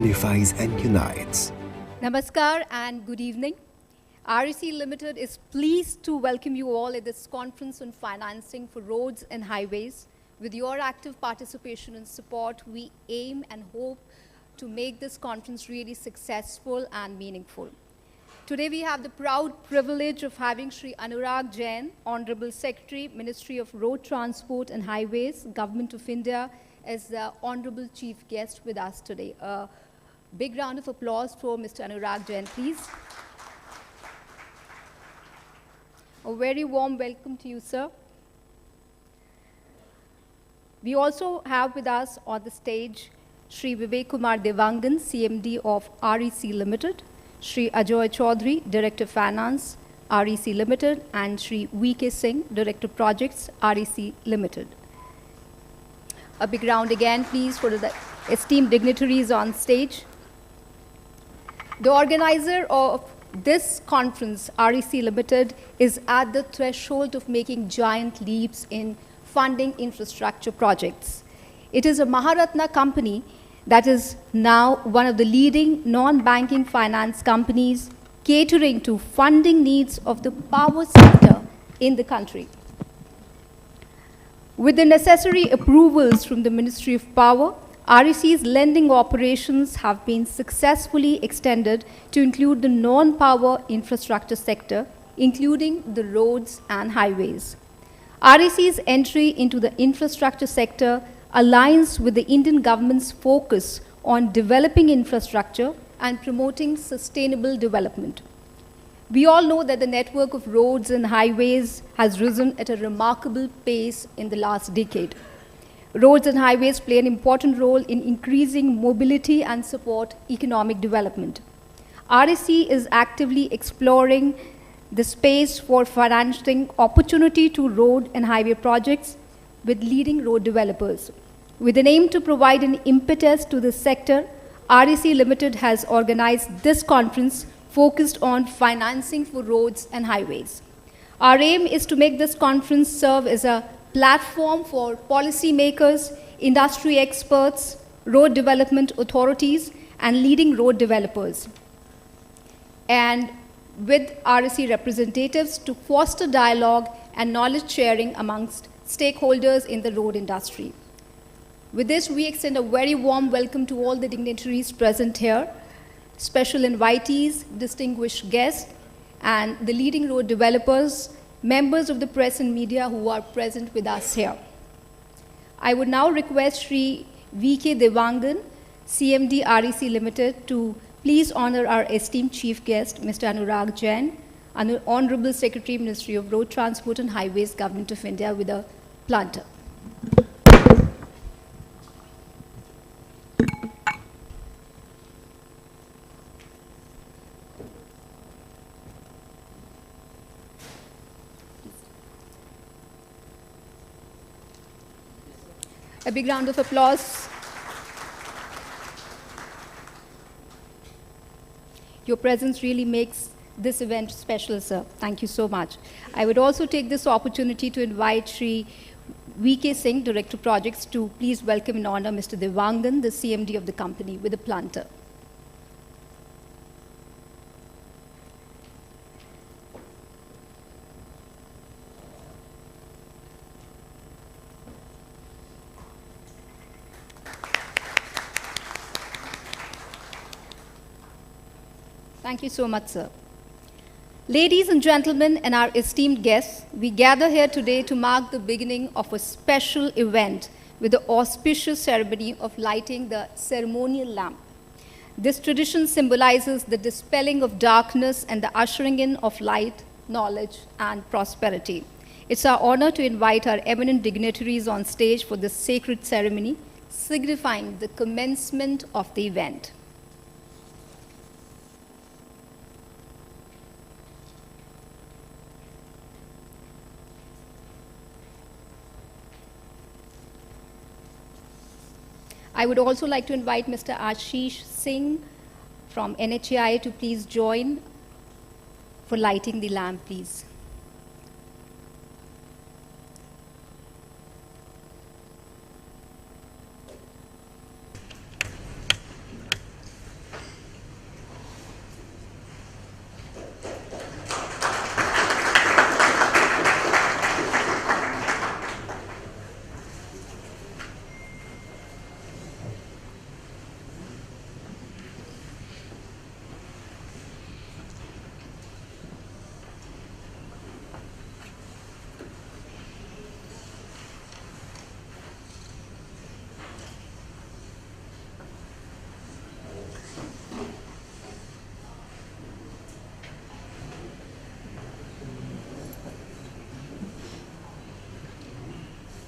unifies and unites. Namaskar and good evening. REC Limited is pleased to welcome you all at this conference on financing for roads and highways. With your active participation and support, we aim and hope to make this conference really successful and meaningful. Today we have the proud privilege of having Shri Anurag Jain, Honorable Secretary, Ministry of Road Transport and Highways, Government of India, as the Honorable Chief Guest with us today. A big round of applause for Mr. Anurag Jain, please. A very warm welcome to you, sir. We also have with us on the stage Shri Vivek Kumar Devangan, CMD of REC Limited, Shri Ajoy Chaudhary, Director Finance, REC Limited, and Shri V.K. Singh, Director Projects, REC Limited. A big round again, please, for the esteemed dignitaries on stage. The organizer of this conference, REC Limited, is at the threshold of making giant leaps in funding infrastructure projects. It is a Maharatna company that is now one of the leading non-banking finance companies catering to funding needs of the power sector in the country. With the necessary approvals from the Ministry of Power, REC's lending operations have been successfully extended to include the non-power infrastructure sector, including the roads and highways. REC's entry into the infrastructure sector aligns with the Indian government's focus on developing infrastructure and promoting sustainable development. We all know that the network of roads and highways has risen at a remarkable pace in the last decade. Roads and highways play an important role in increasing mobility and support economic development. REC is actively exploring the space for financing opportunity to road and highway projects with leading road developers. With an aim to provide an impetus to this sector, REC Limited has organized this conference focused on financing for roads and highways. Our aim is to make this conference serve as a platform for policymakers, industry experts, road development authorities, and leading road developers, and with REC representatives to foster dialogue and knowledge sharing amongst stakeholders in the road industry. With this, we extend a very warm welcome to all the dignitaries present here, special invitees, distinguished guests, and the leading road developers, members of the press and media who are present with us here. I would now request Shri V.K. Devangan, CMD REC Limited, to please honor our esteemed chief guest, Mr. Anurag Jain, Honorable Secretary, Ministry of Road Transport and Highways, Government of India, with a planter. A big round of applause. Your presence really makes this event special, sir. Thank you so much. I would also take this opportunity to invite Shri V.K. Singh, Director Projects, to please welcome and honor Mr. Devangan, the CMD of the company, with a planter. Thank you so much, sir. Ladies and gentlemen and our esteemed guests, we gather here today to mark the beginning of a special event with the auspicious ceremony of lighting the ceremonial lamp. This tradition symbolizes the dispelling of darkness and the ushering in of light, knowledge, and prosperity. It's our honor to invite our eminent dignitaries on stage for this sacred ceremony, signifying the commencement of the event. I would also like to invite Mr. Ashish Singh from NHAI to please join for lighting the lamp, please.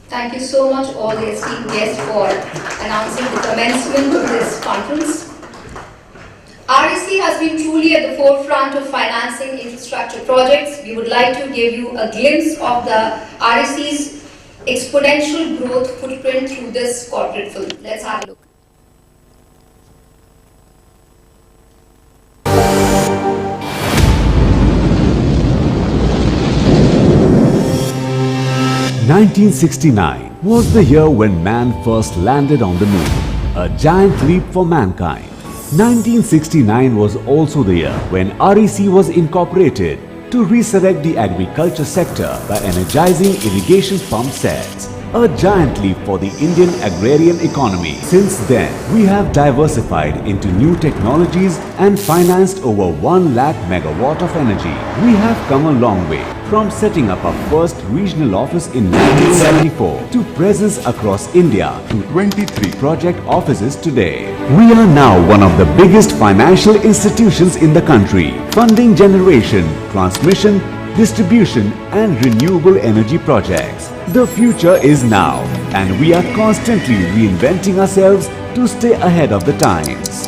Thank you so much, all the esteemed guests, for announcing the commencement of this conference. REC has been truly at the forefront of financing infrastructure projects. We would like to give you a glimpse of the REC's exponential growth footprint through this corporate film. Let's have a look. (1969) was the year when man first landed on the moon, a giant leap for mankind. 1969 was also the year when REC was incorporated to resurrect the agriculture sector by energizing irrigation pump sets, a giant leap for the Indian agrarian economy. Since then, we have diversified into new technologies and financed over 1 lakh megawatt of energy. We have come a long way, from setting up our first regional office in 1974 to presence across India to 23 project offices today. We are now one of the biggest financial institutions in the country, funding generation, transmission, distribution and renewable energy projects. The future is now, and we are constantly reinventing ourselves to stay ahead of the times.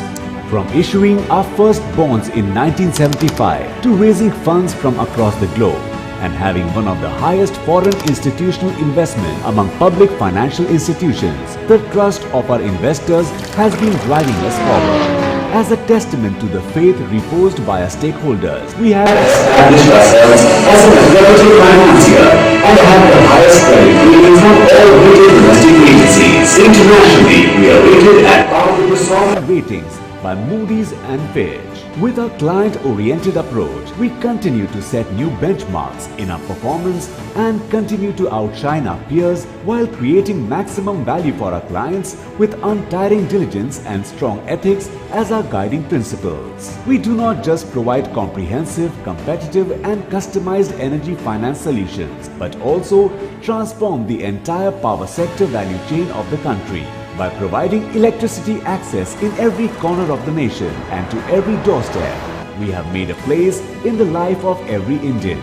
From issuing our first bonds in 1975 to raising funds from across the globe and having one of the highest foreign institutional investment among public financial institutions, the trust of our investors has been driving us forward. As a testament to the faith reposed by our stakeholders, we have established ourselves as an accredited financier and have the highest credit ratings from all rated domestic agencies. Internationally, we are rated at par with the solid ratings by Moody's and Fitch. With our client-oriented approach, we continue to set new benchmarks in our performance and continue to outshine our peers while creating maximum value for our clients with untiring diligence and strong ethics as our guiding principles. We do not just provide comprehensive, competitive and customized energy finance solutions, but also transform the entire power sector value chain of the country by providing electricity access in every corner of the nation and to every doorstep. We have made a place in the life of every Indian.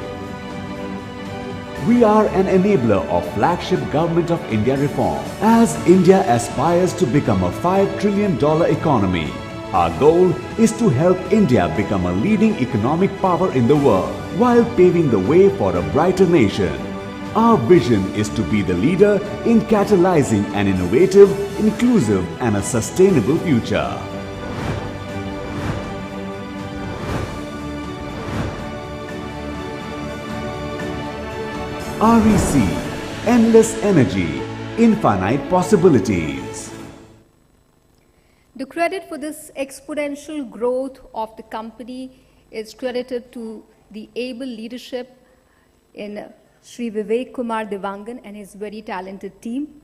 We are an enabler of flagship Government of India reform. As India aspires to become a $5 trillion economy, our goal is to help India become a leading economic power in the world while paving the way for a brighter nation. Our vision is to be the leader in catalyzing an innovative, inclusive and a sustainable future. REC, endless energy, infinite possibilities. The credit for this exponential growth of the company is credited to the able leadership in Shri Vivek Kumar Devangan and his very talented team.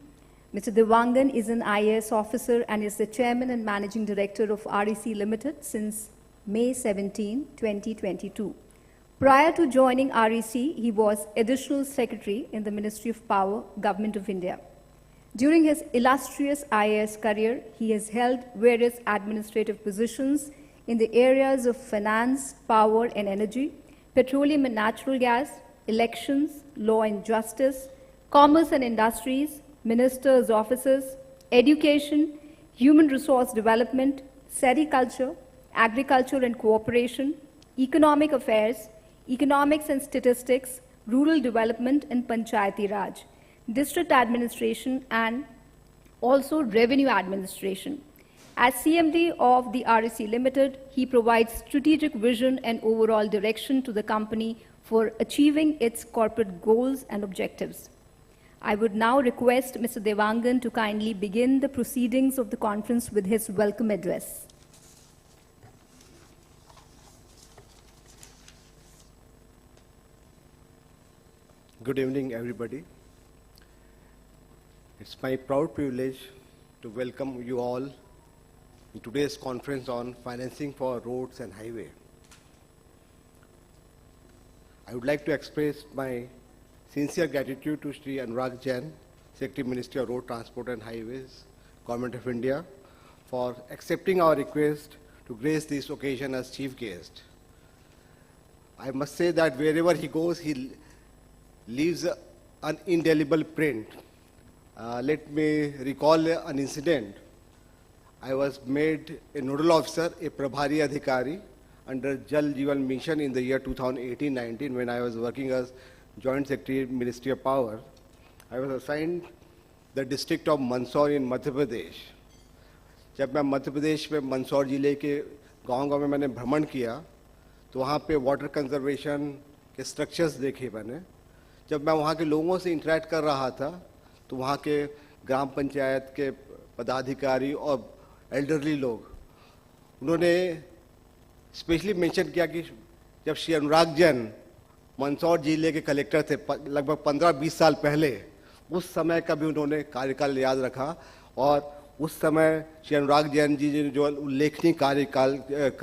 Mr. Devangan is an IAS officer and is the chairman and managing director of REC Limited since May 17, 2022. Prior to joining REC, he was additional secretary in the Ministry of Power, Government of India. During his illustrious IAS career, he has held various administrative positions in the areas of finance, power and energy, petroleum and natural gas, elections, law and justice, commerce and industries, ministers' offices, education, human resource development, sericulture, agriculture and cooperation, economic affairs, economics and statistics, rural development and Panchayati Raj, district administration and also revenue administration. As CMD of the REC Limited, he provides strategic vision and overall direction to the company for achieving its corporate goals and objectives. I would now request Mr. Devangan to kindly begin the proceedings of the conference with his welcome address. Good evening, everybody. It's my proud privilege to welcome you all in today's conference on financing for roads and highway. I would like to express my sincere gratitude to Shri Anurag Jain, Secretary Ministry of Road Transport and Highways, Government of India, for accepting our request to grace this occasion as chief guest. I must say that wherever he goes, he leaves an indelible print Let me recall an incident. I was made a nodal officer, a Prabhari Adhikari, under Jal Jeevan Mission in the year 2018-19 when I was working as Joint Secretary, Ministry of Power. I was assigned the district of Mandsaur in Madhya Pradesh. जब मैं मध्य प्रदेश में मंदसौर जिले के गांव-गांव में मैंने भ्रमण किया तो वहाँ पे वाटर कंजर्वेशन के स्ट्रक्चर्स देखे मैंने. जब मैं वहाँ के लोगों से इंटरेक्ट कर रहा था तो वहाँ के ग्राम पंचायत के पदाधिकारी और एल्डरली लोग, उन्होंने स्पेशली मेंशन किया कि जब श्री अनुराग जैन मंदसौर जिले के कलेक्टर थे लगभग 15-20 साल पहले, उस समय का भी उन्होंने कार्यकाल याद रखा और उस समय श्री अनुराग जैन जी ने जो उल्लेखनीय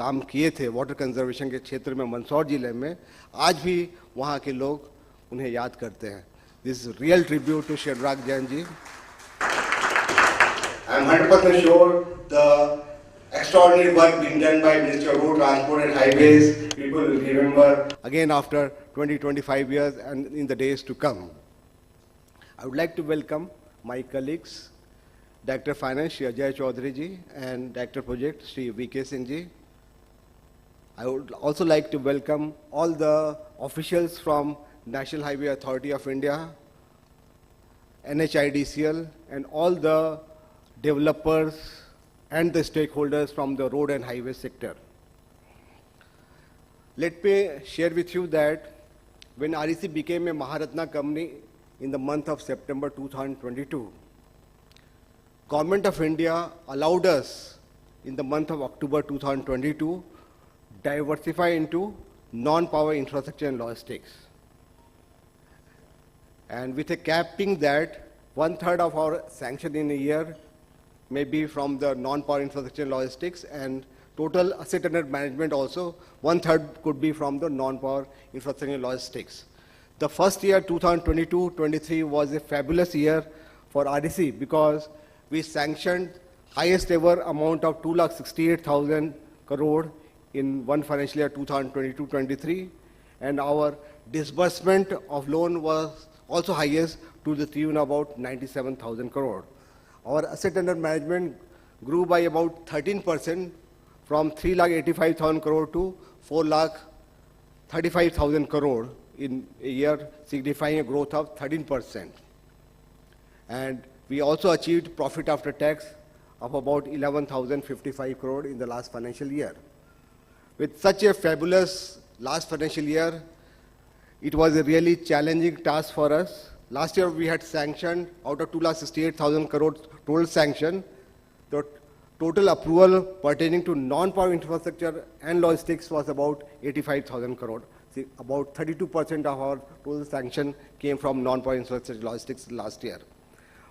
काम किए थे वाटर कंजर्वेशन के क्षेत्र में मंदसौर जिले में, आज भी वहाँ के लोग उन्हें याद करते हैं. This is real tribute to Shri Anurag Jain ji. I am 100% sure the extraordinary work being done by Ministry of Road Transport and Highways, people will remember again after 20-25 years and in the days to come. I would like to welcome my colleagues, Director Finance, Shri Ajay Chaudhary ji, and Director Project, Shri V.K. Singh ji. I would also like to welcome all the officials from National Highway Authority of India, NHIDCL, and all the developers and the stakeholders from the road and highway sector. Let me share with you that when REC became a Maharatna company in the month of September 2022, Government of India allowed us in the month of October 2022 diversify into non-power infrastructure and logistics. And with a capping that 1/3 of our sanction in a year may be from the non-power infrastructure and logistics, and total asset under management also 1/3 could be from the non-power infrastructure and logistics. The first year 2022-23 was a fabulous year for REC because we sanctioned highest ever amount of 2,68,000 crore in one financial year 2022-23, and our disbursement of loan was also highest to the tune of about 97,000 crore. Our asset under management grew by about 13% from 3,85,000 crore to 4,35,000 crore in a year, signifying a growth of 13%. And we also achieved profit after tax of about 11,055 crore in the last financial year. With such a fabulous last financial year, it was a really challenging task for us. Last year we had sanctioned out of 2,68,000 crore total sanction. The total approval pertaining to non-power infrastructure and logistics was about 85,000 crore. See, about 32% of our total sanction came from non-power infrastructure logistics last year.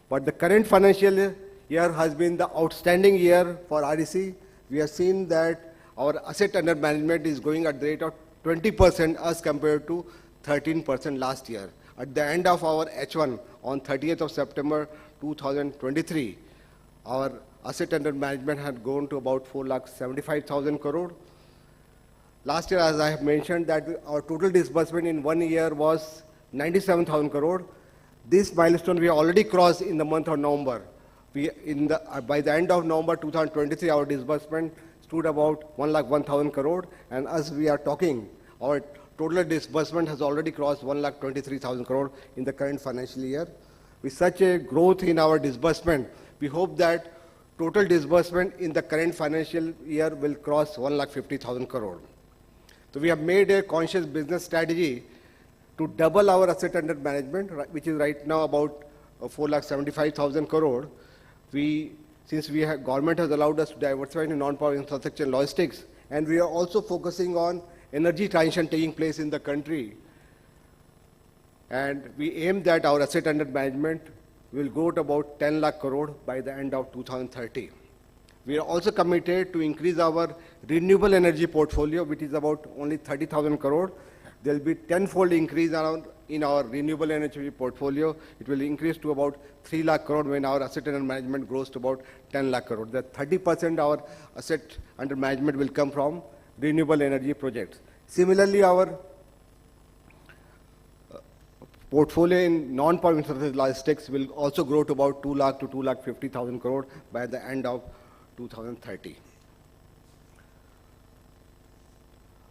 But the current financial year has been the outstanding year for REC. We have seen that our asset under management is going at the rate of 20% as compared to 13% last year. At the end of our H1 on 30th of September 2023, our asset under management had grown to about 4,75,000 crore. Last year, as I have mentioned, that our total disbursement in 1 year was 97,000 crore. This milestone we already crossed in the month of November. By the end of November 2023, our disbursement stood about 1,01,000 crore, and as we are talking, our total disbursement has already crossed 1,23,000 crore in the current financial year. With such a growth in our disbursement, we hope that total disbursement in the current financial year will cross 1,50,000 crore. So we have made a conscious business strategy to double our asset under management, which is right now about 4,75,000 crore. Since government has allowed us to diversify into non-power infrastructure and logistics, and we are also focusing on energy transition taking place in the country. And we aim that our asset under management will go to about 10 lakh crore by the end of 2030. We are also committed to increase our renewable energy portfolio, which is about only 30,000 crore. There will be 10-fold increase in our renewable energy portfolio. It will increase to about 3 lakh crore when our asset under management grows to about 10 lakh crore. That 30% our asset under management will come from renewable energy projects. Similarly, our portfolio in non-power infrastructure logistics will also grow to about 2 lakh to 2,50,000 crore by the end of 2030.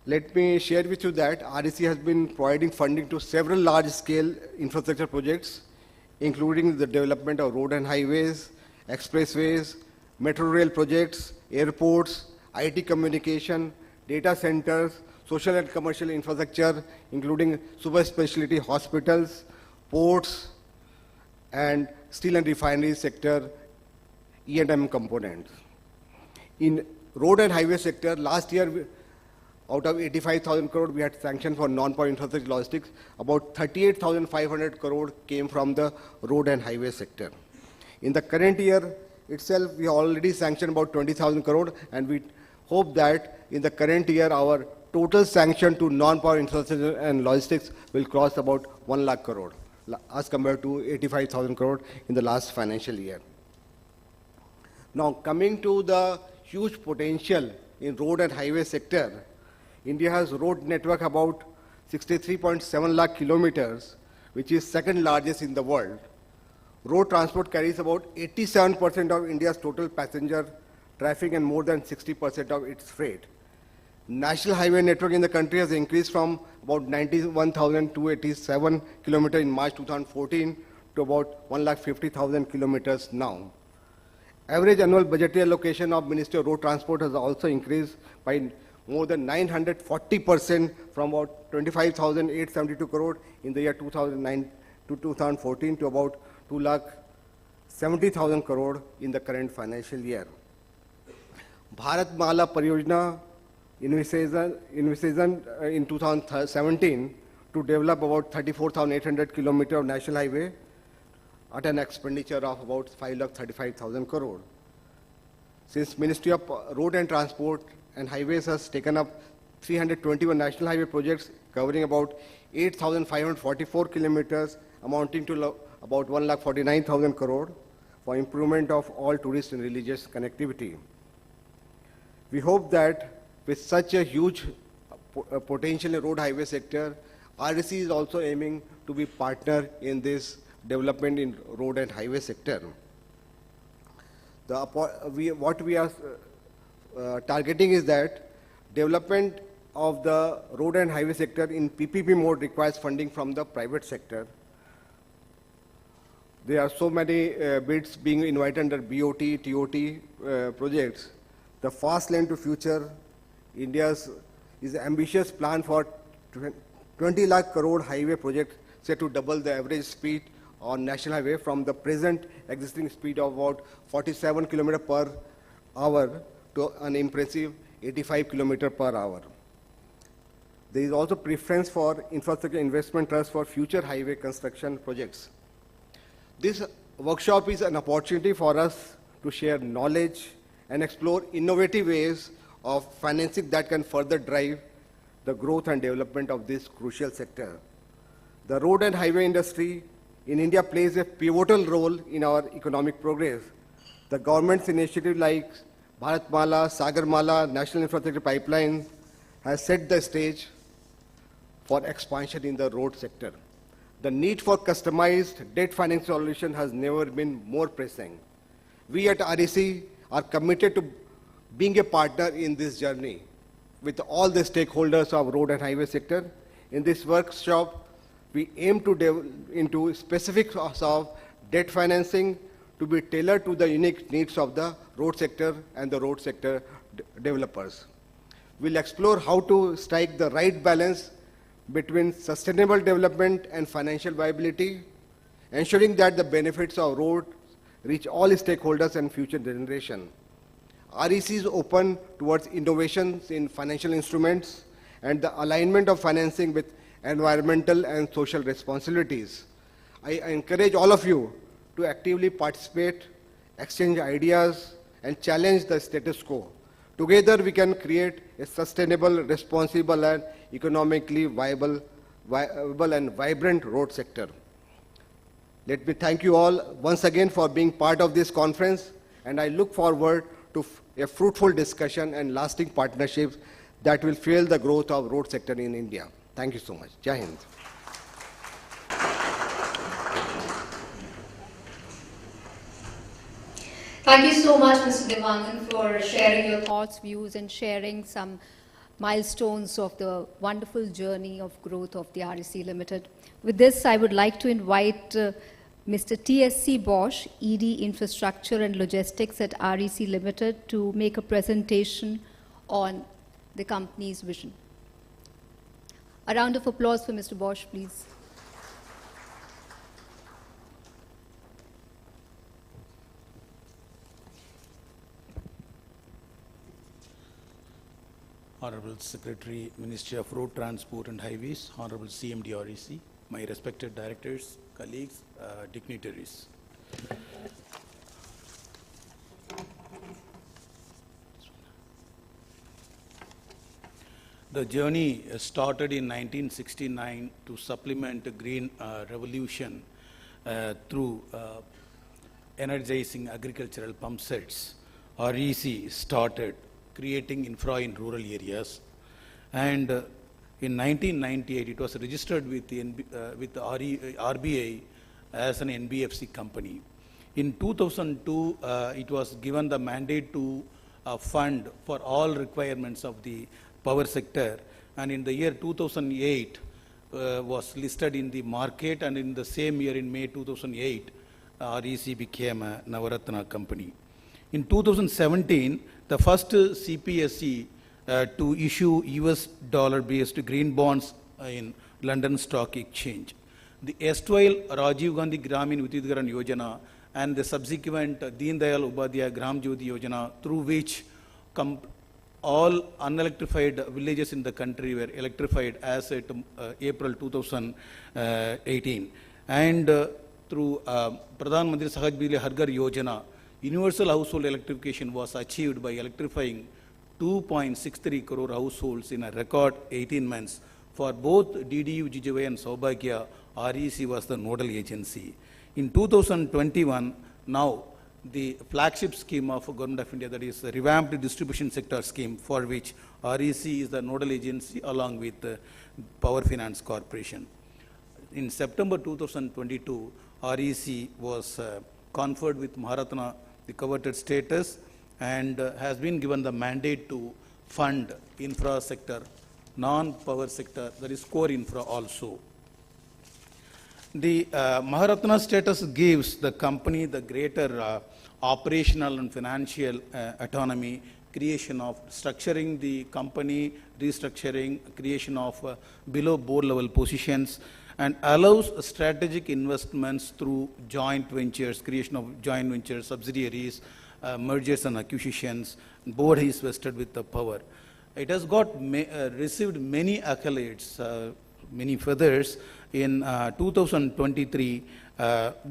Let me share with you that REC has been providing funding to several large-scale infrastructure projects, including the development of road and highways, expressways, metro rail projects, airports, IT communication, data centers, social and commercial infrastructure, including super specialty hospitals, ports, and steel and refinery sector E&M components. In road and highway sector, last year, out of 85,000 crore we had sanctioned for non-power infrastructure logistics, about 38,500 crore came from the road and highway sector. In the current year itself, we already sanctioned about 20,000 crore, and we hope that in the current year, our total sanction to non-power infrastructure and logistics will cross about 1 lakh crore, as compared to 85,000 crore in the last financial year. Now, coming to the huge potential in road and highway sector, India has road network about 63.7 lakh kilometers, which is second largest in the world. Road transport carries about 87% of India's total passenger traffic and more than 60% of its freight. National highway network in the country has increased from about 91,287 kilometers in March 2014 to about 1,50,000 kilometers now. Average annual budgetary allocation of Ministry of Road Transport has also increased by more than 940% from about 25,872 crore in the year 2009 to 2014 to about 2,70,000 crore in the current financial year. Bharat Mala Pariyojana envisioned in 2017 to develop about 34,800 kilometers of national highway at an expenditure of about 5,35,000 crore. Since Ministry of Road and Transport and Highways has taken up 321 national highway projects covering about 8,544 kilometers, amounting to about 1,49,000 crore for improvement of all tourist and religious connectivity. We hope that with such a huge potential in road highway sector, REC is also aiming to be partner in this development in road and highway sector. What we are targeting is that development of the road and highway sector in PPP mode requires funding from the private sector. There are so many bids being invited under BOT, TOT projects. The Fast Lane to Future, India's is an ambitious plan for 20 lakh crore highway project set to double the average speed on national highway from the present existing speed of about 47 km per hour to an impressive 85 km per hour. There is also preference for infrastructure investment trust for future highway construction projects. This workshop is an opportunity for us to share knowledge and explore innovative ways of financing that can further drive the growth and development of this crucial sector. The road and highway industry in India plays a pivotal role in our economic progress. The government's initiative like Bharat Mala, Sagar Mala, National Infrastructure Pipeline has set the stage for expansion in the road sector. The need for customized debt financing solution has never been more pressing. We at REC are committed to being a partner in this journey with all the stakeholders of road and highway sector. In this workshop, we aim to delve into specifics of debt financing to be tailored to the unique needs of the road sector and the road sector developers. We'll explore how to strike the right balance between sustainable development and financial viability, ensuring that the benefits of roads reach all stakeholders and future generations. REC is open towards innovations in financial instruments and the alignment of financing with environmental and social responsibilities. I encourage all of you to actively participate, exchange ideas, and challenge the status quo. Together we can create a sustainable, responsible, and economically viable and vibrant road sector. Let me thank you all once again for being part of this conference, and I look forward to a fruitful discussion and lasting partnerships that will fuel the growth of road sector in India. Thank you so much. Jai Hind. Thank you so much, Mr. Devangan, for sharing your thoughts, views, and sharing some milestones of the wonderful journey of growth of the REC Limited. With this, I would like to invite Mr. TSC Bosch, ED Infrastructure and Logistics at REC Limited, to make a presentation on the company's vision. A round of applause for Mr. Bosch, please. Honorable Secretary, Ministry of Road Transport and Highways, Honorable CMD REC, my respected directors, colleagues, dignitaries. The journey started in 1969 to supplement the green revolution through energizing agricultural pump sets. REC started creating infra in rural areas, and in 1998 it was registered with the RBI as an NBFC company. In 2002 it was given the mandate to fund for all requirements of the power sector, and in the year 2008 was listed in the market, and in the same year in May 2008 REC became a Navaratna company. In 2017, the first CPSE to issue US dollar-based green bonds in London Stock Exchange. The erstwhile Rajiv Gandhi Gramin Vitidharan Yojana and the subsequent Deen Dayal Upadhyaya Gram Jyoti Yojana, through which all unelectrified villages in the country were electrified as at April 2018. And through Pradhan Mantri Sahaj Bijli Har Ghar Yojana, universal household electrification was achieved by electrifying 2.63 crore households in a record 18 months. For both DDU, Jijavai and Saubhagya, REC was the nodal agency. In 2021, now the flagship scheme of Government of India, that is the revamped distribution sector scheme, for which REC is the nodal agency along with Power Finance Corporation. In September 2022, REC was conferred with Maharatna, the coveted status, and has been given the mandate to fund infra sector, non-power sector, that is core infra also. The Maharatna status gives the company the greater operational and financial autonomy, creation of structuring the company, restructuring, creation of below board level positions, and allows strategic investments through joint ventures, creation of joint ventures, subsidiaries, mergers and acquisitions. Board is vested with the power. It has got received many accolades, many feathers. In 2023,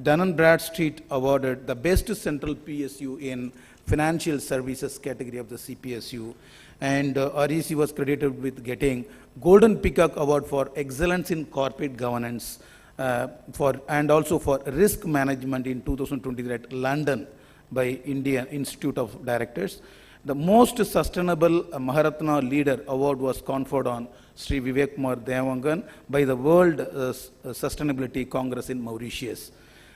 Dun & Bradstreet awarded the best central PSU in financial services category of the CPSU, and REC was credited with getting Golden Peacock Award for excellence in corporate governance and also for risk management in 2023 at London by Indian Institute of Directors. The most sustainable Maharatna leader award was conferred on Sri Vivek Kumar Devangan by the World Sustainability Congress in Mauritius.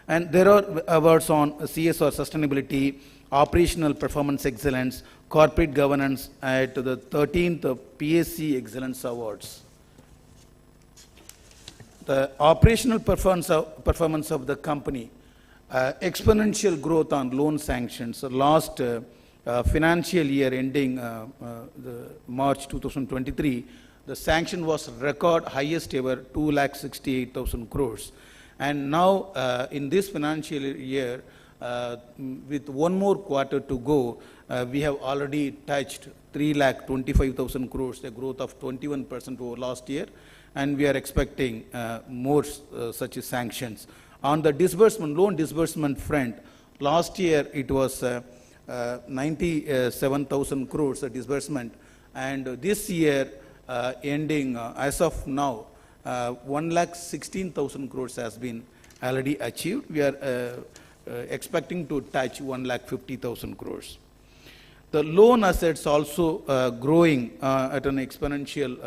And there are awards on CSR sustainability, operational performance excellence, corporate governance at the 13th PSC Excellence Awards. The operational performance of the company, exponential growth on loan sanctions. Last financial year ending the March 2023, the sanction was record highest ever, 2,68,000 crores. And now in this financial year, with one more quarter to go, we have already touched 3,25,000 crores, a growth of 21% over last year, and we are expecting more such sanctions. On the disbursement, loan disbursement front, last year it was 97,000 crores disbursement, and this year ending as of now, 1,16,000 crores has been already achieved. We are expecting to touch 1,50,000 crores. The loan assets also growing at an exponential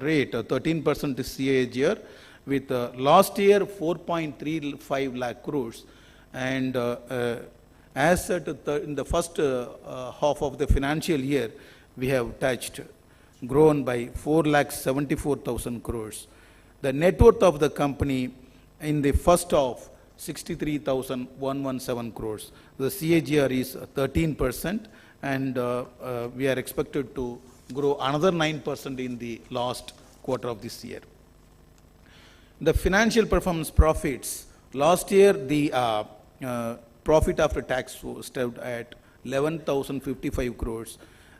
rate, 13% CAGR, with last year 4.35 lakh crores, and As at in the first half of the financial year, we have grown by 4,74,000 crores. The net worth of the company in the first half, 63,117 crores. The CAGR is 13%, and we are expected to grow another 9% in the last quarter of this year. The financial performance profits, last year the profit after tax stood at 11,055 crores,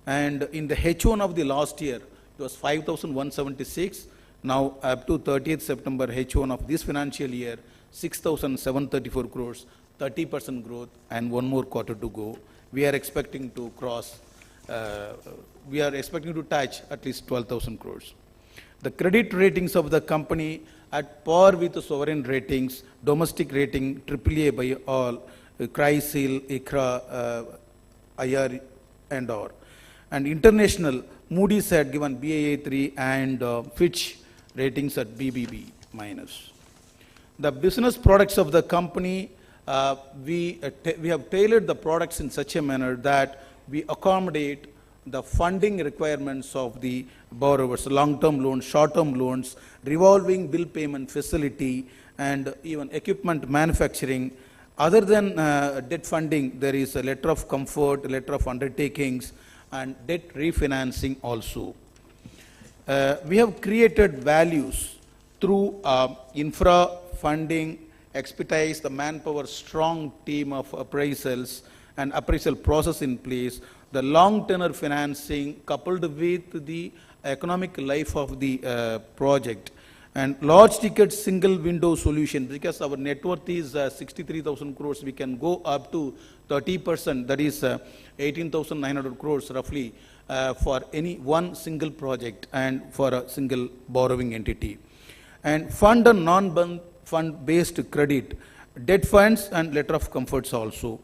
and in the H1 of the last year it was 5,176. Now up to 30th September H1 of this financial year, 6,734 crores, 30% growth, and one more quarter to go. We are expecting to touch at least 12,000 crores. The credit ratings of the company at par with the sovereign ratings, domestic rating AAA by all, CRISIL, ICRA, IR and R. And international, Moody's had given Baa3 and Fitch ratings at BBB minus. The business products of the company, we have tailored the products in such a manner that we accommodate the funding requirements of the borrowers, long-term loans, short-term loans, revolving bill payment facility, and even equipment manufacturing. Other than debt funding, there is a letter of comfort, a letter of undertakings, and debt refinancing also. We have created values through infra funding, expertise, the manpower, strong team of appraisals, and appraisal process in place, the long tenor financing coupled with the economic life of the project, and large ticket single window solution. Because our net worth is 63,000 crores, we can go up to 30%, that is 18,900 crores roughly, for any one single project and for a single borrowing entity. And fund and non-fund based credit, debt funds and letter of comforts also.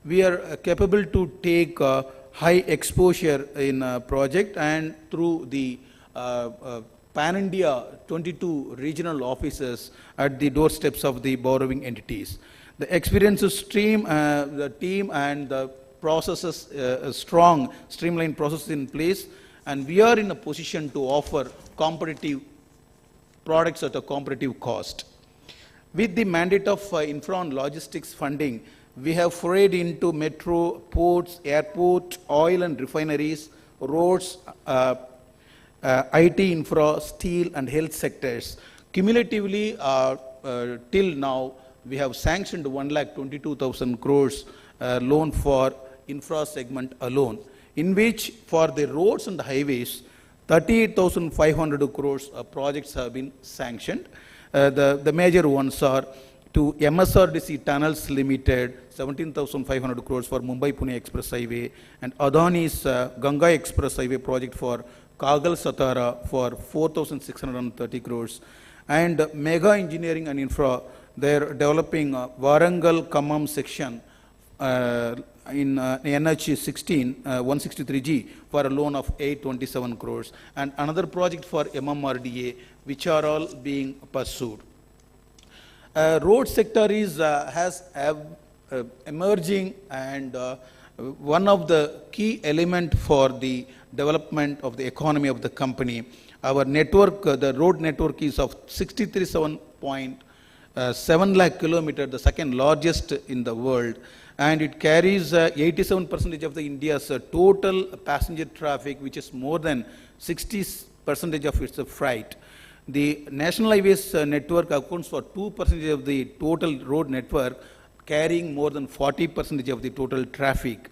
We are capable to take high exposure in a project, and through the Pan-India 22 regional offices at the doorsteps of the borrowing entities. The experiences stream, the team and the processes, strong streamlined processes in place, and we are in a position to offer competitive products at a competitive cost. With the mandate of infra and logistics funding, we have forayed into metro, ports, airport, oil and refineries, roads, IT infra, steel and health sectors. Cumulatively, till now, we have sanctioned 1,22,000 crores loan for infra segment alone, in which for the roads and highways, 38,500 crores projects have been sanctioned. The major ones are to MSRDC Tunnels Limited, 17,500 crores for Mumbai-Pune Express Highway, and Adani's Ganga Express Highway project for Kagal-Satara for 4,630 crores. And Mega Engineering and Infra, they're developing Warangal-Khammam section in NH 163G for a loan of 827 crores, and another project for MMRDA, which are all being pursued. Road sector is emerging, and one of the key element for the development of the economy of the company. Our network, the road network is of 63.7 lakh kilometers, the second largest in the world, and it carries 87% of the India's total passenger traffic, which is more than 60% of its freight. The National Highways network accounts for 2% of the total road network, carrying more than 40% of the total traffic.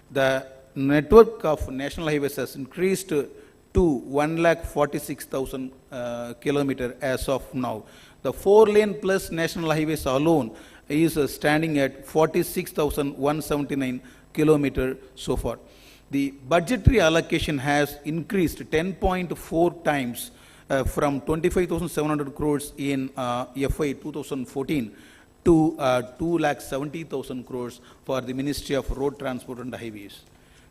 The network of National Highways has increased to 1,46,000 kilometers as of now. The 4-lane plus National Highways alone is standing at 46,179 kilometers so far. The budgetary allocation has increased 10.4 times from 25,700 crores in FY 2014 to 2,70,000 crores for the Ministry of Road Transport and Highways.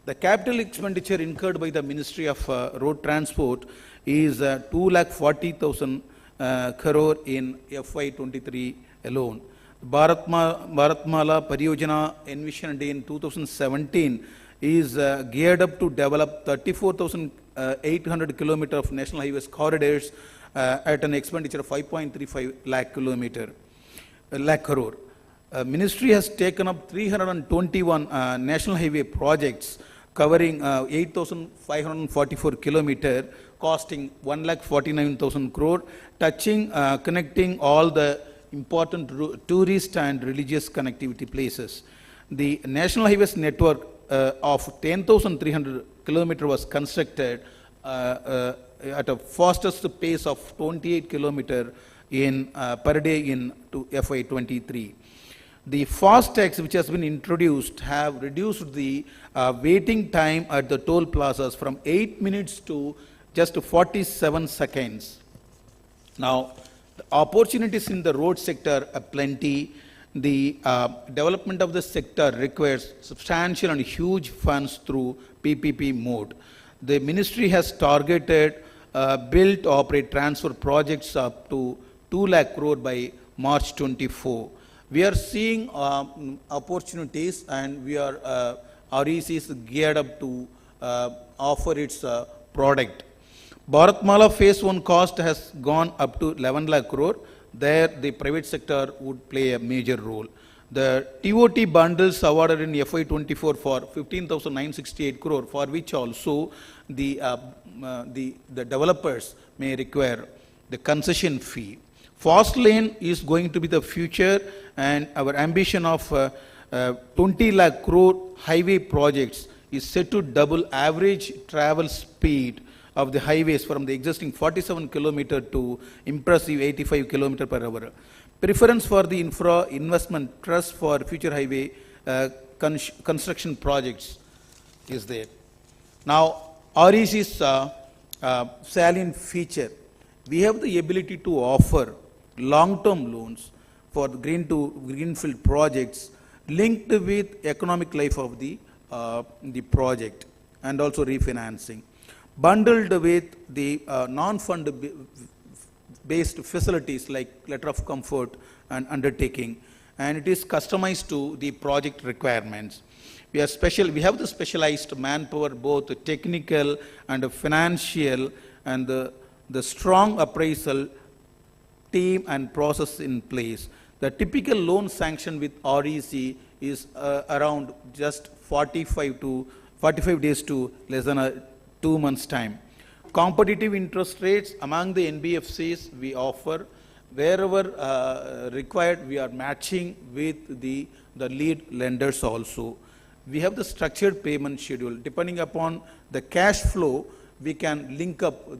The capital expenditure incurred by the Ministry of Road Transport is 2,40,000 crore in FY 23 alone. Bharatmala Pariyojana envisioned in 2017 is geared up to develop 34,800 kilometers of national highways corridors at an expenditure of 5.35 lakh crore. Ministry has taken up 321 national highway projects covering 8,544 kilometers, costing 1,49,000 crore, touching, connecting all the important tourist and religious connectivity places. The National Highways network of 10,300 kilometers was constructed at a fastest pace of 28 kilometers per day in FY23. The fast tags which has been introduced have reduced the waiting time at the toll plazas from 8 minutes to just 47 seconds. Now, the opportunities in the road sector are plenty. The development of the sector requires substantial and huge funds through PPP mode. The ministry has targeted build, operate, transfer projects up to 2 lakh crore by March 24. We are seeing opportunities, and we are REC is geared up to offer its product. Bharatmala phase 1 cost has gone up to 11 lakh crore. There the private sector would play a major role. The TOT bundles awarded in FY24 for 15,968 crore, for which also the developers may require the concession fee. Fast lane is going to be the future, and our ambition of 20 lakh crore highway projects is set to double average travel speed of the highways from the existing 47 km to impressive 85 km per hour. Preference for the infra investment trust for future highway construction projects is there. Now, REC's salient feature, we have the ability to offer long-term loans for the greenfield projects linked with economic life of the project, and also refinancing, bundled with the non-fund based facilities like letter of comfort and undertaking, and it is customized to the project requirements. We have the specialized manpower, both technical and financial, and the strong appraisal team and process in place. The typical loan sanction with REC is around just 45 days to less than 2 months' time. Competitive interest rates among the NBFCs we offer. Wherever required, we are matching with the lead lenders also. We have the structured payment schedule. Depending upon the cash flow, we can link up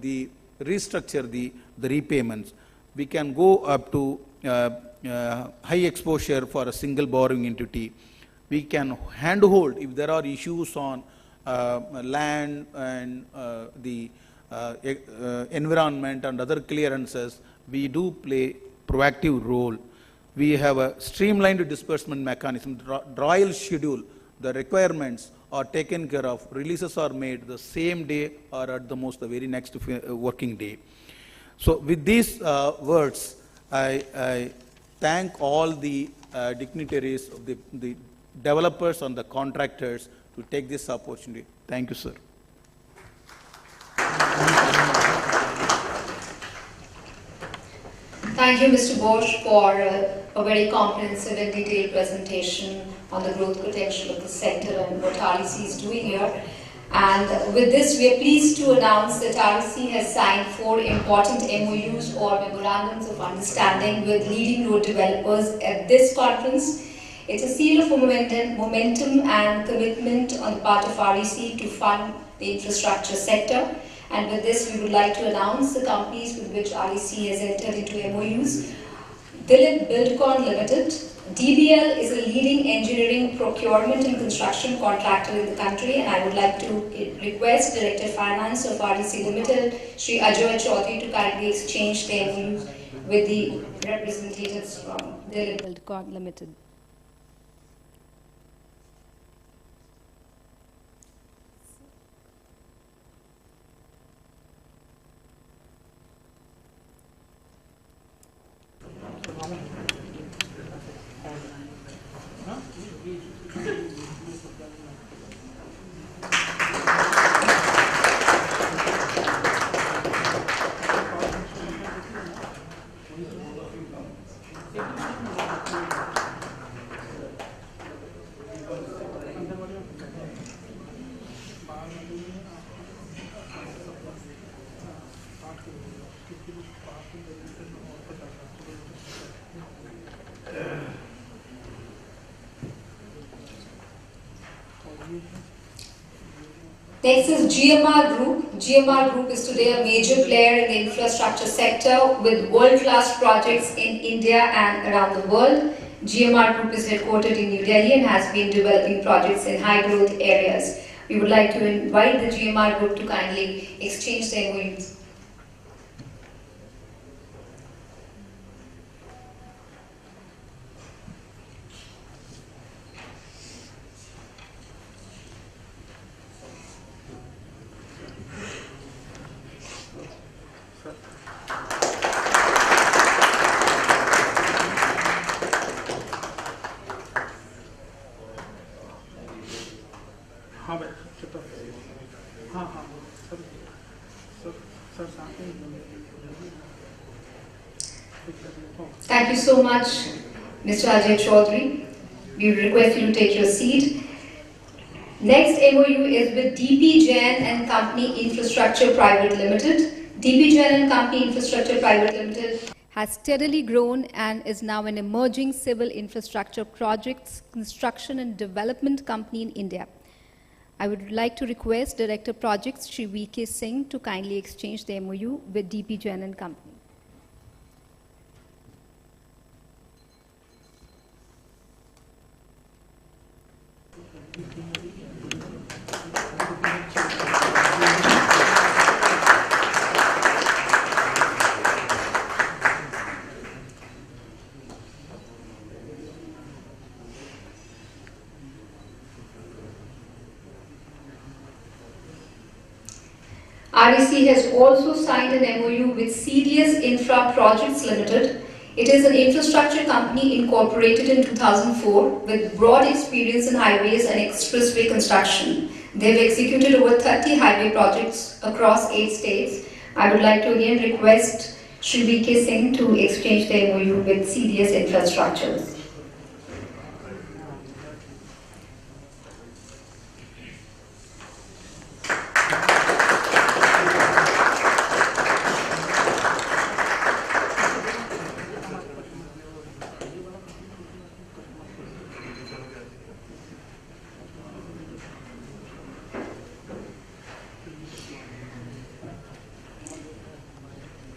restructure the repayments. We can go up to high exposure for a single borrowing entity. We can handhold if there are issues on land and the environment and other clearances. We do play proactive role. We have a streamlined disbursement mechanism, royal schedule. The requirements are taken care of. Releases are made the same day or at the most the very next working day. So with these words, I thank all the dignitaries of the developers and the contractors to take this opportunity. Thank you, sir. Thank you, Mr. Bosch, for a very comprehensive and detailed presentation on the growth potential of the sector and what REC is doing here. And with this, we are pleased to announce that REC has signed 4 important MOUs or Memorandums of Understanding with leading road developers at this conference. It's a seal of momentum and commitment on the part of REC to fund the infrastructure sector. And with this, we would like to announce the companies with which REC has entered into MOUs. Dilip Buildcon Limited. DBL is a leading engineering, procurement and construction contractor in the country, and I would like to request Director Finance of REC Limited, Shri Ajoy Chaudhary, to kindly exchange the MOUs with the representatives from Dilip Buildcon Limited. Next is GMR Group. GMR Group is today a major player in the infrastructure sector with world-class projects in India and around the world. GMR Group is headquartered in New Delhi and has been developing projects in high-growth areas. We would like to invite the GMR Group to kindly exchange their MOUs. हाँ भाई चुप हाँ हाँ sir साथ में Thank you so much, Mr. Ajay Chaudhary. We request you to take your seat. Next MOU is with DP Jain and Company Infrastructure Private Limited. DP Jain and Company Infrastructure Private Limited has steadily grown and is now an emerging civil infrastructure projects, construction and development company in India. I would like to request Director Projects Shri V.K. Singh to kindly exchange the MOU with DP Jain and Company. REC has also signed an MOU with CDS Infra Projects Limited. It is an infrastructure company incorporated in 2004 with broad experience in highways and expressway construction. They have executed over 30 highway projects across 8 states. I would like to again request Shri V.K. Singh to exchange the MOU with CDS Infrastructures.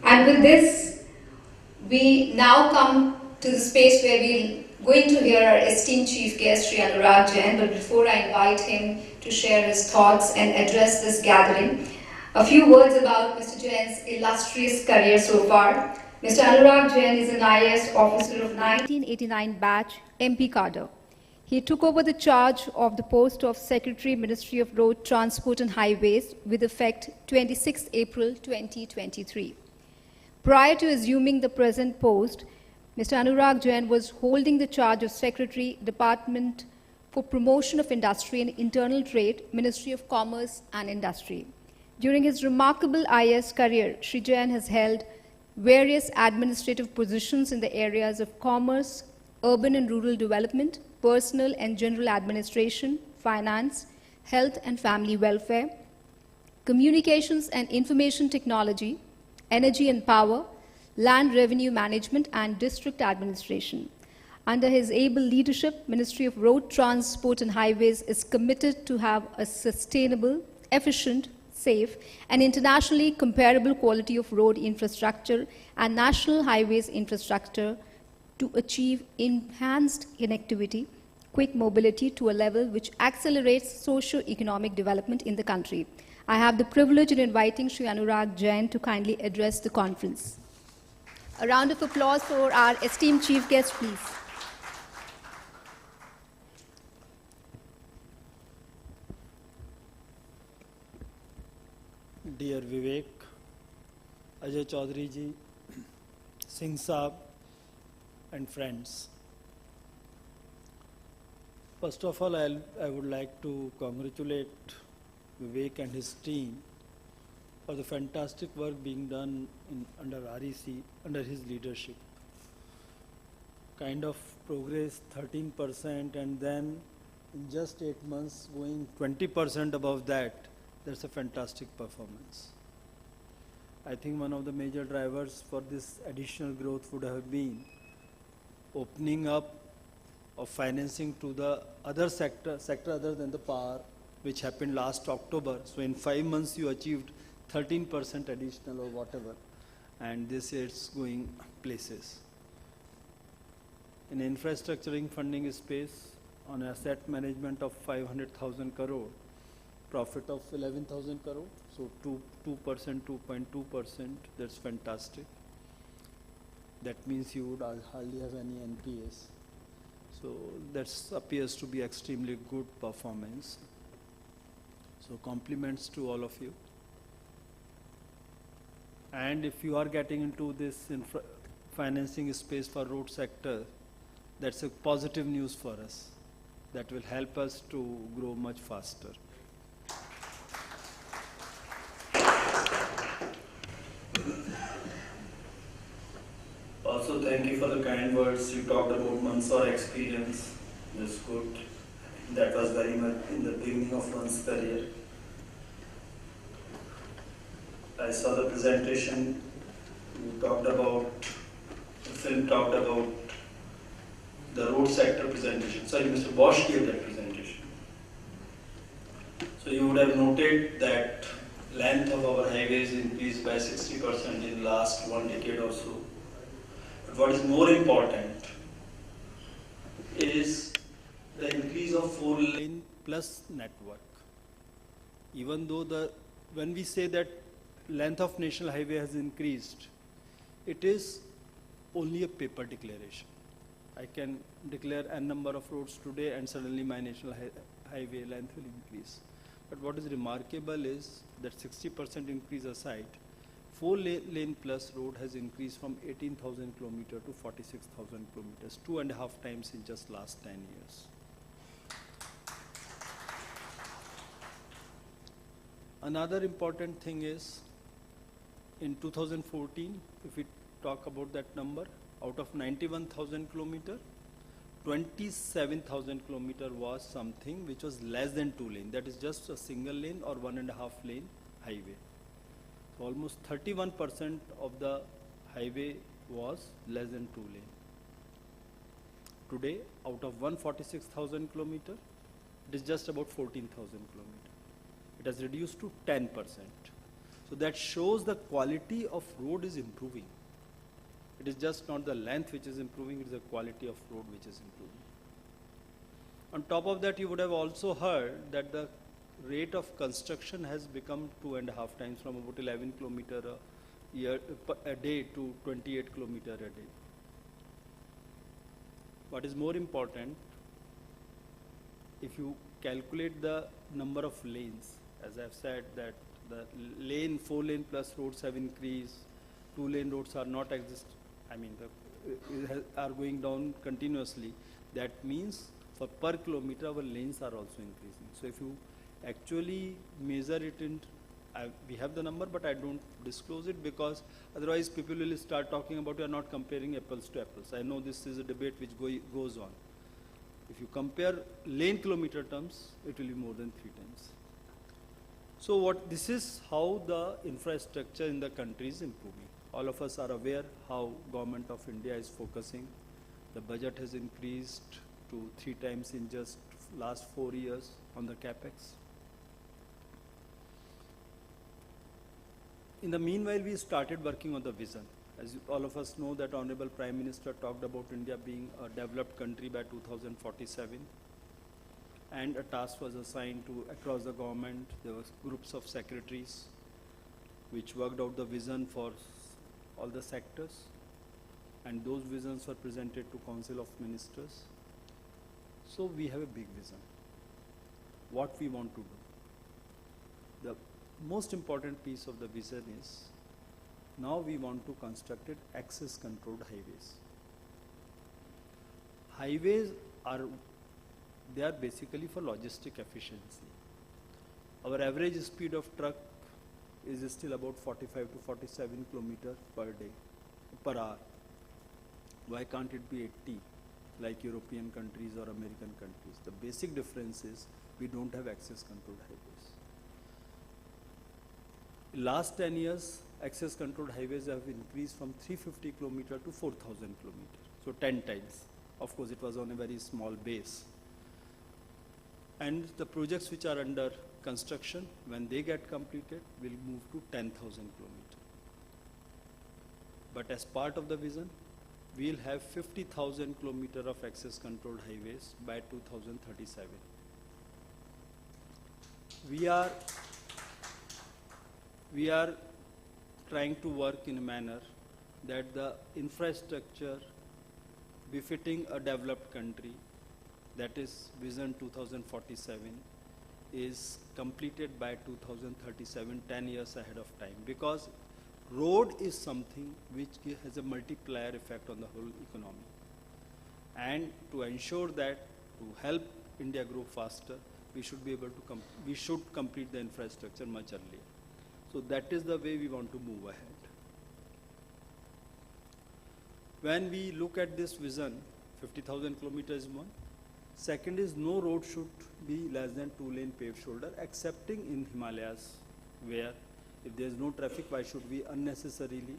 And with this, we now come to the space where we're going to hear our esteemed chief guest, Shri Anurag Jain. But before I invite him to share his thoughts and address this gathering, a few words about Mr. Jain's illustrious career so far. Mr. Anurag Jain is an IAS officer of 1989 batch, MP cadre. He took over the charge of the post of Secretary, Ministry of Road Transport and Highways with effect 26 April 2023. Prior to assuming the present post, Mr. Anurag Jain was holding the charge of Secretary, Department for Promotion of Industry and Internal Trade, Ministry of Commerce and Industry. During his remarkable IAS career, Shri Jain has held various administrative positions in the areas of commerce, urban and rural development, personal and general administration, finance, health and family welfare, communications and information technology, energy and power, land revenue management, and district administration. Under his able leadership, Ministry of Road Transport and Highways is committed to have a sustainable, efficient, safe, and internationally comparable quality of road infrastructure and national highways infrastructure to achieve enhanced connectivity, quick mobility to a level which accelerates socio-economic development in the country. I have the privilege in inviting Shri Anurag Jain to kindly address the conference. A round of applause for our esteemed chief guest, please. Dear Vivek, Ajay Chaudhary ji, Singh Saab, and friends. First of all, I would like to congratulate Vivek and his team for the fantastic work being done under REC, under his leadership. Kind of progress 13%, and then in just 8 months going 20% above that. That's a fantastic performance. I think one of the major drivers for this additional growth would have been opening up of financing to the other sector other than the power, which happened last October. So in 5 months you achieved 13% additional or whatever, and this year it's going places. In infrastructuring funding space, on asset management of 500,000 crore, profit of 11,000 crore, so 2%, 2.2%, that's fantastic. That means you would hardly have any NPS. So that appears to be extremely good performance. So compliments to all of you. And if you are getting into this financing space for road sector, that's a positive news for us. That will help us to grow much faster. Also, thank you for the kind words. You talked about Mansoor experience. That's good. That was very much in the beginning of one's career. I saw the presentation. You talked about, the film talked about the road sector presentation. Sorry, Mr. Bosch gave that presentation. So you would have noted that length of our highways increased by 60% in the last 1 decade or so. But what is more important is the increase of 4-lane plus network. Even though when we say that length of national highway has increased, it is only a paper declaration. I can declare n number of roads today and suddenly my national highway length will increase. But what is remarkable is that 60% increase aside, 4-lane plus road has increased from 18,000 kilometers to 46,000 kilometers, 2.5 times in just last 10 years. Another important thing is, in 2014, if we talk about that number, out of 91,000 kilometers, 27,000 kilometers was something which was less than 2 lane. That is just a single lane or 1.5 lane highway. So almost 31% of the highway was less than 2 lane. Today, out of 146,000 kilometers, it is just about 14,000 kilometers. It has reduced to 10%. So that shows the quality of road is improving. It is just not the length which is improving, it is the quality of road which is improving. On top of that, you would have also heard that the rate of construction has become 2.5 times, from about 11 kilometers a day to 28 kilometers a day. What is more important, if you calculate the number of lanes, as I have said that the 4-lane plus roads have increased, 2-lane roads are not are going down continuously. That means for per kilometer our lanes are also increasing. So if you actually measure it in, we have the number but I don't disclose it because otherwise people will start talking about you are not comparing apples to apples. I know this is a debate which goes on. If you compare lane kilometer terms, it will be more than 3 times. So this is how the infrastructure in the country is improving. All of us are aware how Government of India is focusing. The budget has increased to 3 times in just last 4 years on the capex. In the meanwhile, we started working on the vision. As all of us know that Honorable Prime Minister talked about India being a developed country by 2047. And a task was assigned to across the government. There were groups of secretaries which worked out the vision for all the sectors, and those visions were presented to Council of Ministers. So we have a big vision. What we want to do. The most important piece of the vision is, now we want to construct access controlled highways. Highways they are basically for logistic efficiency. Our average speed of truck is still about 45 to 47 kilometers per hour. Why can't it be 80 like European countries or American countries? The basic difference is we don't have access controlled highways. In last 10 years, access controlled highways have increased from 350 kilometers to 4,000 kilometers, so 10 times. Of course, it was on a very small base. And the projects which are under construction, when they get completed, will move to 10,000 kilometers. But as part of the vision, we'll have 50,000 kilometers of access controlled highways by 2037. We are trying to work in a manner that the infrastructure befitting a developed country, that is Vision 2047, is completed by 2037, 10 years ahead of time. Because road is something which has a multiplier effect on the whole economy. And to ensure that, to help India grow faster, we should be able to we should complete the infrastructure much earlier. So that is the way we want to move ahead. When we look at this vision, 50,000 kilometers is one. Second is no road should be less than 2-lane paved shoulder, excepting in Himalayas, where if there is no traffic, why should we unnecessarily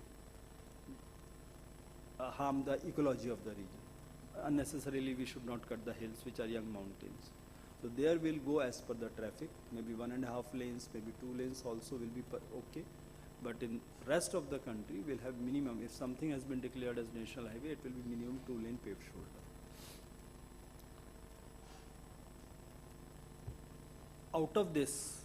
harm the ecology of the region? Unnecessarily, we should not cut the hills, which are young mountains. So there we'll go as per the traffic, maybe 1.5 lanes, maybe 2 lanes also will be okay. But in rest of the country, we'll have minimum. If something has been declared as national highway, it will be minimum 2-lane paved shoulder. Out of this,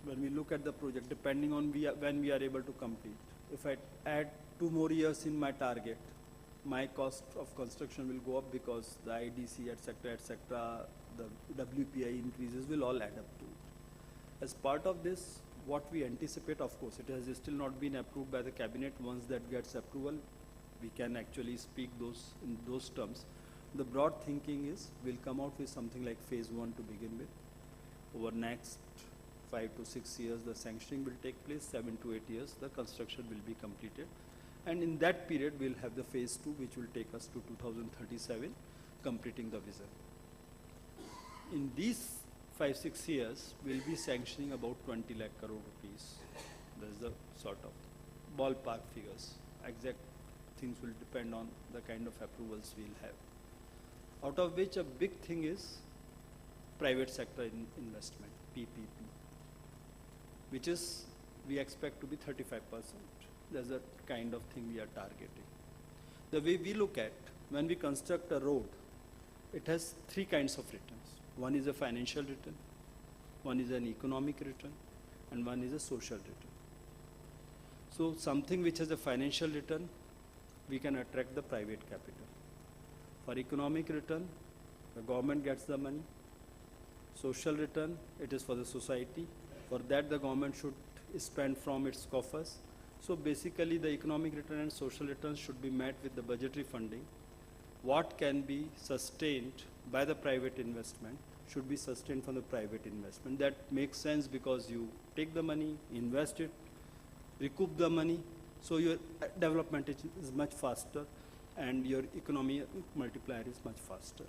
when we look at the project, depending on when we are able to complete, if I add 2 more years in my target, my cost of construction will go up because the IDC, etc., the WPI increases will all add up to it. As part of this, what we anticipate, of course, it has still not been approved by the cabinet. Once that gets approval, we can actually speak in those terms. The broad thinking is we'll come out with something like phase 1 to begin with. Over next 5 to 6 years, the sanctioning will take place. 7 to 8 years, the construction will be completed. And in that period, we'll have the phase 2, which will take us to 2037, completing the vision. In these 5-6 years, we'll be sanctioning about 20 lakh crore rupees. That's the sort of ballpark figures. Exact things will depend on the kind of approvals we'll have. Out of which a big thing is private sector investment, PPP, which is we expect to be 35%. That's the kind of thing we are targeting. The way we look at, when we construct a road, it has 3 kinds of returns. One is a financial return, one is an economic return, and one is a social return. So something which has a financial return, we can attract the private capital. For economic return, the government gets the money. Social return, it is for the society. For that, the government should spend from its coffers. So basically, the economic return and social returns should be met with the budgetary funding. What can be sustained by the private investment should be sustained from the private investment. That makes sense because you take the money, invest it, recoup the money, so your development is much faster and your economy multiplier is much faster.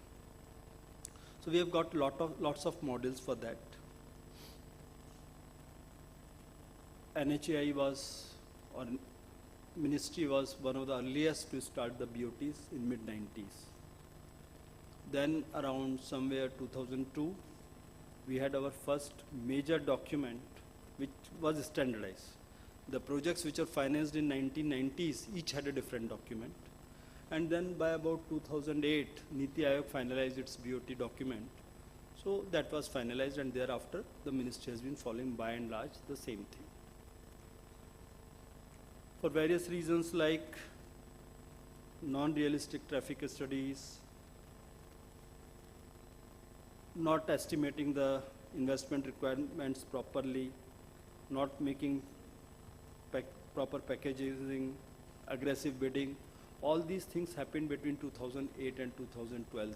So we have got lots of models for that. NHAI or ministry was one of the earliest to start the BOTs in mid-90s. Then around somewhere 2002, we had our first major document which was standardized. The projects which are financed in 1990s each had a different document. And then by about 2008, Niti Aayog finalized its BOT document. So that was finalized, and thereafter the ministry has been following by and large the same thing. For various reasons like non-realistic traffic studies, not estimating the investment requirements properly, not making proper packaging, aggressive bidding, all these things happened between 2008 and 2012-13.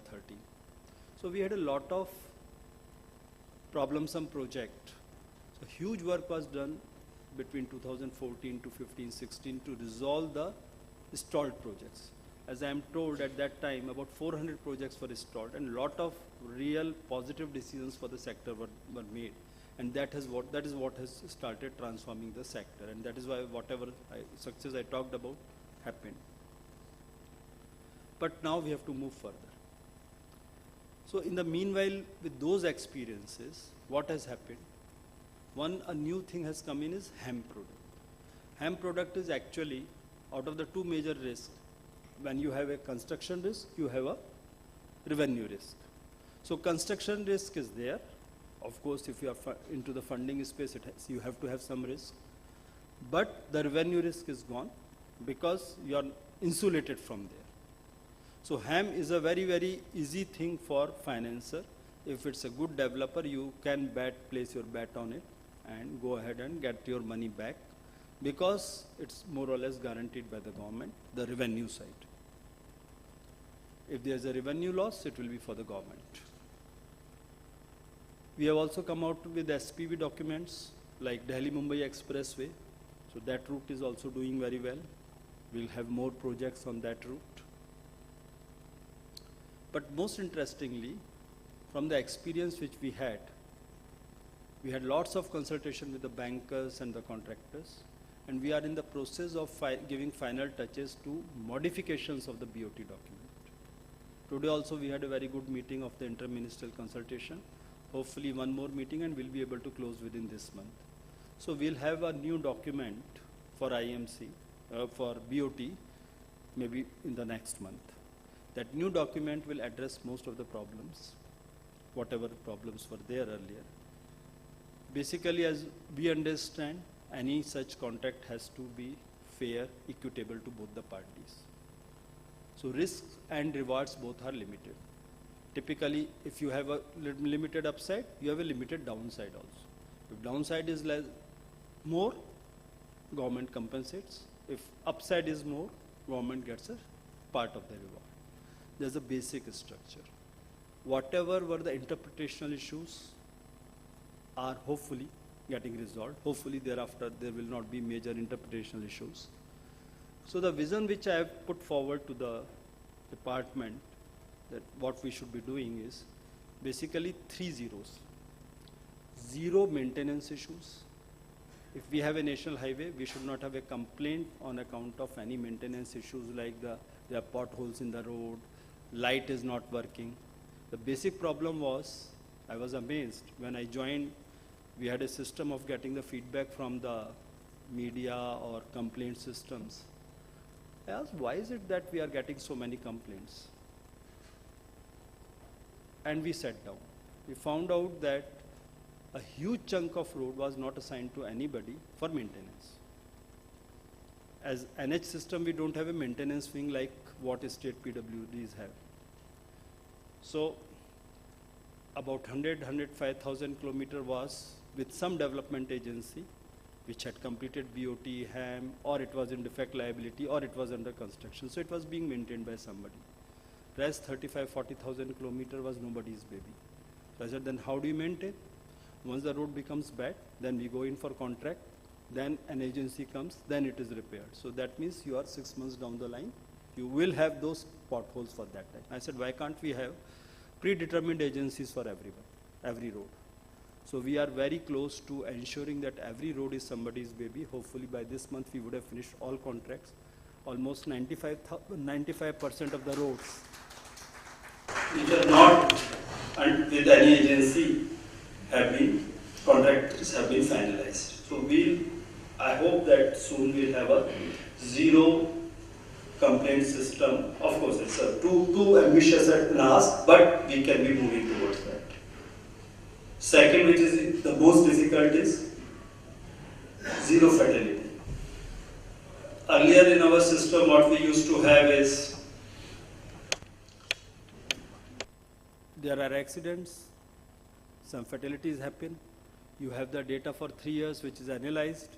So we had a lot of problemsome project. So huge work was done between 2014 to 15-16 to resolve the stalled projects. As I am told, at that time about 400 projects were stalled and a lot of real positive decisions for the sector were made. And that is what has started transforming the sector, and that is why whatever success I talked about happened. But now we have to move further. So in the meanwhile, with those experiences, what has happened? One, a new thing has come in is hemp product. Hemp product is actually, out of the two major risks, when you have a construction risk, you have a revenue risk. So construction risk is there. Of course, if you are into the funding space, you have to have some risk. But the revenue risk is gone because you are insulated from there. So hemp is a very, very easy thing for financer. If it's a good developer, you can place your bet on it and go ahead and get your money back because it's more or less guaranteed by the government, the revenue side. If there's a revenue loss, it will be for the government. We have also come out with SPV documents like Delhi-Mumbai Expressway. So that route is also doing very well. We'll have more projects on that route. But most interestingly, from the experience which we had lots of consultation with the bankers and the contractors, and we are in the process of giving final touches to modifications of the BOT document. Today also we had a very good meeting of the interministerial consultation. Hopefully one more meeting and we'll be able to close within this month. So we'll have a new document for IMC, for BOT, maybe in the next month. That new document will address most of the problems, whatever problems were there earlier. Basically, as we understand, any such contract has to be fair, equitable to both the parties. So risks and rewards both are limited. Typically, if you have a limited upside, you have a limited downside also. If downside is more, government compensates. If upside is more, government gets a part of the reward. There's a basic structure. Whatever were the interpretational issues are hopefully getting resolved. Hopefully thereafter there will not be major interpretational issues. So the vision which I have put forward to the department that what we should be doing is basically 3 zeros. 0 maintenance issues. If we have a national highway, we should not have a complaint on account of any maintenance issues like there are potholes in the road, light is not working. The basic problem was, I was amazed when I joined, we had a system of getting the feedback from the media or complaint systems. I asked, why is it that we are getting so many complaints? And we sat down. We found out that a huge chunk of road was not assigned to anybody for maintenance. As NH system, we don't have a maintenance wing like what state PWDs have. So about 105,000 kilometers was with some development agency which had completed BOT, HAM, or it was in defect liability, or it was under construction. So it was being maintained by somebody. Rest 40,000 kilometers was nobody's baby. So I said, then how do you maintain? Once the road becomes bad, then we go in for contract, then an agency comes, then it is repaired. So that means you are 6 months down the line, you will have those potholes for that time. I said, why can't we have predetermined agencies for everyone, every road? So we are very close to ensuring that every road is somebody's baby. Hopefully by this month we would have finished all contracts. Almost 95% of the roads which are not with any agency contracts have been finalized. So I hope that soon we'll have a 0 complaint system. Of course, it's too ambitious an ask, but we can be moving towards that. Second, which is the most difficult, is 0 fatality. Earlier in our system, what we used to have is there are accidents, some fatalities happen. You have the data for 3 years which is analyzed.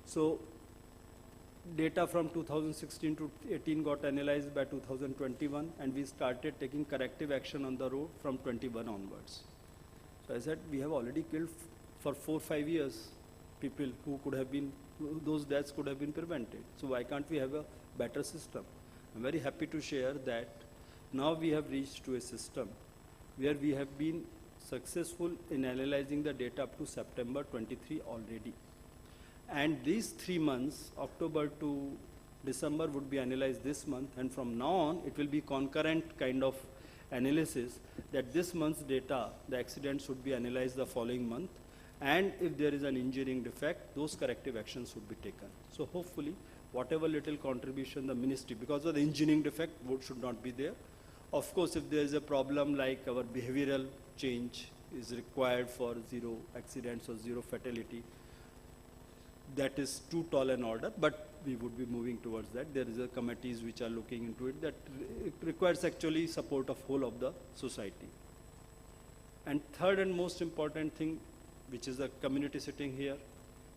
So data from 2016 to 18 got analyzed by 2021 and we started taking corrective action on the road from 21 onwards. So I said we have already killed for 4-5 years people who could have been, those deaths could have been prevented. So why can't we have a better system? I'm very happy to share that now we have reached to a system where we have been successful in analyzing the data up to September 23 already. And these 3 months, October to December, would be analyzed this month, and from now on it will be concurrent kind of analysis, that this month's data, the accident should be analyzed the following month, and if there is an engineering defect, those corrective actions should be taken. So hopefully, whatever little contribution the ministry, because of the engineering defect, should not be there. Of course, if there is a problem like our behavioral change is required for zero accidents or zero fatality, that is too tall an order, but we would be moving towards that. There is a committees which are looking into it, that it requires actually support of whole of the society. And third and most important thing, which is the community sitting here,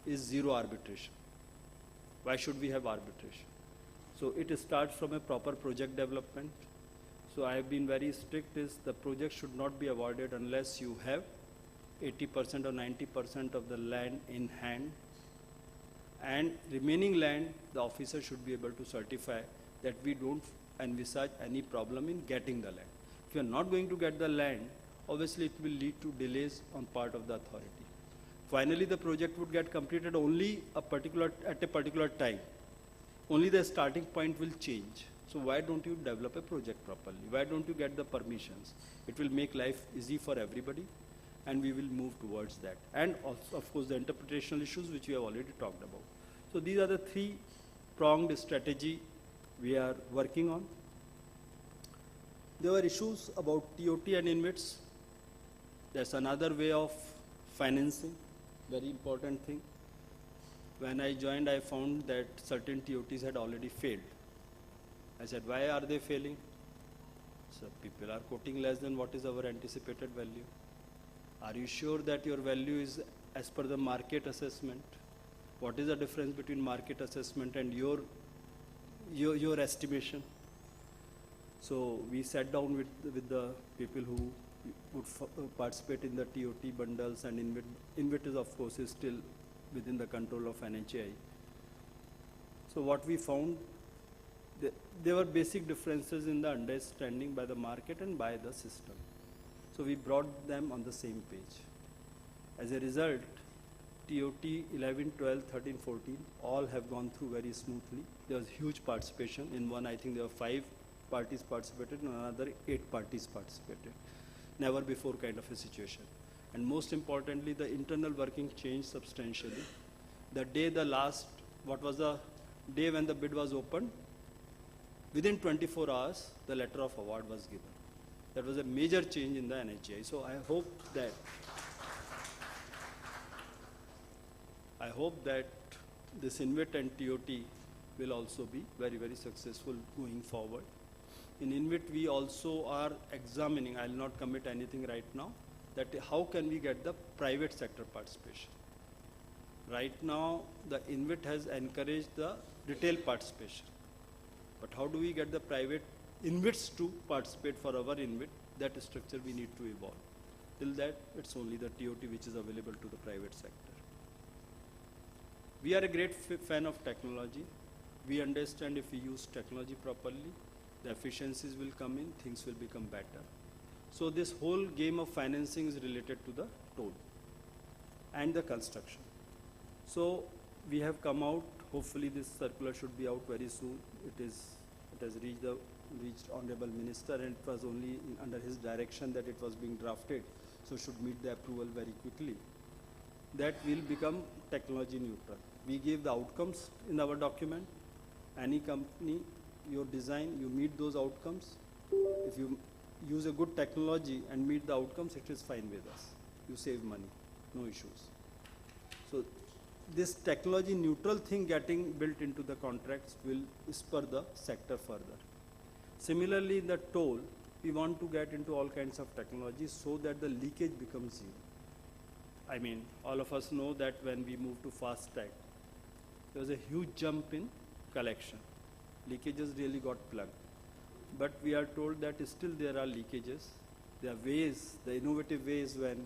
is zero arbitration. Why should we have arbitration? So it starts from a proper project development. So I have been very strict, is the project should not be awarded unless you have 80% or 90% of the land in hand, and remaining land, the officer should be able to certify that we don't envisage any problem in getting the land. If you are not going to get the land, obviously it will lead to delays on part of the authority. Finally, the project would get completed only at a particular time. Only the starting point will change. So why don't you develop a project properly? Why don't you get the permissions? It will make life easy for everybody, and we will move towards that. And also, of course, the interpretational issues which we have already talked about. So these are the three-pronged strategy we are working on. There were issues about TOT and InvITs. That's another way of financing, very important thing. When I joined, I found that certain TOTs had already failed. I said, why are they failing? So people are quoting less than what is our anticipated value. Are you sure that your value is as per the market assessment? What is the difference between market assessment and your estimation? So we sat down with the people who would participate in the TOT bundles, and InvIT is, of course, is still within the control of NHAI. So what we found, there were basic differences in the understanding by the market and by the system. So we brought them on the same page. As a result, TOT 11, 12, 13, 14 all have gone through very smoothly. There was huge participation. In one, I think there were 5 parties participated, and another 8 parties participated. Never before kind of a situation. And most importantly, the internal working changed substantially. The day what was the day when the bid was opened, within 24 hours, the letter of award was given. That was a major change in the NHAI. So I hope that this InvIT and TOT will also be very, very successful going forward. In InvIT, we also are examining, I will not commit anything right now, that how can we get the private sector participation. Right now, the InvIT has encouraged the retail participation. But how do we get the private InvITs to participate for our InvIT? That structure we need to evolve. Till that, it's only the TOT which is available to the private sector. We are a great fan of technology. We understand if we use technology properly, the efficiencies will come in, things will become better. So this whole game of financing is related to the toll and the construction. So we have come out, hopefully this circular should be out very soon. It has reached Honorable Minister, and it was only under his direction that it was being drafted, so should meet the approval very quickly. That will become technology neutral. We give the outcomes in our document. Any company, your design, you meet those outcomes. If you use a good technology and meet the outcomes, it is fine with us. You save money, no issues. So this technology neutral thing getting built into the contracts will spur the sector further. Similarly, in the toll, we want to get into all kinds of technologies so that the leakage becomes zero. I mean, all of us know that when we moved to FASTag, there was a huge jump in collection. Leakages really got plugged. But we are told that still there are leakages. There are ways, the innovative ways when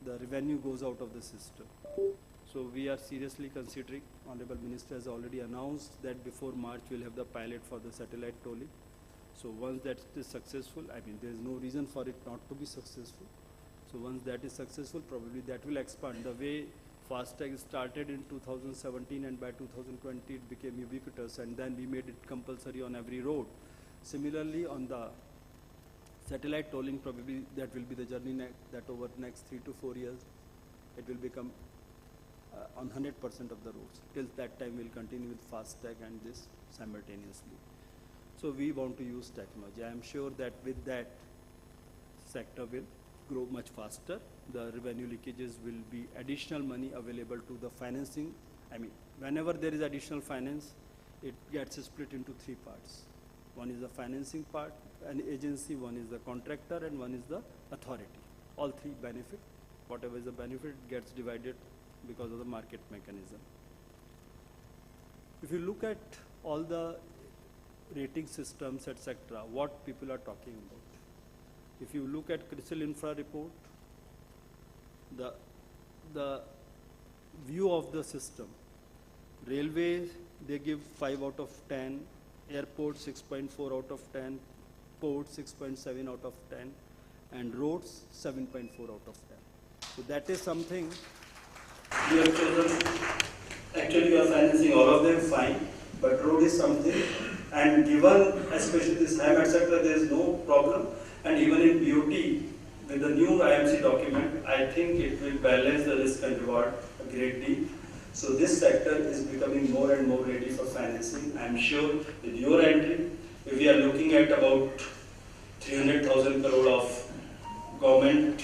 the revenue goes out of the system. So we are seriously considering, Honorable Minister has already announced that before March we'll have the pilot for the satellite tolling. So once that is successful, I mean there is no reason for it not to be successful. So once that is successful, probably that will expand. The way FASTag started in 2017 and by 2020 it became ubiquitous, and then we made it compulsory on every road. Similarly, on the Satellite tolling, probably that will be the journey that over next 3 to 4 years, it will become on 100% of the roads. Till that time, we'll continue with FASTag and this simultaneously. So we want to use technology. I am sure that with that, sector will grow much faster. The revenue leakages will be additional money available to the financing. I mean, whenever there is additional finance, it gets split into 3 parts. One is the financing part, an agency, one is the contractor, and one is the authority. All 3 benefit. Whatever is the benefit gets divided because of the market mechanism. If you look at all the rating systems, etc., what people are talking about. If you look at CRISIL Infra report, the view of the system, railway, they give 5 out of 10, airport 6.4 out of 10, port 6.7 out of 10, and roads 7.4 out of 10. So that is something. We have chosen, actually we are financing all of them fine, but road is something, and given especially this HAM etc., there is no problem, and even in BOT, with the new IMC document, I think it will balance the risk and reward a great deal. So this sector is becoming more and more ready for financing. I am sure with your entry, if we are looking at about 300,000 crore of government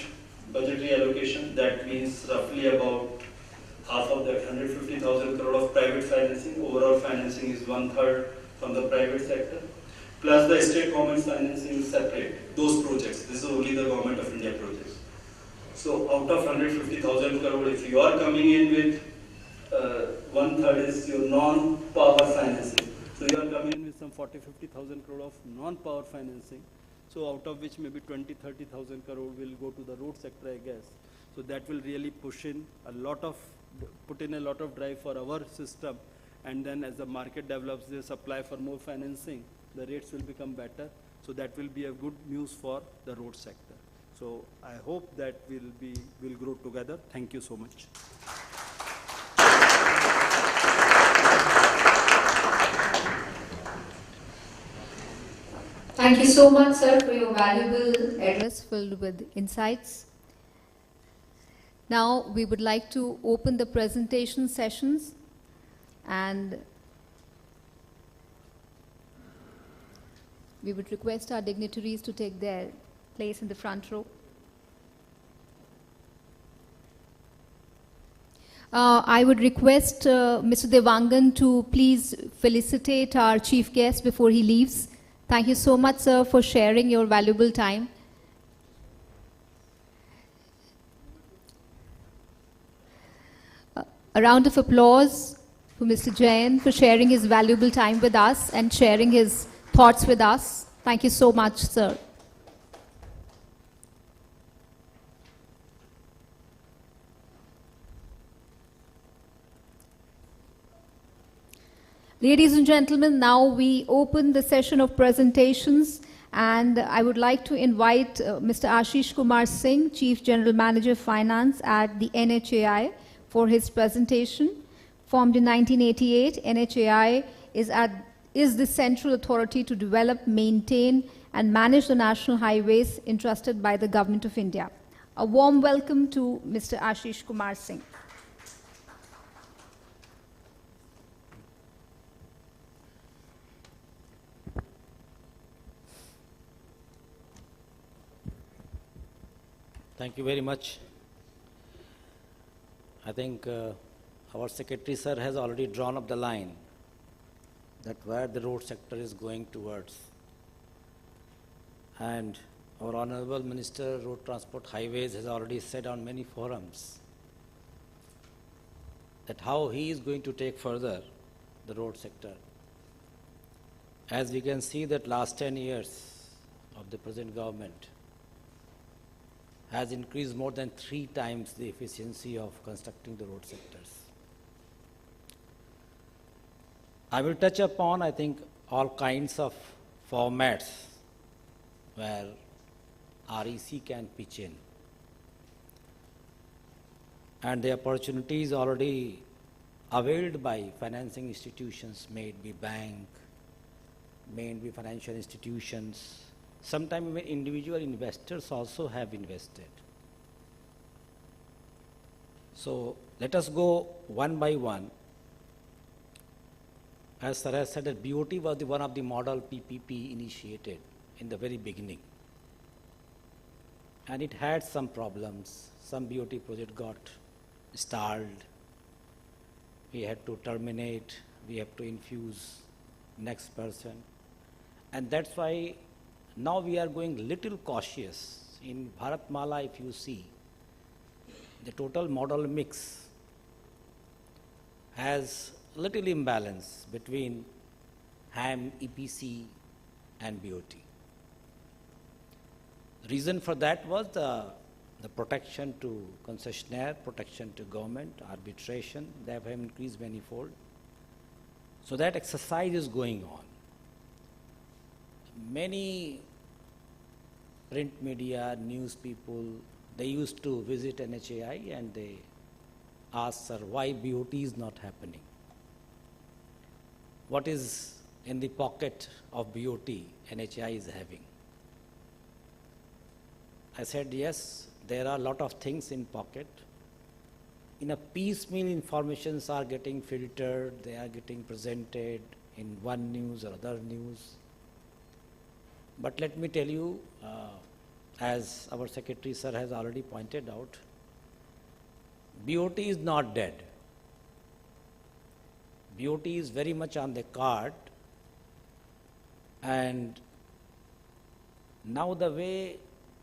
budgetary allocation, that means roughly about half of that 150,000 crore of private financing. Overall financing is 1/3 from the private sector. Plus the state government financing is separate. Those projects, this is only the Government of India projects. So out of 150,000 crore, if you are coming in with 1/3 is your non-power financing. So you are coming in with some 40-50,000 crore of non-power financing. So out of which maybe 20-30,000 crore will go to the road sector, I guess. So that will really put in a lot of drive for our system. And then as the market develops, the supply for more financing, the rates will become better. So that will be a good news for the road sector. So I hope that we'll grow together. Thank you so much. Thank you so much, sir, for your valuable address filled with insights. Now, we would like to open the presentation sessions, and we would request our dignitaries to take their place in the front row. I would request Mr. Devangan to please felicitate our chief guest before he leaves. Thank you so much, sir, for sharing your valuable time. A round of applause for Mr. Jain for sharing his valuable time with us and sharing his thoughts with us. Thank you so much, sir. Ladies and gentlemen, now we open the session of presentations, and I would like to invite Mr. Ashish Kumar Singh, Chief General Manager of Finance at the NHAI, for his presentation. Formed in 1988, NHAI is the central authority to develop, maintain, and manage the national highways entrusted by the Government of India. A warm welcome to Mr. Ashish Kumar Singh. Thank you very much. I think our Secretary Sir has already drawn up the line that where the road sector is going towards. And our Honorable Minister, Road Transport Highways, has already said on many forums that how he is going to take further the road sector. As we can see that last 10 years of the present government has increased more than 3 times the efficiency of constructing the road sectors. I will touch upon, I think, all kinds of formats where REC can pitch in. And the opportunities already availed by financing institutions, may it be bank, may it be financial institutions, Sometimes even individual investors also have invested. So let us go one by one. As Sir has said, that BOT was one of the model PPP initiated in the very beginning. And it had some problems. Some BOT project got stalled. We had to terminate. We have to infuse next person. And that's why now we are going little cautious. In Bharatmala, if you see, the total model mix has little imbalance between HAM, EPC and BOT. Reason for that was the protection to concessionaire, protection to government, arbitration. They have increased manifold. So that exercise is going on. Many print media, news people, they used to visit NHAI and they asked, sir, why BOT is not happening? What is in the pocket of BOT NHAI is having? I said, yes, there are a lot of things in pocket. In a piecemeal, informations are getting filtered, they are getting presented in one news or other news. But let me tell you, as our Secretary Sir has already pointed out, BOT is not dead. BOT is very much on the card, and now the way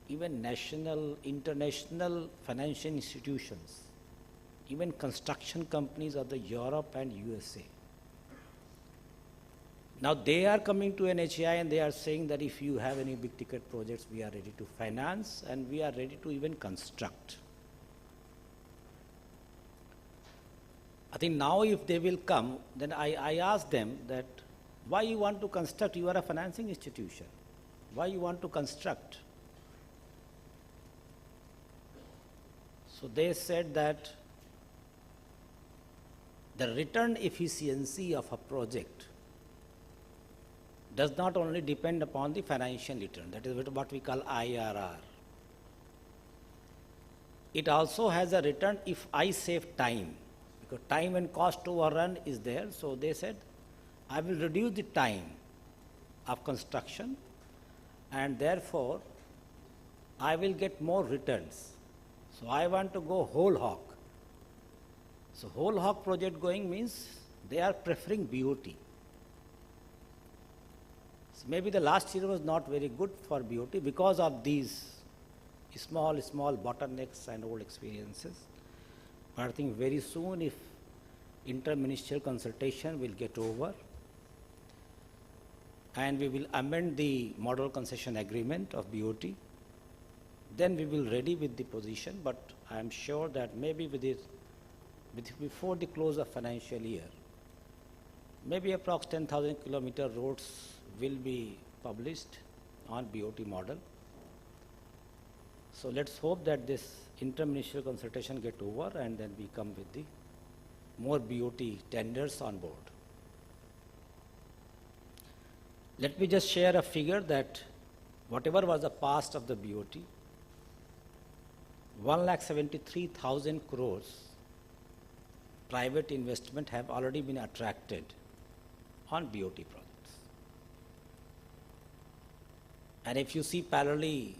even national, international financial institutions, even construction companies of the Europe and USA, now they are coming to NHAI and they are saying that if you have any big ticket projects, we are ready to finance and we are ready to even construct. I think now if they will come, then I ask them that why you want to construct? You are a financing institution. Why you want to construct? So they said that the return efficiency of a project does not only depend upon the financial return, that is what we call IRR. It also has a return if I save time, because time and cost overrun is there. So they said, I will reduce the time of construction and therefore I will get more returns. So I want to go whole hog. So whole hog project going means they are preferring BOT. So maybe the last year was not very good for BOT because of these small bottlenecks and old experiences. But I think very soon, if interministerial consultation will get over and we will amend the model concession agreement of BOT, then we will ready with the position. But I am sure that maybe before the close of financial year, maybe approx 10,000 kilometer roads will be published on BOT model. So let's hope that this interministerial consultation get over and then we come with the more BOT tenders on board. Let me just share a figure that whatever was the past of the BOT, 1,73,000 crores private investment have already been attracted on BOT projects. And if you see parallelly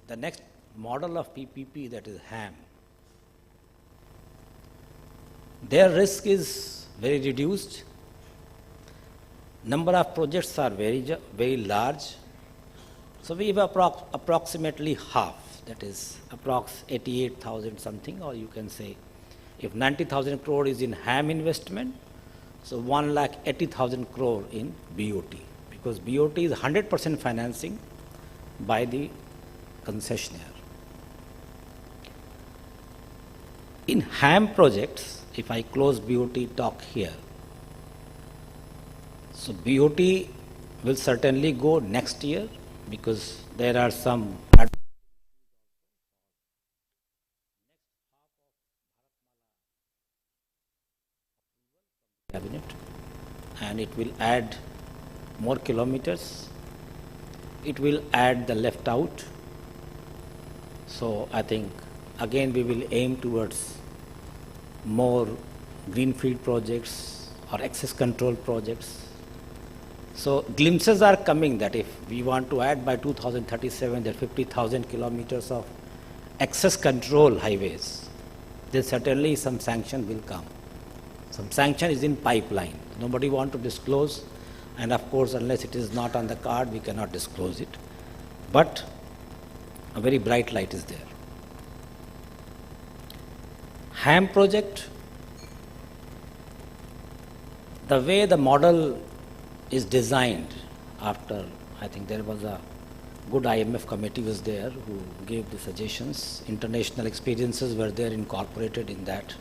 the next model of PPP, that is HAM, their risk is very reduced. Number of projects are very large. So we have approximately half, that is approx 88,000 something, or you can say if 90,000 crore is in HAM investment, so 1,80,000 crore in BOT, because BOT is 100% financing by the concessionaire. In HAM projects, if I close BOT talk here, so BOT will certainly go next year because there are some cabinet and it will add more kilometers. it will add the left out. So I think again we will aim towards more greenfield projects or access control projects. So glimpses are coming that if we want to add by 2037 that 50,000 kilometers of access control highways, then certainly some sanction will come. Some sanction is in pipeline. Nobody want to disclose, and of course unless it is not on the card we cannot disclose it. But a very bright light is there. HAM project, the way the model is designed after, I think there was a good IMF committee was there who gave the suggestions. International experiences were there incorporated in that.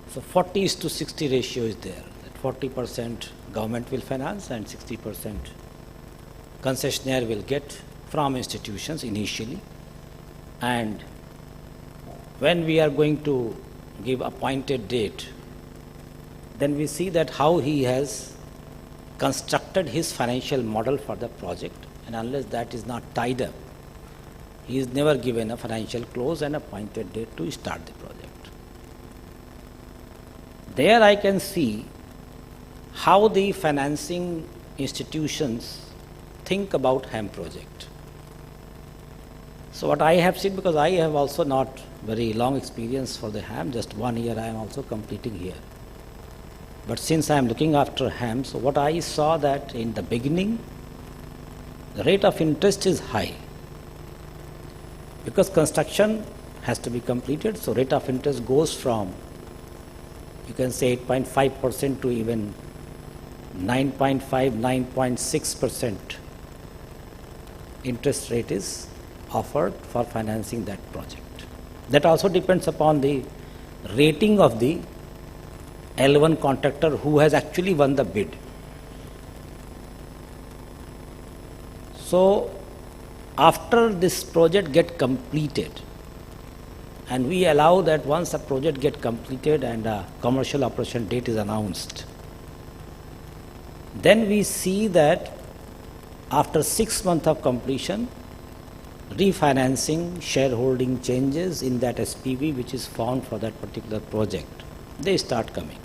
So 40:60 ratio is there. That 40% government will finance and 60% concessionaire will get from institutions initially. And when we are going to give appointed date, then we see that how he has constructed his financial model for the project, and unless that is not tied up, he is never given a financial close and appointed date to start the project. There I can see how the financing institutions think about HAM project. So what I have seen, because I have also not very long experience for the HAM, just 1 year I am also completing here. But since I am looking after HAM, so what I saw that in the beginning, the rate of interest is high. Because construction has to be completed, so rate of interest goes from, you can say 8.5% to even 9.5, 9.6% interest rate is offered for financing that project. That also depends upon the rating of the L1 contractor who has actually won the bid. So after this project get completed, and we allow that once a project get completed and a commercial operation date is announced, then we see that after 6 months of completion, refinancing, shareholding changes in that SPV which is found for that particular project, they start coming.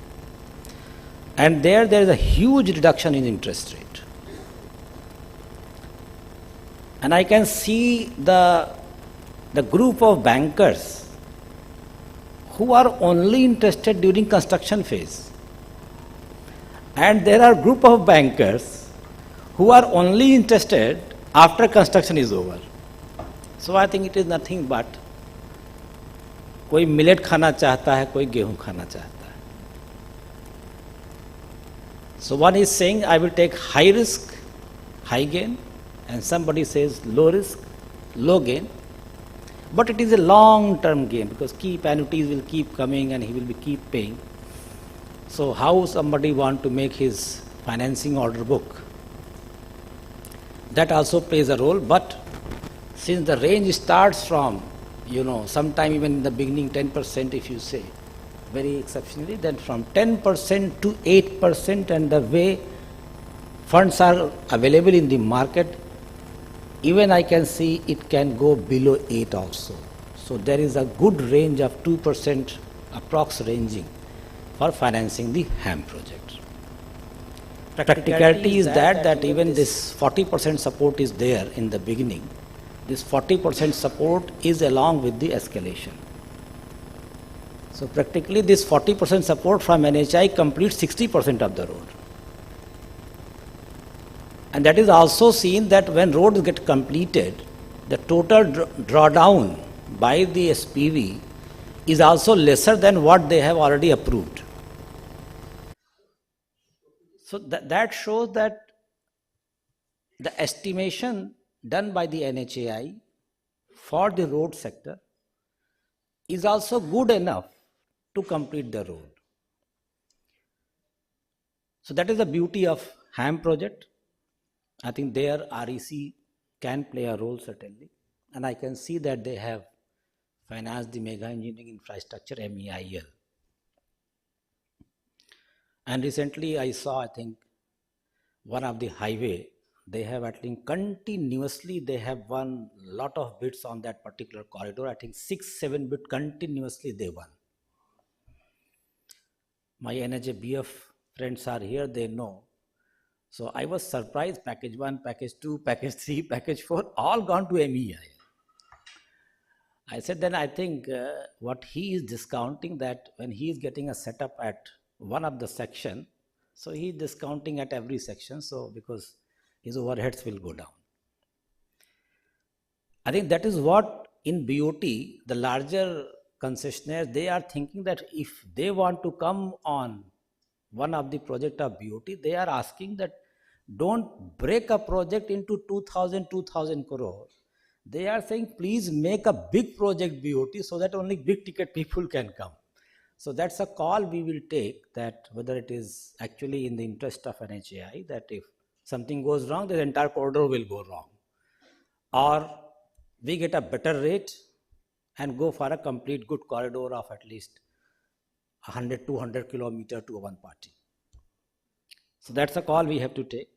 And there is a huge reduction in interest rate. And I can see the group of bankers who are only interested during construction phase. And there are group of bankers who are only interested after construction is over. So I think it is nothing but कोई millet खाना चाहता है, कोई गेहूं खाना चाहता है. So one is saying I will take high risk, high gain, and somebody says low risk, low gain. But it is a long-term game because keep annuities will keep coming and he will be keep paying. So how somebody want to make his financing order book? That also plays a role. But since the range starts from, sometime even in the beginning 10% if you say, very exceptionally, then from 10% to 8%, and the way funds are available in the market, even I can see it can go below 8 also. So there is a good range of 2% approx ranging for financing the HAM project. Practicality is that even this 40% support is there in the beginning. This 40% support is along with the escalation. So practically this 40% support from NHI completes 60% of the road. And that is also seen that when roads get completed, the total drawdown by the SPV is also lesser than what they have already approved. So that shows that the estimation done by the NHAI for the road sector is also good enough to complete the road. So that is the beauty of HAM project. I think there REC can play a role certainly, and I can see that they have financed the mega engineering infrastructure MEIL. And recently I saw, I think, one of the highway they have at least continuously, they have won lot of bids on that particular corridor. I think 6-7 bid continuously they won. My NHABF friends are here, they know. So I was surprised, package 1, package 2, package 3, package 4, all gone to MEI. I said, then I think what he is discounting, that when he is getting a setup at one of the section, so he is discounting at every section, so because his overheads will go down. I think that is what in BOT, the larger concessionaires, they are thinking that if they want to come on one of the project of BOT, they are asking that don't break a project into 2,000 crore. They are saying, please make a big project BOT so that only big ticket people can come. So that's a call we will take, that whether it is actually in the interest of NHAI, that if something goes wrong, the entire corridor will go wrong. Or we get a better rate and go for a complete good corridor of at least 100-200 kilometer to one party. So that's a call we have to take.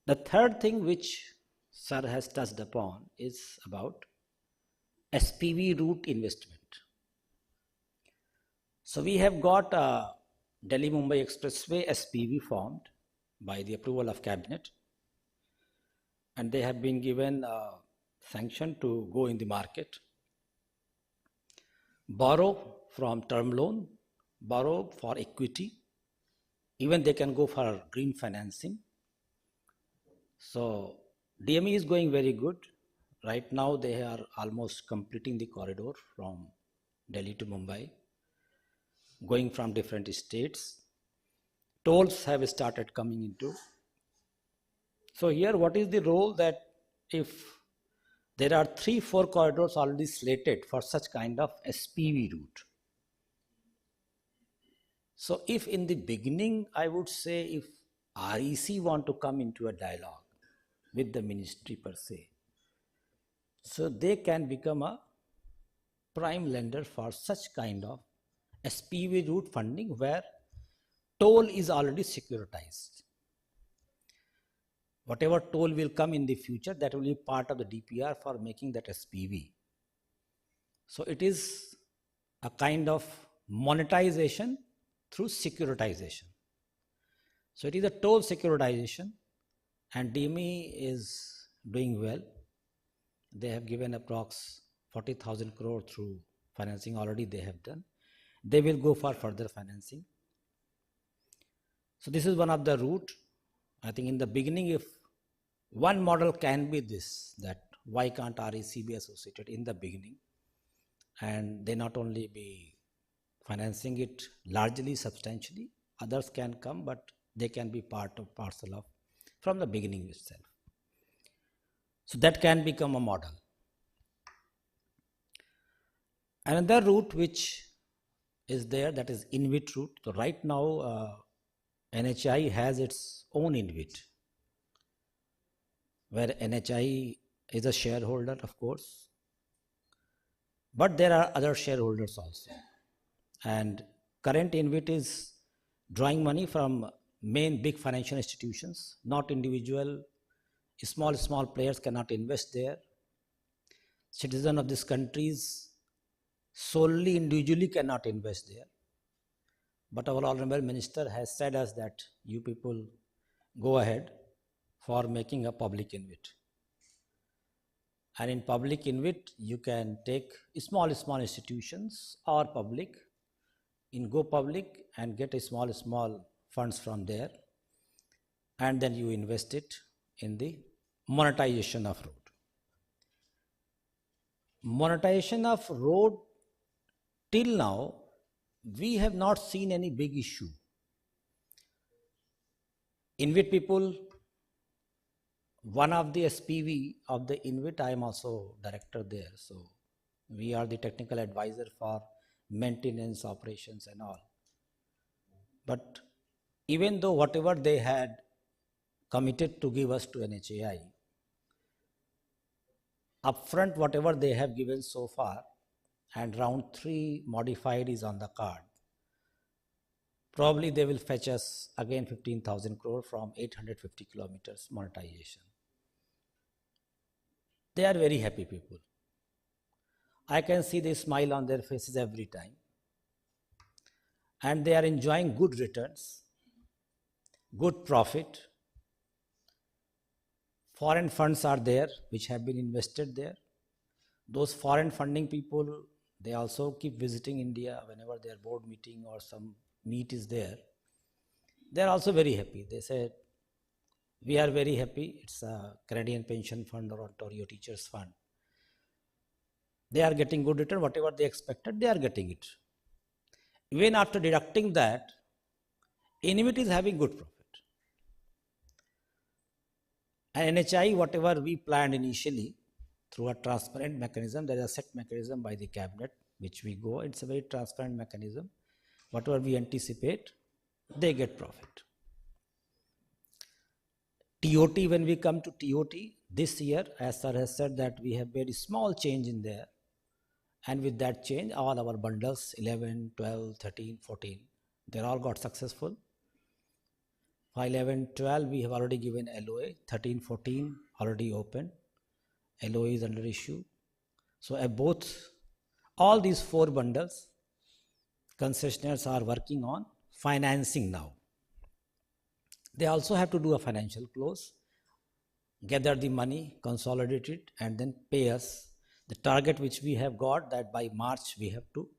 The third thing which Sir has touched upon is about SPV route investment. So we have got a Delhi-Mumbai Expressway SPV formed by the approval of Cabinet, and they have been given a sanction to go in the market, borrow from term loan, borrow for equity, even they can go for green financing. So DME is going very good. Right now they are almost completing the corridor from Delhi to Mumbai, going from different states. Tolls have started coming into. So here what is the role, that if there are 3-4 corridors already slated for such kind of SPV route. So if in the beginning, I would say, if REC want to come into a dialogue with the ministry per se, so they can become a prime lender for such kind of SPV route funding where toll is already securitized. Whatever toll will come in the future, that will be part of the DPR for making that SPV. So it is a kind of monetization through securitization. So it is a toll securitization, and DME is doing well. They have given approx 40,000 crore through financing already they have done. They will go for further financing. So this is one of the route. I think in the beginning, if one model can be this, that why can't REC be associated in the beginning, and they not only be financing it largely, substantially, others can come, but they can be part of parcel of from the beginning itself. So that can become a model. Another route which is there, that is InvIT route. So right now NHI has its own InvIT, where NHI is a shareholder, of course, but there are other shareholders also. And current InvIT is drawing money from main big financial institutions, not individual. Small players cannot invest there. Citizens of these countries solely individually cannot invest there. But our Honorable Minister has said us that you people go ahead for making a public InvIT. And in public InvIT, you can take small institutions or public, in go public and get a small funds from there, and then you invest it in the monetization of road. Monetization of road, till now, we have not seen any big issue. InvIT people, one of the SPV of the InvIT, I am also director there. So we are the technical advisor for maintenance, operations and all. But even though whatever they had committed to give us to NHAI, upfront whatever they have given so far, and round 3 modified is on the card. Probably they will fetch us again 15,000 crore from 850 kilometers monetization. They are very happy people. I can see the smile on their faces every time. And they are enjoying good returns, good profit. Foreign funds are there which have been invested there. Those foreign funding people, they also keep visiting India whenever their board meeting or some meet is there. They are also very happy. They said, we are very happy. It's a Canadian Pension Fund or Ontario Teachers Fund. They are getting good return. Whatever they expected, they are getting it. Even after deducting that, InvIT is having good profit. And NHI, whatever we planned initially, through a transparent mechanism, there is a set mechanism by the cabinet, which we go, it's a very transparent mechanism. Whatever we anticipate, they get profit. TOT, when we come to TOT, this year, as sir has said that we have made a small change in there. And with that change, all our bundles, 11, 12, 13, 14, they all got successful. For 11, 12, we have already given LOA, 13, 14 already open. LOA is under issue. So all these 4 bundles, concessionaires are working on financing now. They also have to do a financial close, gather the money, consolidate it, and then pay us. The target which we have got that by March we have to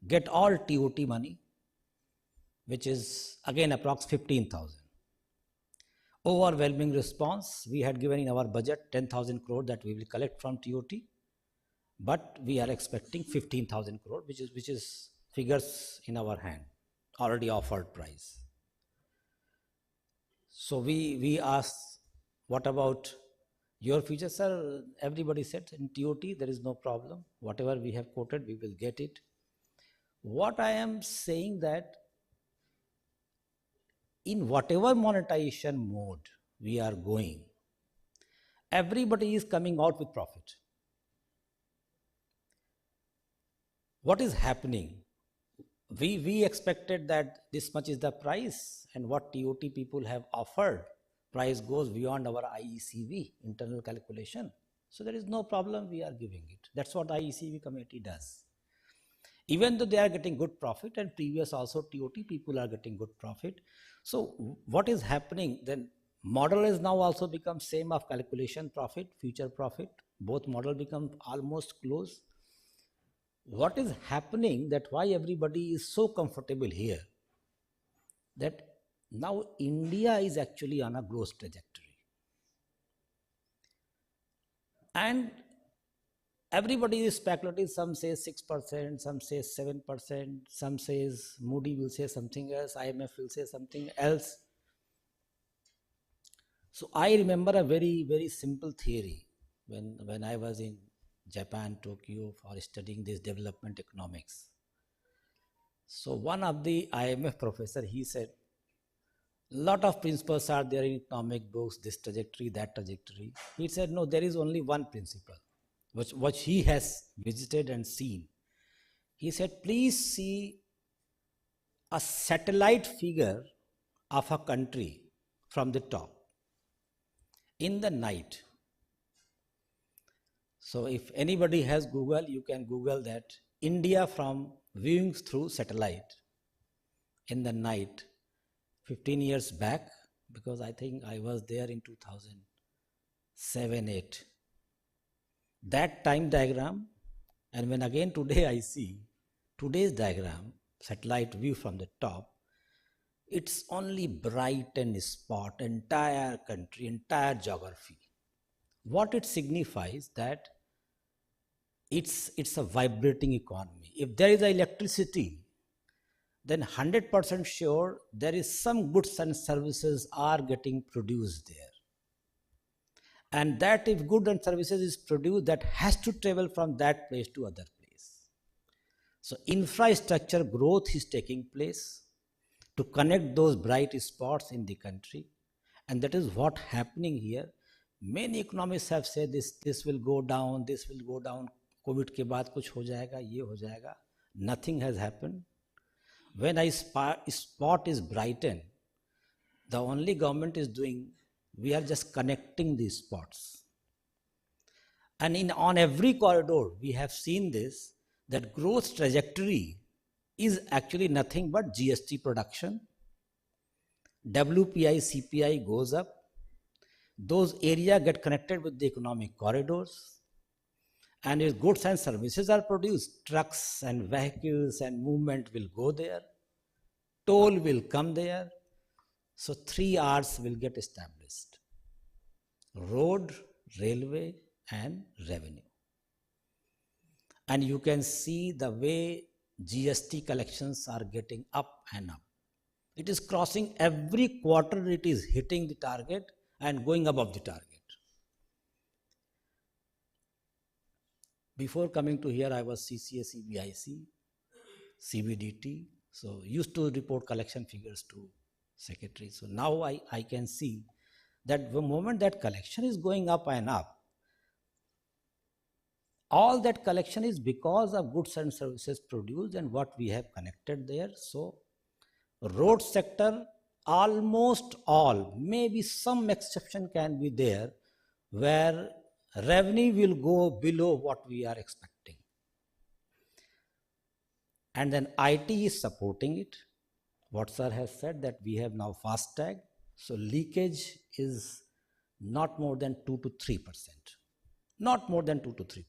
get all TOT money, which is again approx 15,000. Overwhelming response. We had given in our budget 10,000 crore that we will collect from TOT, but we are expecting 15,000 crore, which is figures in our hand, already offered price. So we asked, what about your future, sir? Everybody said in TOT there is no problem. Whatever we have quoted, we will get it. What I am saying that in whatever monetization mode we are going, everybody is coming out with profit. What is happening? We expected that this much is the price, and what TOT people have offered, price goes beyond our IECV, internal calculation. So there is no problem, we are giving it. That's what IECV committee does. Even though they are getting good profit, and previous also TOT people are getting good profit. So what is happening then? Model is now also become same of calculation profit, future profit. Both model become almost close. What is happening, that why everybody is so comfortable here, that now India is actually on a growth trajectory. And everybody is speculating. Some say 6%, some say 7%, some says Moody will say something else, IMF will say something else. So I remember a very, very simple theory when I was in Japan, Tokyo, for studying this development economics. So one of the IMF professor, he said, lot of principles are there in economic books, this trajectory, that trajectory. He said, no, there is only one principle, which he has visited and seen. He said, please see a satellite figure of a country from the top in the night. So if anybody has Google, you can Google that India from viewing through satellite in the night 15 years back, because I think I was there in 2007-8. That time diagram, and when again today I see today's diagram, satellite view from the top, it's only bright and spot, entire country, entire geography. What it signifies that it's a vibrating economy. If there is electricity, then 100% sure there is some goods and services are getting produced there. And that if goods and services is produced, that has to travel from that place to other place. So infrastructure growth is taking place to connect those bright spots in the country. And that is what happening here. Many economists have said this will go down, this will go down. COVID के बाद कुछ हो जाएगा, ये हो जाएगा. Nothing has happened. when a spot is brightened, the only government is doing, we are just connecting these spots. And on every corridor, we have seen this, that growth trajectory is actually nothing but GST production. WPI, CPI goes up. Those areas get connected with the economic corridors. And if goods and services are produced, trucks and vehicles and movement will go there. Toll will come there. So 3 Rs will get established: road, railway, and revenue. And you can see the way GST collections are getting up and up. It is crossing every quarter, it is hitting the target and going above the target. Before coming to here, I was CCA, CBIC, CBDT. So used to report collection figures to secretary. So now I can see that the moment that collection is going up and up, all that collection is because of goods and services produced and what we have connected there. So road sector, almost all, maybe some exception can be there, where revenue will go below what we are expecting. And then IT is supporting it. What sir has said, that we have now FASTag, so leakage is not more than 2 to 3%. Not more than 2 to 3%.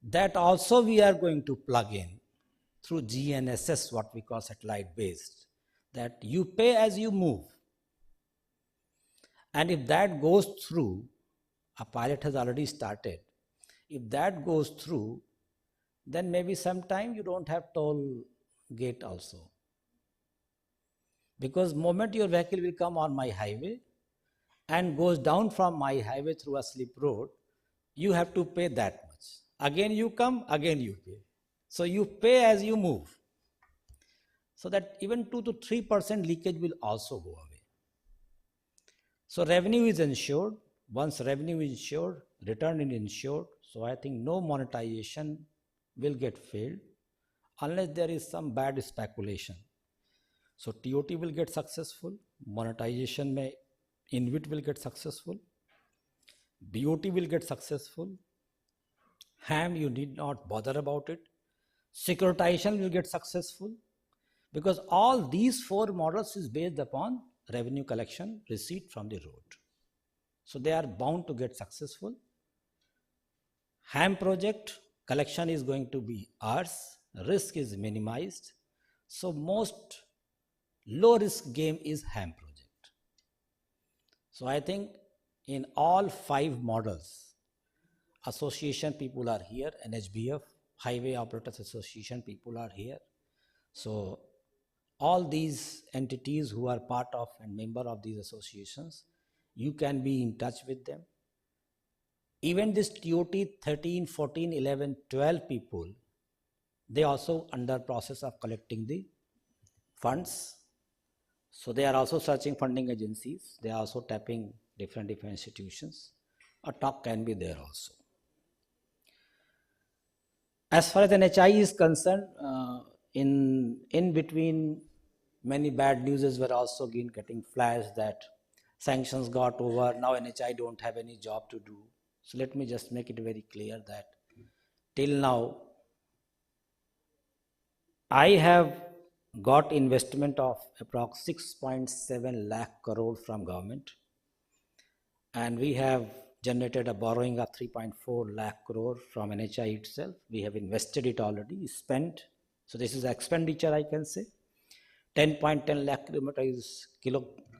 That also we are going to plug in through GNSS, what we call satellite based, that you pay as you move. And if that goes through, a pilot has already started, if that goes through, then maybe sometime you don't have toll gate also. Because moment your vehicle will come on my highway and goes down from my highway through a slip road, you have to pay that much. Again you come, again you pay. So you pay as you move. So that even 2 to 3% leakage will also go away. So revenue is ensured. Once revenue is ensured, return is ensured. So I think no monetization will get failed unless there is some bad speculation. So TOT will get successful, monetization may, InvIT will get successful, BOT will get successful, HAM you need not bother about it, securitization will get successful, because all these 4 models is based upon revenue collection receipt from the road. So they are bound to get successful. HAM project collection is going to be ours, risk is minimized. So most low risk game is HAM project. So I think in all 5 models, association people are here, NHBF, Highway Operators Association people are here. So all these entities who are part of and member of these associations, you can be in touch with them. Even this TOT 13, 14, 11, 12 people, they also under process of collecting the funds. So they are also searching funding agencies. They are also tapping different institutions. A talk can be there also. As far as NHI is concerned, in between, many bad news were also getting flashed that sanctions got over. Now NHI don't have any job to do. So let me just make it very clear that till now, I have got investment of approx 6.7 lakh crore from government, and we have generated a borrowing of 3.4 lakh crore from NHI itself. We have invested it already, spent. So this is expenditure, I can say. 10.10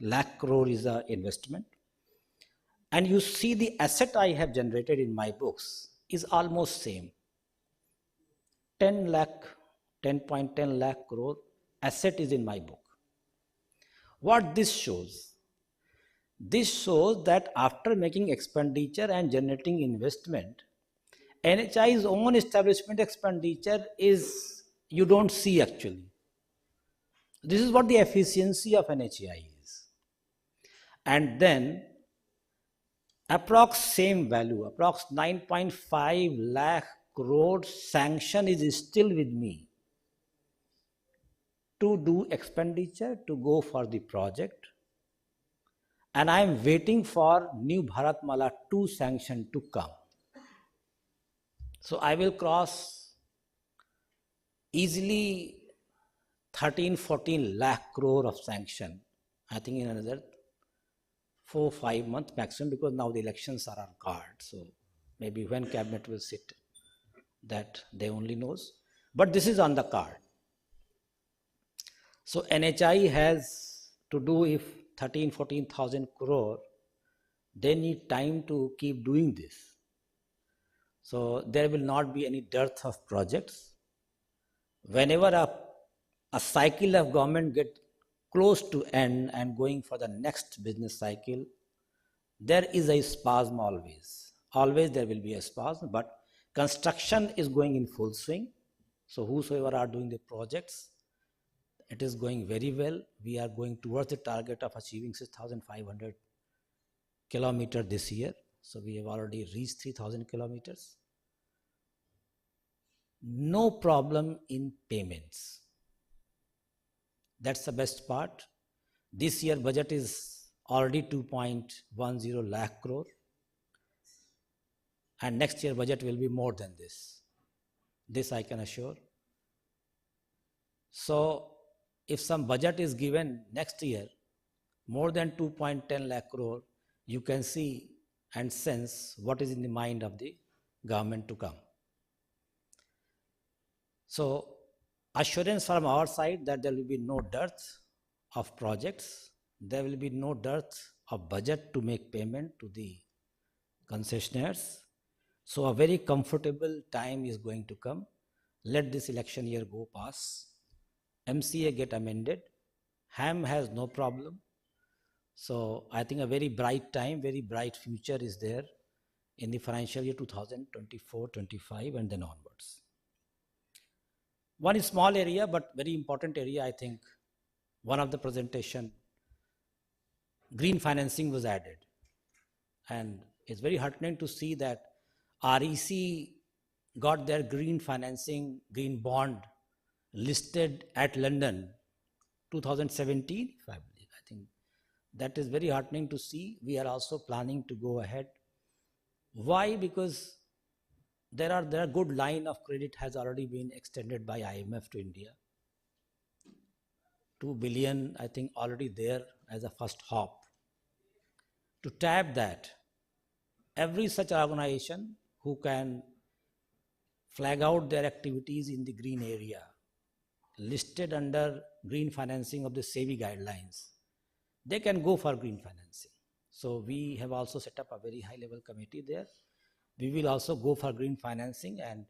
lakh crore is the investment. And you see the asset I have generated in my books is almost same. 10.10 lakh crore asset is in my book. What this shows? This shows that after making expenditure and generating investment, NHI's own establishment expenditure is, you don't see actually. This is what the efficiency of NHI is. And then approx same value, approx 9.5 lakh crore sanction is still with me. to do expenditure to go for the project, and I am waiting for new Bharatmala 2 sanction to come. So I will cross easily 13-14 lakh crore of sanction, I think in another 4-5 months maximum, because now the elections are on card. So maybe when cabinet will sit, that they only knows. But this is on the card. So NHI has to do if 13-14,000 crore, they need time to keep doing this. So there will not be any dearth of projects. Whenever a cycle of government get close to end and going for the next business cycle, there is a spasm always. Always there will be a spasm, but construction is going in full swing. So whosoever are doing the projects, it is going very well. We are going towards the target of achieving 6,500 kilometers this year. So we have already reached 3,000 kilometers. No problem in payments. That's the best part. This year budget is already 2.10 lakh crore. And next year budget will be more than this. This I can assure. So if some budget is given next year, more than 2.10 lakh crore, you can see and sense what is in the mind of the government to come. So assurance from our side that there will be no dearth of projects, there will be no dearth of budget to make payment to the concessionaires. So a very comfortable time is going to come. Let this election year go past. MCA get amended. HAM has no problem. So I think a very bright time, very bright future is there in the financial year 2024-25 and then onwards. One small area, but very important area, I think, one of the presentation, green financing was added. And it's very heartening to see that REC got their green financing, green bond listed at London 2017, if I believe. I think that is very heartening to see. We are also planning to go ahead. Why? Because there are good line of credit has already been extended by IMF to India. 2 billion, I think, already there as a first hop. To tap that, every such organization who can flag out their activities in the green area, listed under green financing of the SEBI guidelines, they can go for green financing. So we have also set up a very high level committee there. We will also go for green financing, and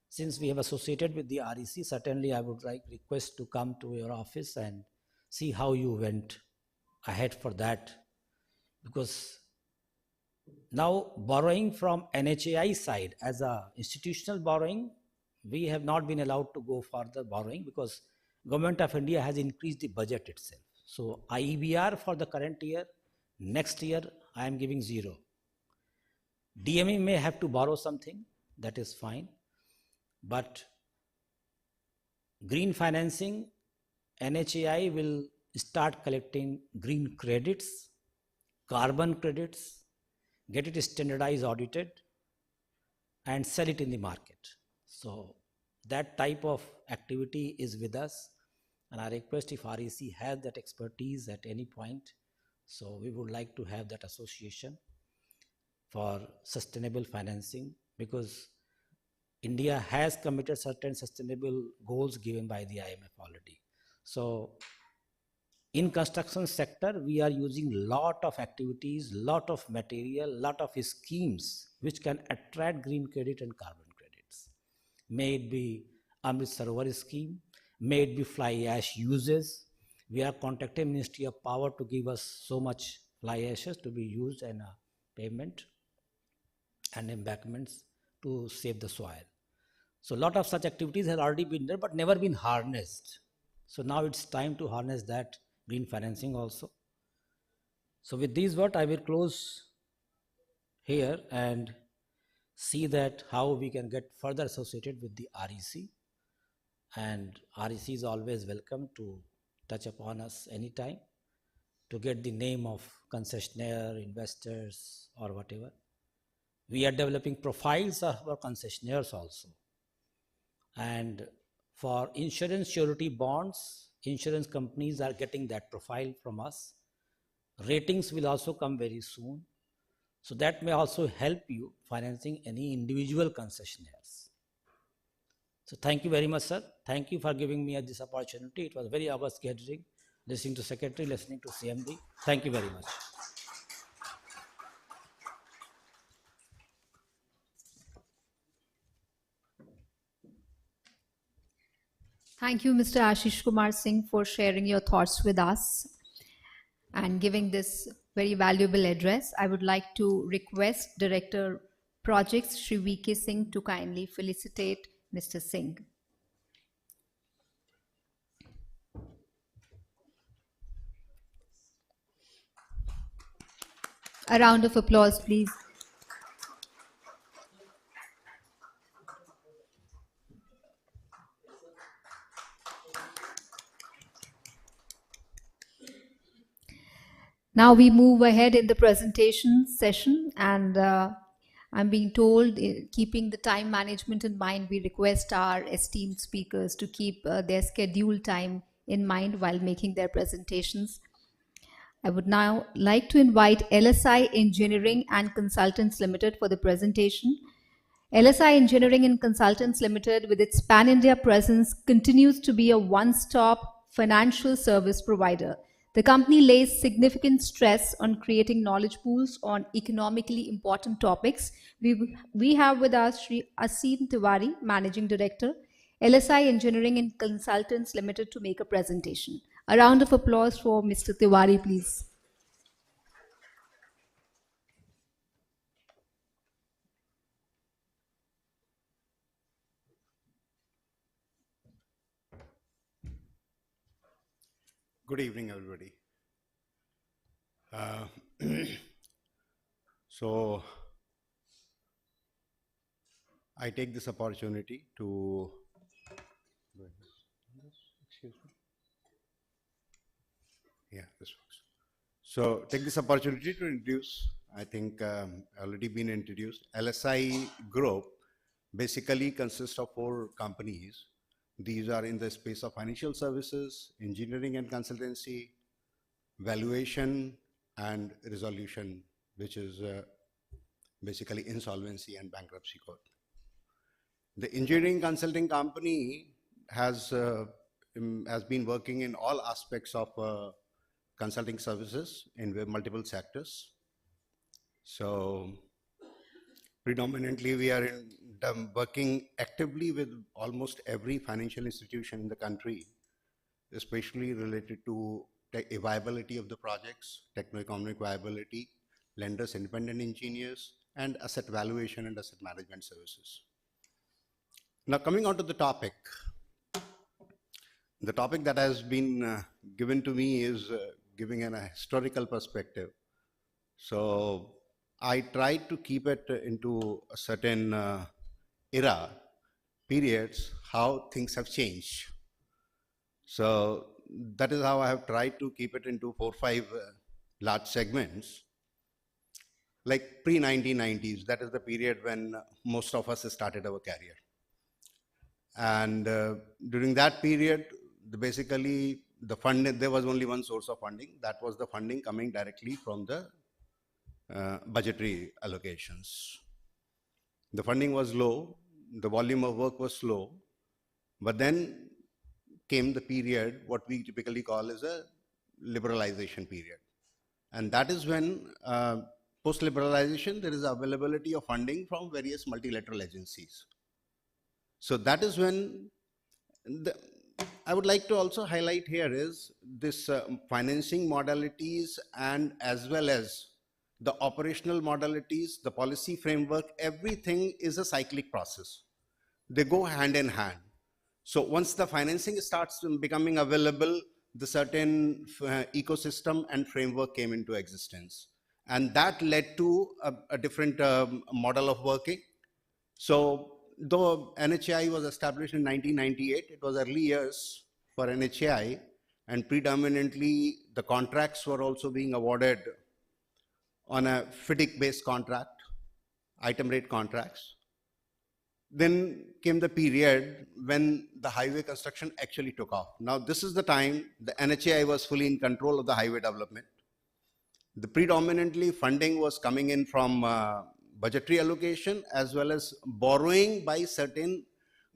since we have associated with the REC, certainly I would like request to come to your office and see how you went ahead for that. Because now borrowing from NHAI side as a institutional borrowing, we have not been allowed to go further borrowing because Government of India has increased the budget itself. So IEBR for the current year, next year I am giving 0. DME may have to borrow something, that is fine. But green financing, NHAI will start collecting green credits, carbon credits, get it standardized, audited, and sell it in the market. So that type of activity is with us, and I request if REC has that expertise at any point, so we would like to have that association for sustainable financing, because India has committed certain sustainable goals given by the IMF already. So in construction sector, we are using lot of activities, lot of material, lot of schemes which can attract green credit and carbon credits. May it be Amrit Sarovar scheme, may it be fly ash uses. We are contacting Ministry of Power to give us so much fly ashes to be used in a pavement and embankments to save the soil. So a lot of such activities have already been there but never been harnessed. So now it's time to harness that green financing also. So with these words, I will close here and see that how we can get further associated with the REC. and REC is always welcome to touch upon us anytime to get the name of concessionaire, investors, or whatever. We are developing profiles of our concessionaires also. And for insurance surety bonds, insurance companies are getting that profile from us. Ratings will also come very soon. So that may also help you financing any individual concessionaires. So thank you very much, sir. Thank you for giving me this opportunity. It was very august gathering, listening to Secretary, listening to CMD. Thank you very much. Thank you, Mr. Ashish Kumar Singh, for sharing your thoughts with us and giving this very valuable address. I would like to request Director Projects, Shri V.K. Singh, to kindly felicitate Mr. Singh. A round of applause, please. Now we move ahead in the presentation session, and I'm being told, keeping the time management in mind, we request our esteemed speakers to keep their scheduled time in mind while making their presentations. I would now like to invite LSI Engineering and Consultants Limited for the presentation. LSI Engineering and Consultants Limited, with its pan-India presence, continues to be a one-stop financial service provider. The company lays significant stress on creating knowledge pools on economically important topics. We have with us Sri Asim Tiwari, Managing Director, LSI Engineering and Consultants Limited, to make a presentation. A round of applause for Mr. Tiwari, please. Good evening, everybody. So, I take this opportunity to, excuse me. Yeah, this works. So, take this opportunity to introduce, I think already been introduced, LSI Group basically consists of 4 companies. These are in the space of financial services, engineering and consultancy, valuation and resolution, which is basically insolvency and bankruptcy court. The engineering consulting company has been working in all aspects of consulting services in multiple sectors. So predominantly we are working actively with almost every financial institution in the country, especially related to the viability of the projects, techno-economic viability, lenders, independent engineers, and asset valuation and asset management services. Now coming on to the topic that has been given to me is giving a historical perspective. So I tried to keep it into a certain era, periods, how things have changed. So that is how I have tried to keep it into 4 or 5 large segments. Like pre-1990s, that is the period when most of us started our career. And during that period, basically the funding, there was only one source of funding. That was the funding coming directly from the budgetary allocations. The funding was low, the volume of work was slow, but then came the period, what we typically call as a liberalization period. And that is when post-liberalization, there is availability of funding from various multilateral agencies. So that is when, I would like to also highlight here is this financing modalities and as well as the operational modalities, the policy framework, everything is a cyclic process. They go hand in hand. So once the financing starts becoming available, the certain ecosystem and framework came into existence. And that led to a different model of working. So though NHAI was established in 1998, it was early years for NHAI, and predominantly the contracts were also being awarded on a FIDIC-based contract, item rate contracts. Then came the period when the highway construction actually took off. Now, this is the time the NHAI was fully in control of the highway development. The predominantly funding was coming in from budgetary allocation as well as borrowing by certain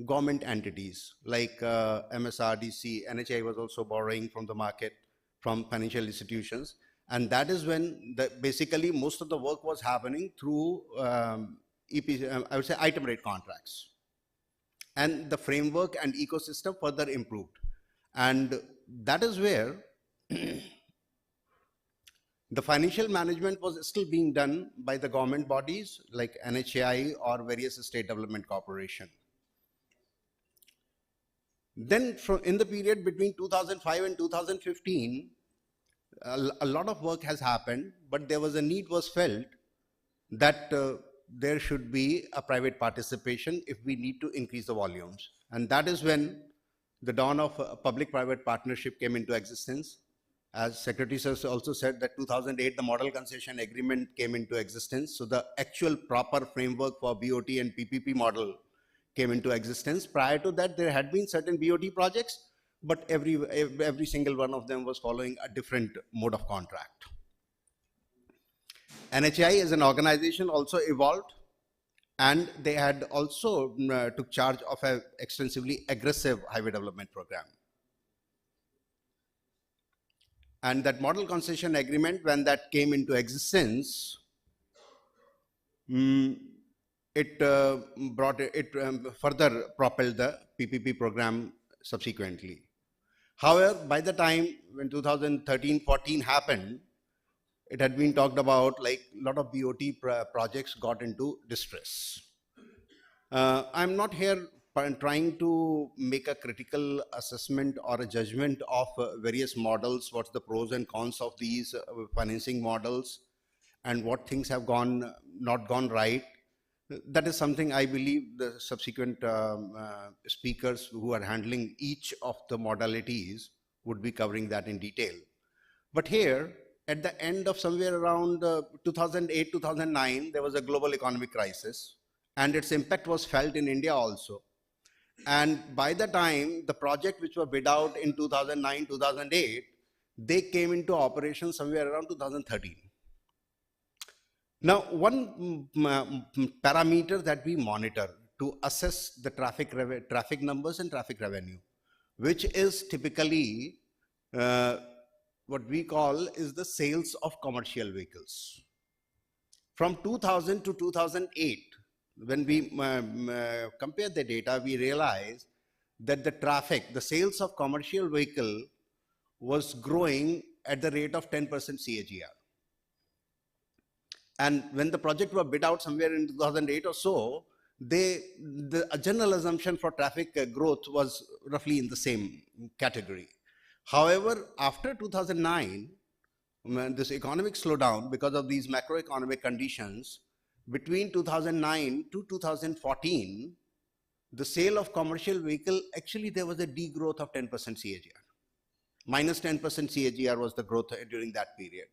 government entities like MSRDC. NHAI was also borrowing from the market, from financial institutions. And that is when basically most of the work was happening through I would say item rate contracts. And the framework and ecosystem further improved. And that is where the financial management was still being done by the government bodies like NHAI or various state development corporation. Then in the period between 2005 and 2015, a lot of work has happened, but there was a need was felt that there should be a private participation if we need to increase the volumes. And that is when the dawn of a public-private partnership came into existence. As Secretary Sir also said that 2008, the model concession agreement came into existence. So the actual proper framework for BOT and PPP model came into existence. Prior to that, there had been certain BOT projects, but every single one of them was following a different mode of contract. NHAI as an organization also evolved, and they had also took charge of an extensively aggressive highway development program. And that model concession agreement, when that came into existence, it further propelled the PPP program subsequently. However, by the time when 2013-14 happened, it had been talked about like a lot of BOT projects got into distress. I'm not here trying to make a critical assessment or a judgment of various models, what's the pros and cons of these financing models and what things have not gone right. That is something I believe the subsequent speakers who are handling each of the modalities would be covering that in detail. But here, at the end of somewhere around 2008-2009, there was a global economic crisis, and its impact was felt in India also. And by the time the project which were bid out in 2009-2008, they came into operation somewhere around 2013. Now, one parameter that we monitor to assess the traffic numbers and traffic revenue, which is typically what we call is the sales of commercial vehicles. From 2000 to 2008, when we compare the data, we realize that the sales of commercial vehicle was growing at the rate of 10% CAGR. And when the project were bid out somewhere in 2008 or so, the general assumption for traffic growth was roughly in the same category. However, after 2009, when this economic slowdown because of these macroeconomic conditions, between 2009 to 2014, the sale of commercial vehicle, actually there was a degrowth of 10% CAGR. Minus 10% CAGR was the growth during that period.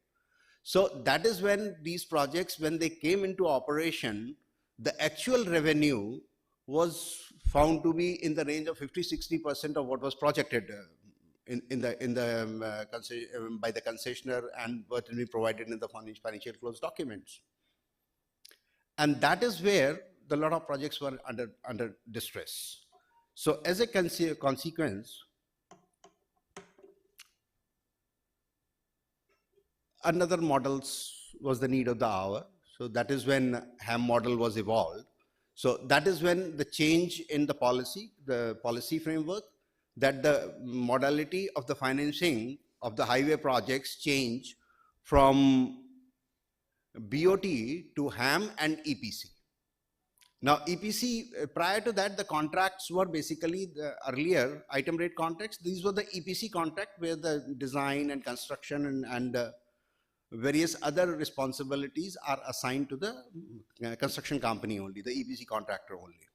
So that is when these projects, when they came into operation, the actual revenue was found to be in the range of 50-60% of what was projected by the concessionaire and what will be provided in the financial close documents. And that is where the lot of projects were under distress. So as a consequence, another models was the need of the hour. So that is when HAM model was evolved. So that is when the change in the policy framework, that the modality of the financing of the highway projects change from BOT to HAM and EPC. Now EPC, prior to that, the contracts were basically the earlier item rate contracts. These were the EPC contract where the design and construction and various other responsibilities are assigned to the construction company only, the EPC contractor only.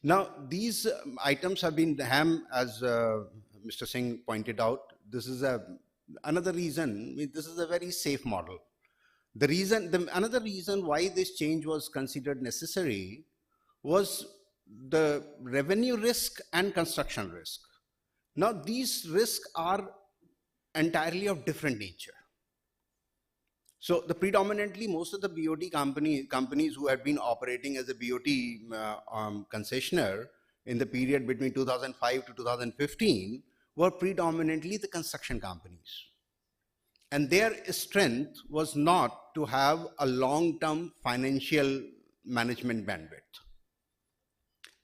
Now, these items have been HAM, as Mr. Singh pointed out. This is another reason. This is a very safe model. Another reason why this change was considered necessary was the revenue risk and construction risk. Now, these risks are entirely of different nature. So, predominantly most of the BOT companies who had been operating as a BOT concessionaire in the period between 2005 to 2015 were predominantly the construction companies. And their strength was not to have a long-term financial management bandwidth.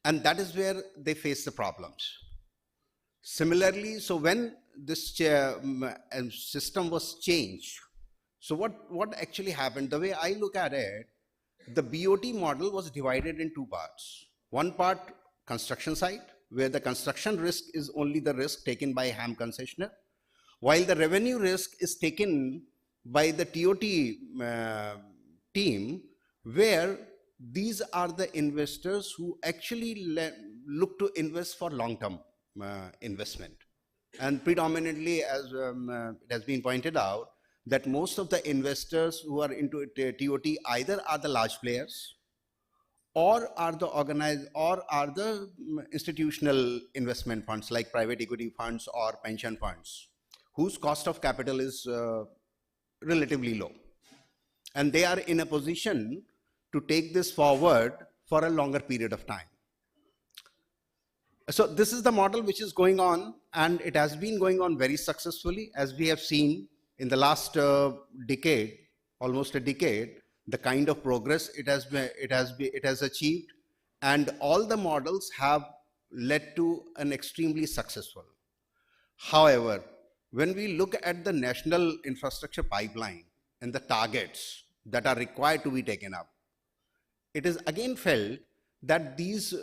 And that is where they face the problems. Similarly, so when this system was changed, so what actually happened, the way I look at it, the BOT model was divided in two parts. One part, construction side, where the construction risk is only the risk taken by HAM concessionaire, while the revenue risk is taken by the TOT team, where these are the investors who actually look to invest for long-term investment. And predominantly, as it has been pointed out, that most of the investors who are into TOT either are the large players or are the organized or are the institutional investment funds like private equity funds or pension funds, whose cost of capital is relatively low. And they are in a position to take this forward for a longer period of time. So this is the model which is going on, and it has been going on very successfully, as we have seen in the last decade, almost a decade, the kind of progress it has achieved, and all the models have led to an extremely successful. However, when we look at the national infrastructure pipeline and the targets that are required to be taken up, it is again felt that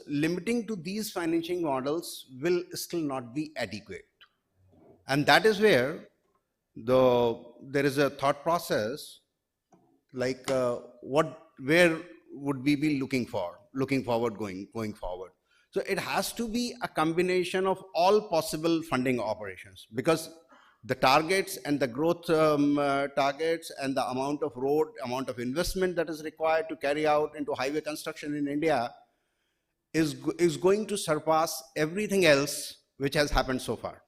limiting to these financing models will still not be adequate. And that is where there is a thought process like where would we be looking forward going forward. So it has to be a combination of all possible funding operations, because the targets and the growth targets and the amount of investment that is required to carry out into highway construction in India is going to surpass everything else which has happened so far.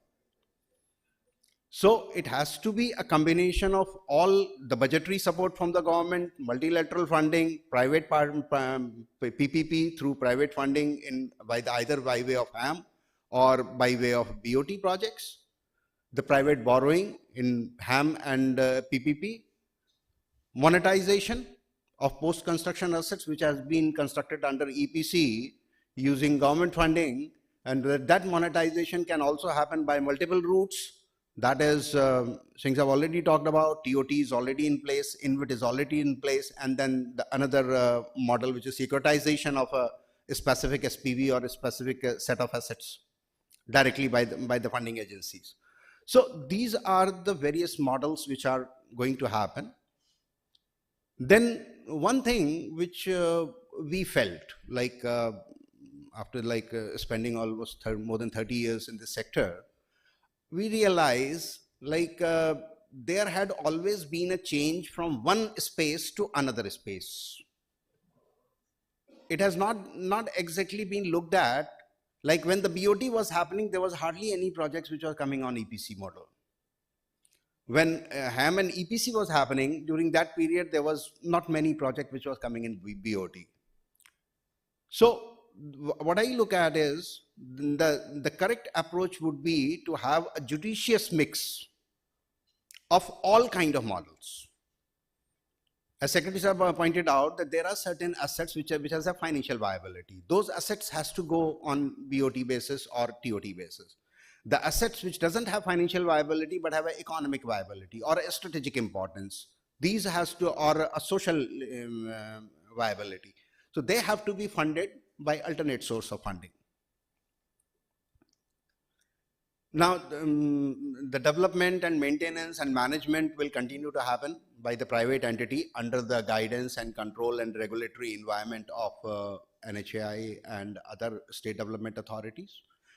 So it has to be a combination of all the budgetary support from the government, multilateral funding, private PPP through private funding either by way of HAM or by way of BOT projects, the private borrowing in HAM and PPP, monetization of post-construction assets which has been constructed under EPC using government funding, and that monetization can also happen by multiple routes. That is, things I've already talked about. TOT is already in place, InvIT is already in place, and then another model which is securitization of a specific SPV or a specific set of assets directly by the funding agencies. So these are the various models which are going to happen. Then one thing which we felt like after spending almost more than 30 years in this sector, we realize there had always been a change from one space to another space. It has not exactly been looked at. Like when the BOT was happening, there was hardly any projects which were coming on EPC model. When HAM and EPC was happening, during that period, there was not many projects which was coming in BOT. So what I look at is the correct approach would be to have a judicious mix of all kind of models. As Secretary Sir pointed out, that there are certain assets which has a financial viability. Those assets has to go on BOT basis or TOT basis. The assets which doesn't have financial viability but have an economic viability or a strategic importance, these has to, or a social viability. So they have to be funded by alternate source of funding. Now, the development and maintenance and management will continue to happen by the private entity under the guidance and control and regulatory environment of NHAI and other state development authorities.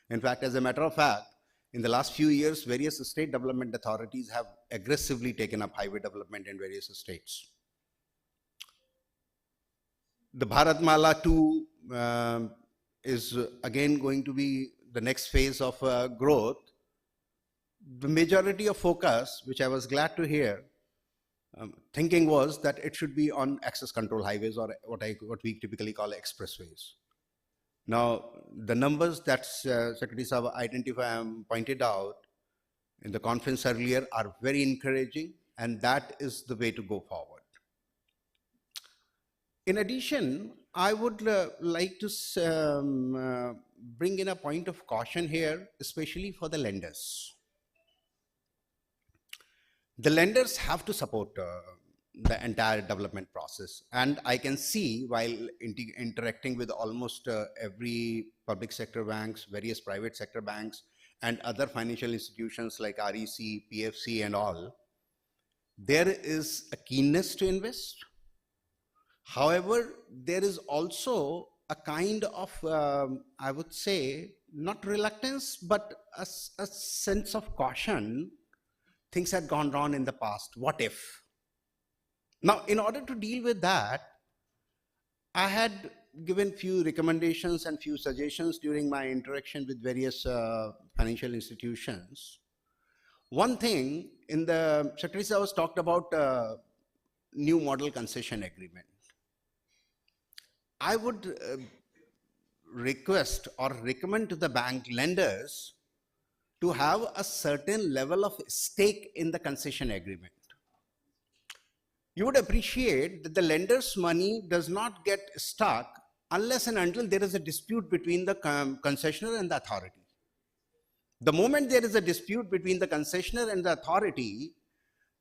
In fact, as a matter of fact, in the last few years, various state development authorities have aggressively taken up highway development in various states. The Bharatmala 2 is again going to be the next phase of growth. The majority of focus, which I was glad to hear, thinking was that it should be on access control highways, or what we typically call expressways. Now, the numbers that Secretary Saab pointed out in the conference earlier are very encouraging, and that is the way to go forward. In addition, I would like to bring in a point of caution here, especially for the lenders. The lenders have to support the entire development process, and I can see while interacting with almost every public sector banks, various private sector banks, and other financial institutions like REC, PFC and all, there is a keenness to invest. However, there is also a kind of, I would say, not reluctance, but a sense of caution. Things had gone wrong in the past. What if? Now, in order to deal with that, I had given few recommendations and few suggestions during my interaction with various financial institutions. One thing, in the Secretary Saab was talked about new model concession agreement. I would request or recommend to the bank lenders to have a certain level of stake in the concession agreement. You would appreciate that the lender's money does not get stuck unless and until there is a dispute between the concessionaire and the authority. The moment there is a dispute between the concessionaire and the authority,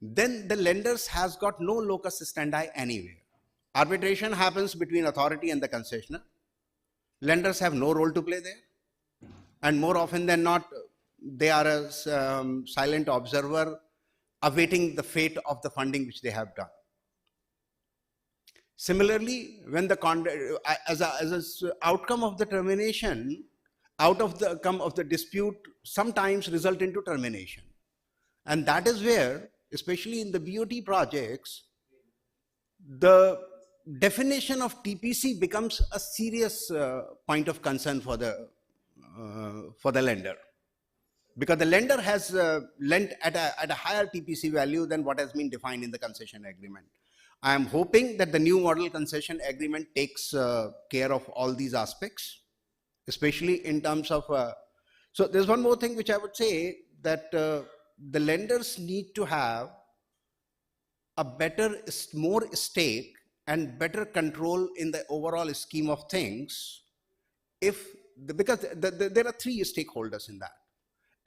then the lenders has got no locus standi anywhere. Arbitration happens between authority and the concessionaire. Lenders have no role to play there. And more often than not, they are a silent observer awaiting the fate of the funding which they have done. Similarly, when the as an outcome of the termination, outcome of the dispute sometimes result into termination. And that is where, especially in the BOT projects, the definition of TPC becomes a serious point of concern for the lender. Because the lender has lent at a higher TPC value than what has been defined in the concession agreement. I am hoping that the new model concession agreement takes care of all these aspects, especially in terms of, so there's one more thing which I would say, that the lenders need to have a more stake and better control in the overall scheme of things, because there are three stakeholders in that.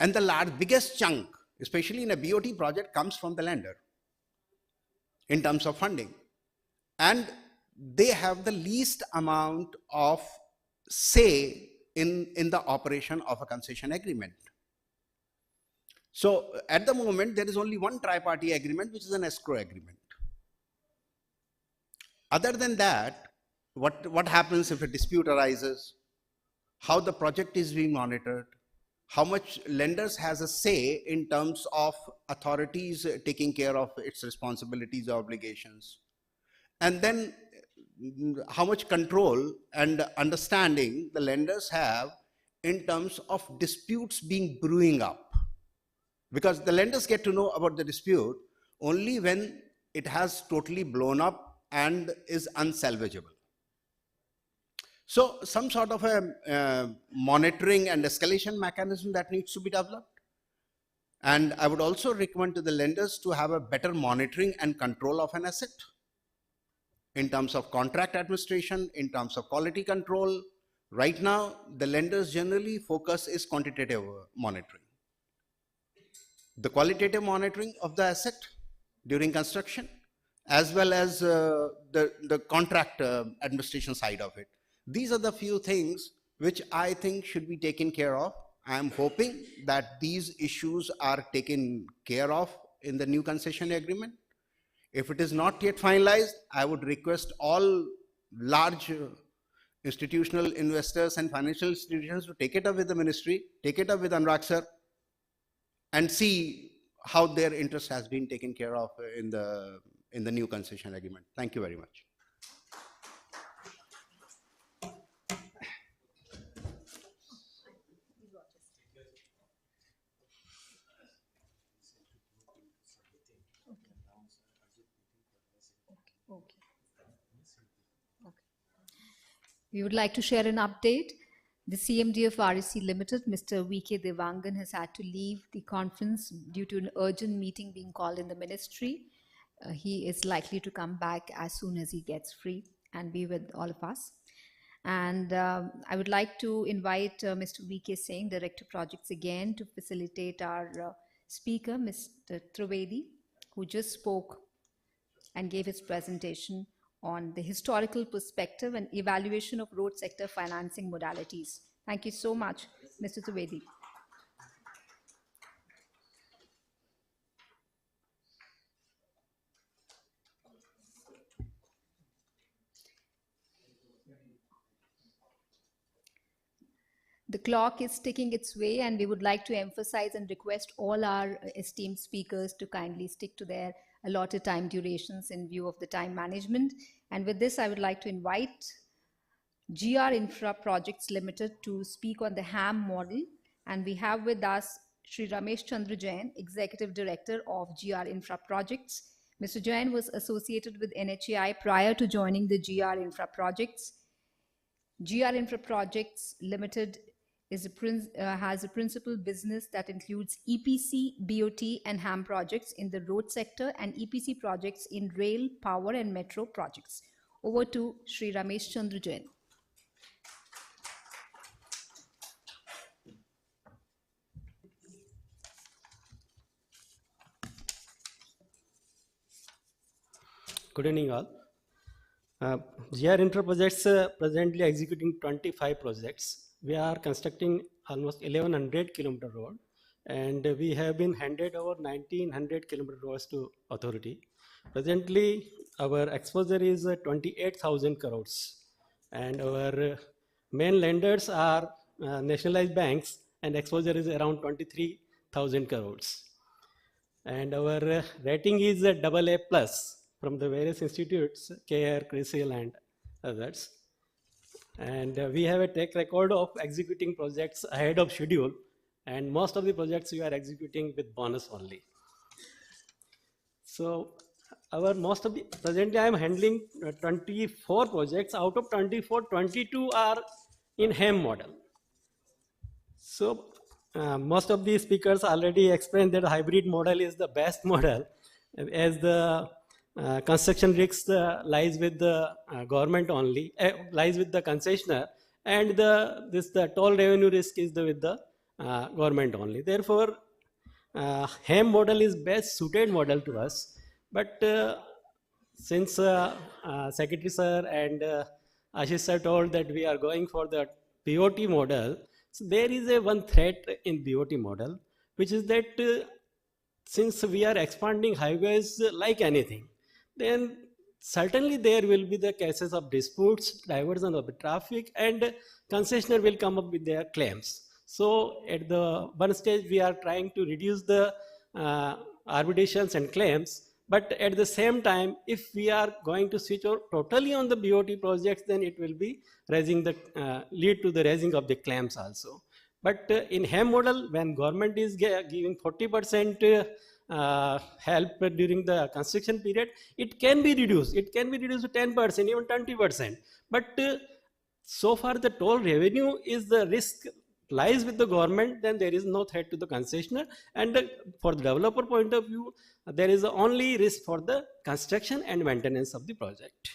And the biggest chunk, especially in a BOT project, comes from the lender in terms of funding. And they have the least amount of say in the operation of a concession agreement. So at the moment, there is only one tri-party agreement, which is an escrow agreement. Other than that, what happens if a dispute arises, how the project is being monitored, how much lenders has a say in terms of authorities taking care of its responsibilities or obligations, and then how much control and understanding the lenders have in terms of disputes being brewing up. Because the lenders get to know about the dispute only when it has totally blown up and is unsalvageable. So some sort of a monitoring and escalation mechanism that needs to be developed. And I would also recommend to the lenders to have a better monitoring and control of an asset in terms of contract administration, in terms of quality control. Right now, the lenders generally focus is quantitative monitoring. The qualitative monitoring of the asset during construction, as well as the contract administration side of it. These are the few things which I think should be taken care of I am hoping that these issues are taken care of in the new concession agreement. If it is not yet finalized, I would request all large institutional investors and financial institutions to take it up with the ministry, take it up with Anurag sir, and see how their interest has been taken care of in the new concession agreement. Thank you very much. We would like to share an update. The CMD of REC Limited, Mr. V.K. Devangan, has had to leave the conference due to an urgent meeting being called in the ministry. He is likely to come back as soon as he gets free and be with all of us. And I would like to invite Mr. V.K. Singh, Director Projects, again to facilitate our speaker, Mr. Trivedi, who just spoke and gave his presentation on the historical perspective and evaluation of road sector financing modalities. Thank you so much, Mr. Trivedi. The clock is ticking its way, and we would like to emphasize and request all our esteemed speakers to kindly stick to their allotted time durations in view of the time management. And with this, I would like to invite GR Infra Projects Limited to speak on the HAM model. And we have with us Shri Ramesh Chandra Jain, Executive Director of GR Infra Projects. Mr. Jain was associated with NHAI prior to joining the GR Infra Projects. GR Infra Projects Limited has a principal business that includes EPC, BOT and HAM projects in the road sector and EPC projects in rail, power and metro projects. Over to Shri Ramesh Chandra Jain. Good evening all. GR Infra Projects presently executing 25 projects. We are constructing almost 1100 kilometer road, and we have been handed over 1900 kilometer roads to authority. Presently, our exposure is 28,000 crores, and our main lenders are nationalized banks, and exposure is around 23,000 crores. And our rating is AA plus from the various institutes, CARE, CRISIL and others. And we have a track record of executing projects ahead of schedule, and most of the projects we are executing with bonus only. So presently I am handling 24 projects. Out of 24, 22 are in HAM model. So most of the speakers already explained that hybrid model is the best model, as the construction risks lies with the government only, lies with the concessioner, and the toll revenue risk is with the government only. Therefore, HAM model is best suited model to us. But since Secretary Sir and Ashish Sir told that we are going for the BOT model, so there is one threat in BOT model, which is that since we are expanding highways like anything, then certainly there will be the cases of disputes, diversion of the traffic, and concessioner will come up with their claims. So at the one stage, we are trying to reduce the arbitrations and claims, but at the same time, if we are going to switch totally on the BOT projects, then it will be raising the lead to the raising of the claims also. But in HAM model, when government is giving 40% help during the construction period, it can be reduced. It can be reduced to 10%, even 20%. But so far the toll revenue is the risk lies with the government, then there is no threat to the concessioner. And for the developer point of view, there is only risk for the construction and maintenance of the project.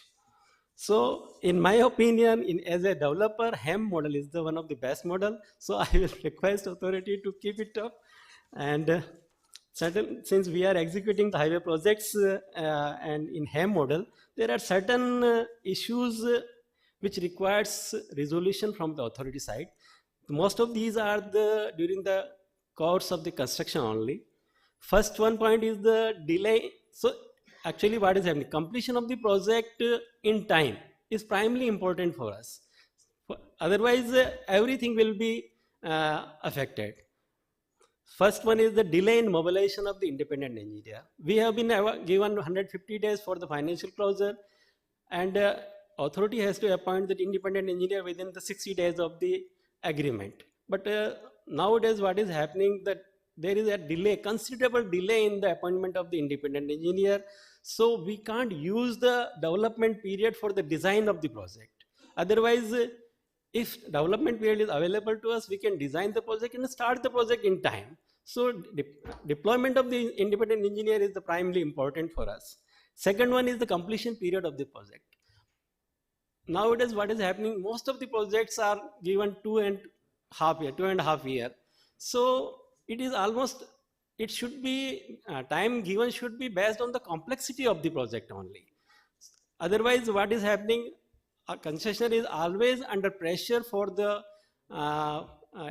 So in my opinion, as a developer, HAM model is the one of the best model. So I will request authority to keep it up. And since we are executing the highway projects and in HAM model, there are certain issues which requires resolution from the authority side. most of these are during the course of the construction only. First one point is the delay. So actually what is happening, completion of the project in time is primarily important for us. Otherwise everything will be affected. First one is the delay in mobilization of the independent engineer. We have been given 150 days for the financial closure, and authority has to appoint the independent engineer within the 60 days of the agreement. But nowadays what is happening, that there is a delay, considerable delay in the appointment of the independent engineer. So we can't use the development period for the design of the project. Otherwise, if development period is available to us, we can design the project and start the project in time. So deployment of the independent engineer is the primarily important for us. Second one is the completion period of the project. Nowadays what is happening, most of the projects are given 2.5 years. So it is almost, it should be, time given should be based on the complexity of the project only. Otherwise what is happening, a concessionaire is always under pressure for the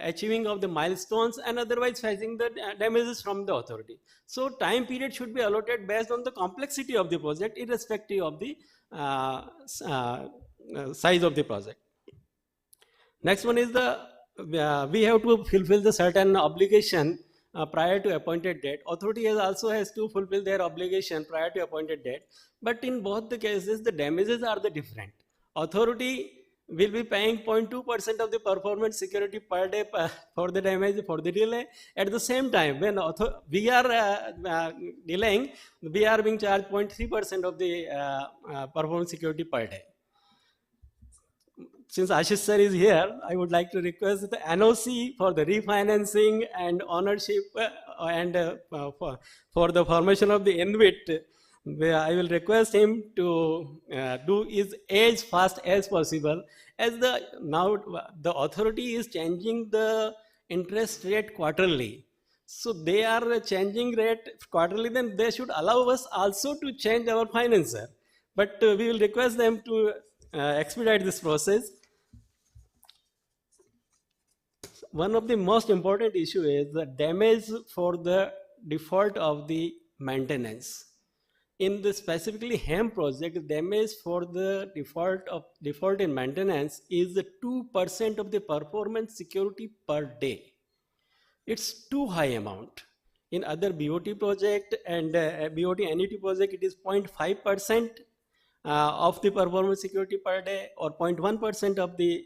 achieving of the milestones, and otherwise facing the damages from the authority. So time period should be allotted based on the complexity of the project, irrespective of the size of the project. Next one is the, we have to fulfill the certain obligation prior to appointed date. Authority also has to fulfill their obligation prior to appointed date. But in both the cases, the damages are the different. Authority will be paying 0.2% of the performance security per day for the damage, for the delay. At the same time, when we are delaying, we are being charged 0.3% of the performance security per day. Since Ashish sir is here, I would like to request the NOC for the refinancing and ownership and for the formation of the InvIT. I will request him to do is as fast as possible, as now the authority is changing the interest rate quarterly. So they are changing rate quarterly, then they should allow us also to change our financer. But we will request them to expedite this process. One of the most important issue is the damage for the default of the maintenance. In the specifically HAM project, the damage for the default in maintenance is 2% of the performance security per day. It's too high amount. In other BOT project and BOT NET project, it is 0.5% of the performance security per day, or 0.1% of the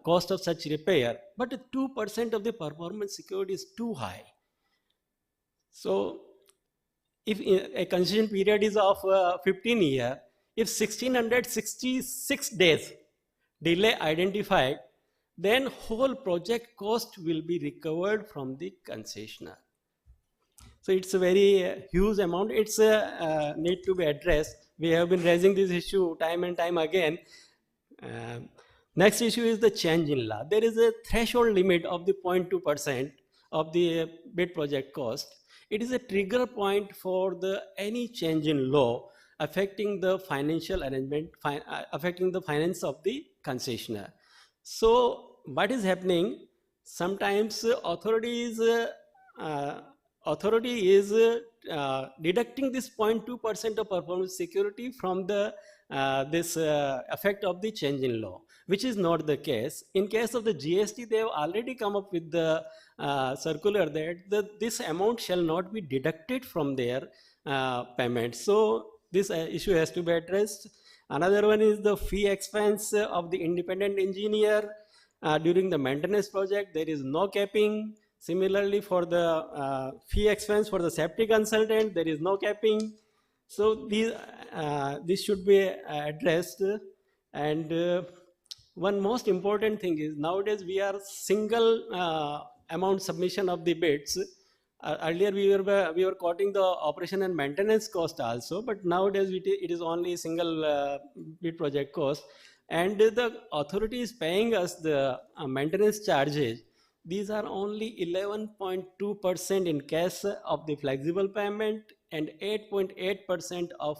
cost of such repair. But 2% of the performance security is too high. So if a concession period is of 15 years, if 1666 days delay identified, then whole project cost will be recovered from the concessionaire. So it's a very huge amount. It's need to be addressed. We have been raising this issue time and time again. Next issue is the change in law. There is a threshold limit of the 0.2% of the bid project cost. It is a trigger point for any change in law affecting the financial arrangement, affecting the finance of the concessionaire. So what is happening? Sometimes authority is deducting this 0.2% of performance security from the this effect of the change in law, which is not the case. In case of the GST, they have already come up with the circular that this amount shall not be deducted from their payment. So this issue has to be addressed. Another one is the fee expense of the independent engineer during the maintenance project. There is no capping. Similarly, for the fee expense for the safety consultant, there is no capping. So this should be addressed. And one most important thing is, nowadays we are single amount submission of the bids. Earlier we were quoting the operation and maintenance cost also, but nowadays it is only single bid project cost, and the authority is paying us the maintenance charges. These are only 11.2% in case of the flexible payment and 8.8% of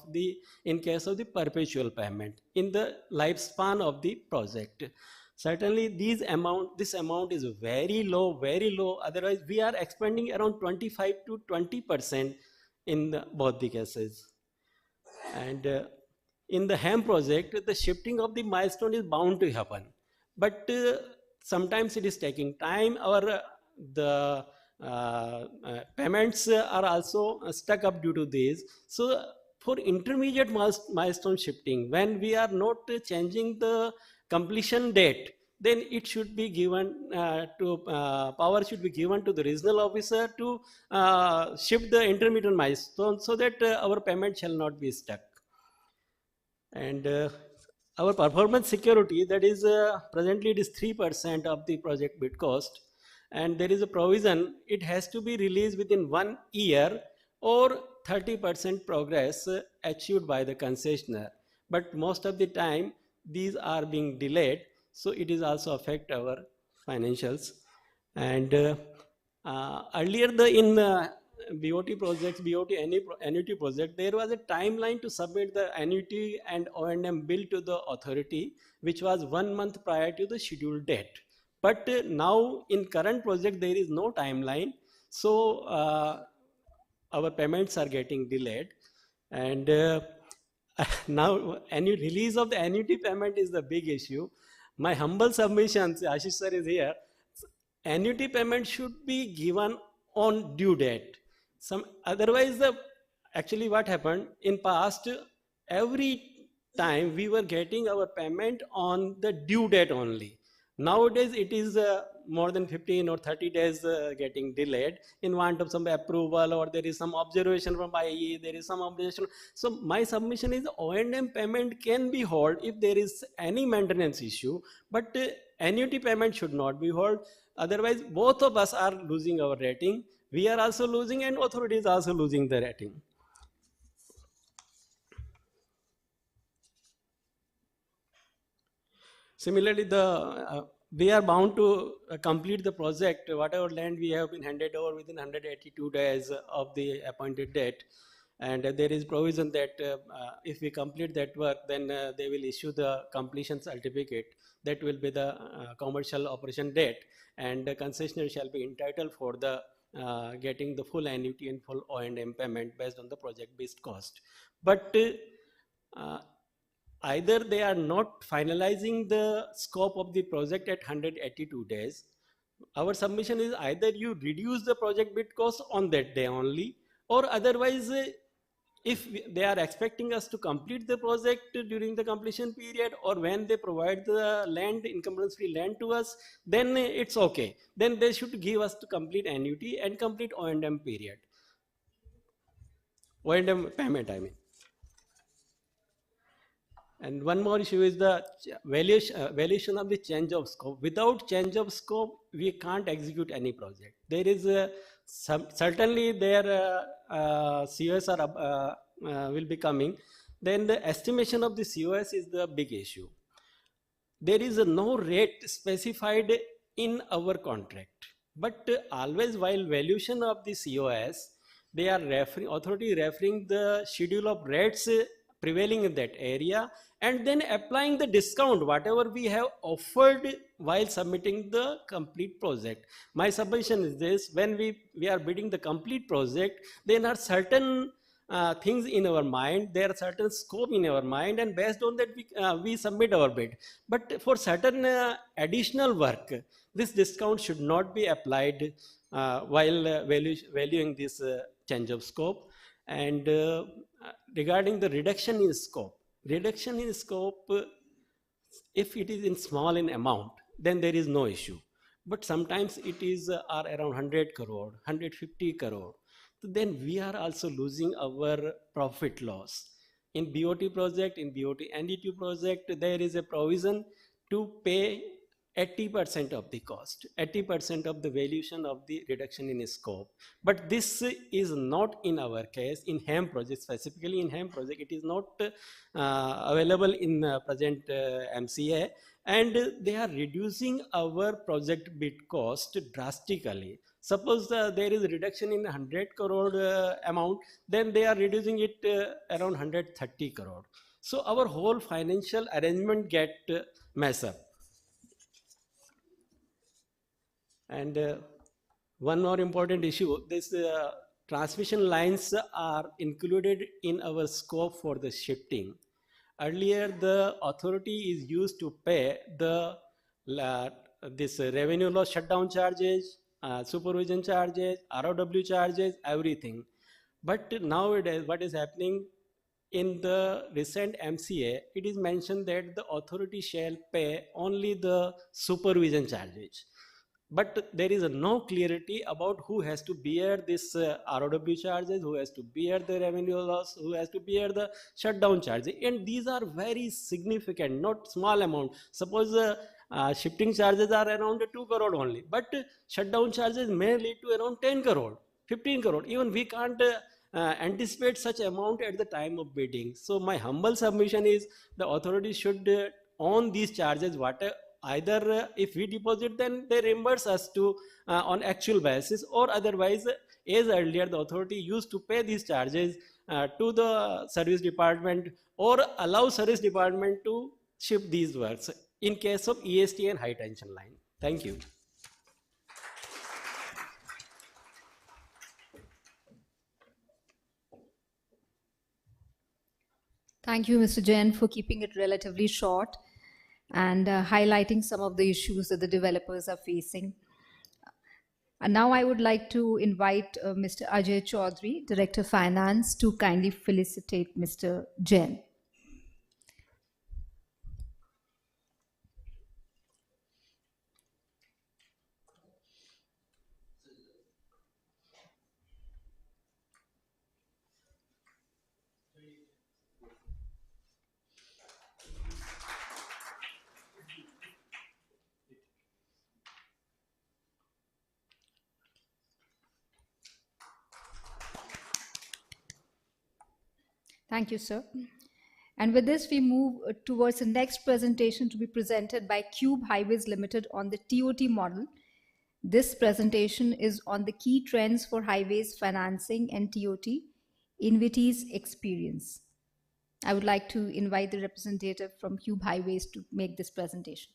in case of the perpetual payment in the lifespan of the project. Certainly, this amount is very low. Otherwise, we are expending around 25 to 20% in both the cases. And in the HAM project, the shifting of the milestone is bound to happen, but sometimes it is taking time. The payments are also stuck up due to this. So for intermediate milestone shifting, when we are not changing the completion date, then it should be given power should be given to the regional officer to shift the intermediate milestone so that our payment shall not be stuck. And our performance security, that is presently it is 3% of the project bid cost, and there is a provision it has to be released within 1 year or 30% progress achieved by the concessionaire. But most of the time these are being delayed, so it is also affect our financials. And earlier in BOT projects, BOT annuity project, there was a timeline to submit the annuity and O&M bill to the authority, which was 1 month prior to the scheduled date. But now in current project, there is no timeline. So our payments are getting delayed. And now any release of the annuity payment is the big issue. My humble submission, Ashish sir is here, annuity payment should be given on due date. Otherwise, actually what happened in past, every time we were getting our payment on the due date only. Nowadays it is more than 15 or 30 days getting delayed in want of some approval, or there is some observation from IE, there is some observation. So my submission is O&M payment can be held if there is any maintenance issue, but annuity payment should not be held. Otherwise both of us are losing our rating. We are also losing and authorities also losing the rating. Similarly, we are bound to complete the project, whatever land we have been handed over within 182 days of the appointed date. And there is provision that if we complete that work, then they will issue the completion certificate. That will be the commercial operation date, and the concessionaire shall be entitled for the getting the full annuity and full O&M payment based on the project-based cost. But either they are not finalizing the scope of the project at 182 days. Our submission is either you reduce the project bid cost on that day only, or otherwise if they are expecting us to complete the project during the completion period, or when they provide the land, encumbrance-free land to us, then it's okay. Then they should give us to complete annuity and complete O&M period. O&M payment, I mean. And one more issue is the valuation of the change of scope. Without change of scope, we can't execute any project. There is certainly their COS will be coming. Then the estimation of the COS is the big issue. There is no rate specified in our contract, but always while valuation of the COS, they are authority referring the schedule of rates prevailing in that area, and then applying the discount whatever we have offered while submitting the complete project. My submission is this: when we are bidding the complete project, there are certain things in our mind, there are certain scope in our mind, and based on that we submit our bid. But for certain additional work, this discount should not be applied while valuing this change of scope. And regarding the reduction in scope, if it is in small in amount, then there is no issue. But sometimes it is are around 100 crore, 150 crore. So then we are also losing our profit loss. In BOT project, in BOT NDT project, there is a provision to pay 80% of the cost, 80% of the valuation of the reduction in scope. But this is not in our case. In HAM project, specifically in HAM project, it is not available in present MCA, and they are reducing our project bid cost drastically. Suppose there is a reduction in 100 crore amount, then they are reducing it around 130 crore. So our whole financial arrangement get messed up. And one more important issue, this transmission lines are included in our scope for the shifting. Earlier, the authority is used to pay the this revenue loss shutdown charges, supervision charges, ROW charges, everything. But nowadays, what is happening in the recent MCA, it is mentioned that the authority shall pay only the supervision charges. But there is no clarity about who has to bear this ROW charges, who has to bear the revenue loss, who has to bear the shutdown charges. And these are very significant, not small amount. Suppose shifting charges are around 2 crore only, but shutdown charges may lead to around 10 crore, 15 crore. Even we can't anticipate such amount at the time of bidding. So my humble submission is the authority should own these charges. Either if we deposit, then they reimburse us to on actual basis, or otherwise, as earlier the authority used to pay these charges to the service department, or allow service department to shift these works in case of EST and high tension line. Thank you. Thank you, Mr. Jain, for keeping it relatively short and highlighting some of the issues that the developers are facing. And now I would like to invite Mr. Ajay Chaudhary, Director of Finance, to kindly felicitate Mr. Jain. Thank you, sir. And with this, we move towards the next presentation to be presented by Cube Highways Limited on the TOT model. This presentation is on the key trends for highways financing and TOT, INVIT's experience. I would like to invite the representative from Cube Highways to make this presentation.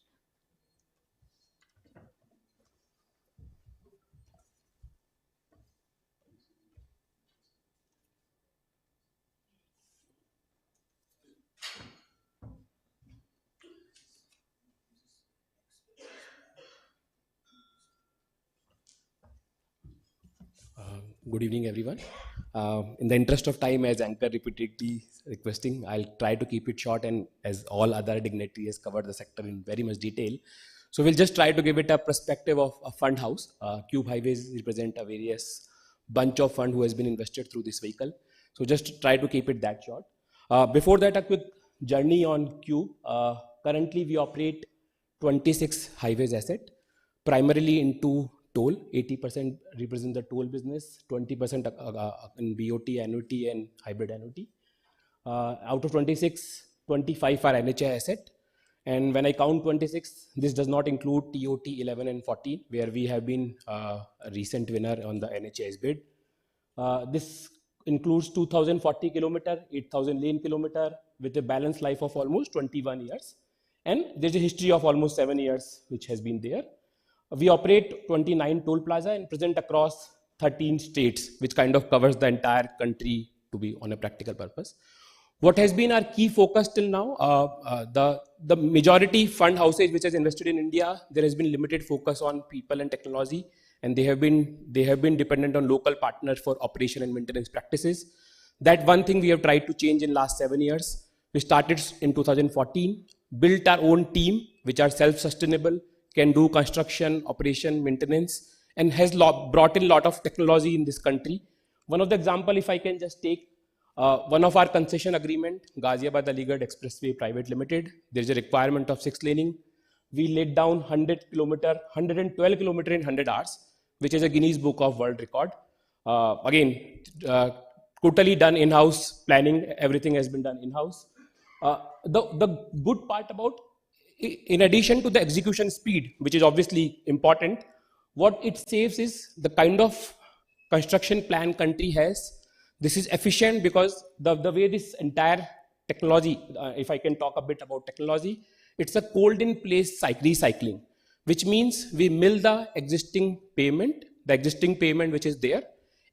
Good evening, everyone. In the interest of time, as Anchor repeatedly requesting, I'll try to keep it short, and as all other dignitaries covered the sector in very much detail. So we'll just try to give it a perspective of a fund house. Cube Highways represent a various bunch of fund who has been invested through this vehicle. So just try to keep it that short. Before that, a quick journey on Cube. Currently, we operate 26 highways asset, primarily into toll. 80% represent the toll business, 20% in BOT, annuity, and hybrid annuity. Out of 26, 25 are NHAI asset. And when I count 26, this does not include TOT 11 and 14, where we have been a recent winner on the NHAI's bid. This includes 2,040 kilometer, 8,000 lane kilometer, with a balanced life of almost 21 years. And there's a history of almost 7 years, which has been there. We operate 29 toll plaza and present across 13 states, which kind of covers the entire country to be on a practical purpose. What has been our key focus till now? The majority fund houses which has invested in India, there has been limited focus on people and technology, and they have been dependent on local partners for operation and maintenance practices. That one thing we have tried to change in last 7 years. We started in 2014, built our own team, which are self-sustainable, can do construction, operation, maintenance, and has brought in a lot of technology in this country. One of the example, if I can just take, one of our concession agreement, Ghaziabad Aligarh Expressway Private Limited, there is a requirement of 6 laning. We laid down 112 kilometer in 100 hours, which is a Guinness Book of World Record. Again, totally done in-house planning, everything has been done in-house. The good part about, in addition to the execution speed, which is obviously important, what it saves is the kind of construction plan country has. This is efficient because the way this entire technology, if I can talk a bit about technology, it's a cold in place recycling. which means we mill the existing payment which is there,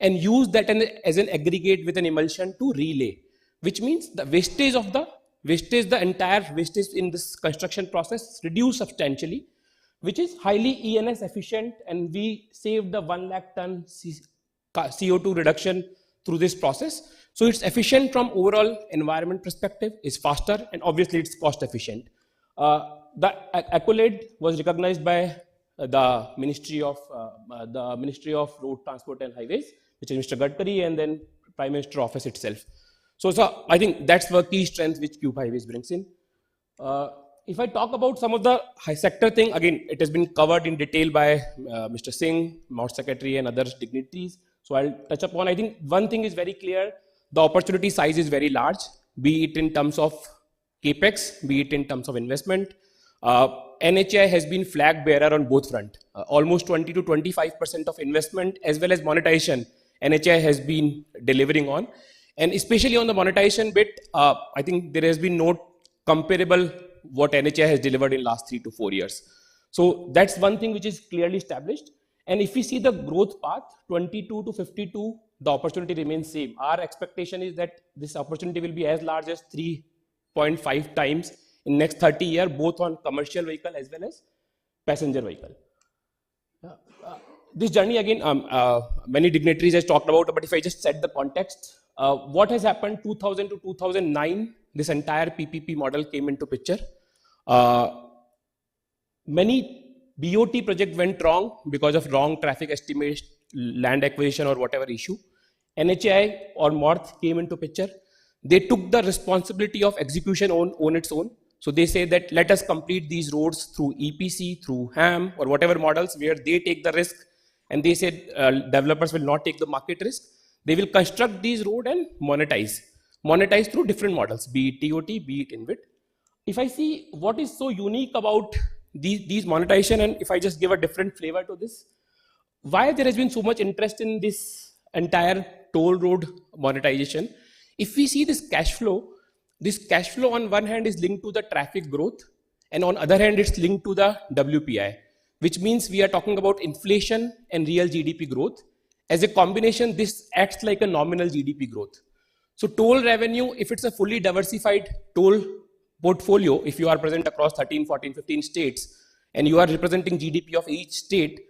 and use that as an aggregate with an emulsion to relay, which means the the entire wastage in this construction process reduced substantially, which is highly ENS efficient, and we saved the 1 lakh ton CO2 reduction through this process. So it's efficient from overall environment perspective, it's faster, and obviously it's cost efficient. The accolade was recognized by the Ministry of Road Transport and Highways, which is Mr. Gadkari, and then Prime Minister Office itself. So I think that's the key strength which Cube Highways brings in. If I talk about some of the high sector thing, again, it has been covered in detail by Mr. Singh, MoD Secretary, and other dignitaries. So I'll touch upon, I think one thing is very clear, the opportunity size is very large, be it in terms of capex, be it in terms of investment. NHAI has been flag bearer on both fronts. Almost 20 to 25% of investment as well as monetization, NHAI has been delivering on. And especially on the monetization bit, I think there has been no comparable what NHAI has delivered in last 3 to 4 years. So that's one thing which is clearly established. And if we see the growth path, 22 to 52, the opportunity remains same. Our expectation is that this opportunity will be as large as 3.5 times in next 30 years, both on commercial vehicle as well as passenger vehicle. This journey again, many dignitaries has talked about, but if I just set the context, what has happened 2000 to 2009, this entire PPP model came into picture. Many BOT project went wrong because of wrong traffic estimates, land acquisition or whatever issue. NHAI or MoRTH came into picture. They took the responsibility of execution on its own. So they say that let us complete these roads through EPC, through HAM or whatever models where they take the risk, and they said developers will not take the market risk. They will construct these roads and monetize through different models, be it TOT, be it InvIT. If I see what is so unique about these monetization, and if I just give a different flavor to this, why there has been so much interest in this entire toll road monetization. If we see this cash flow on one hand is linked to the traffic growth, and on other hand it's linked to the WPI, which means we are talking about inflation and real GDP growth. As a combination, this acts like a nominal GDP growth. So toll revenue, if it's a fully diversified toll portfolio, if you are present across 13, 14, 15 states, and you are representing GDP of each state,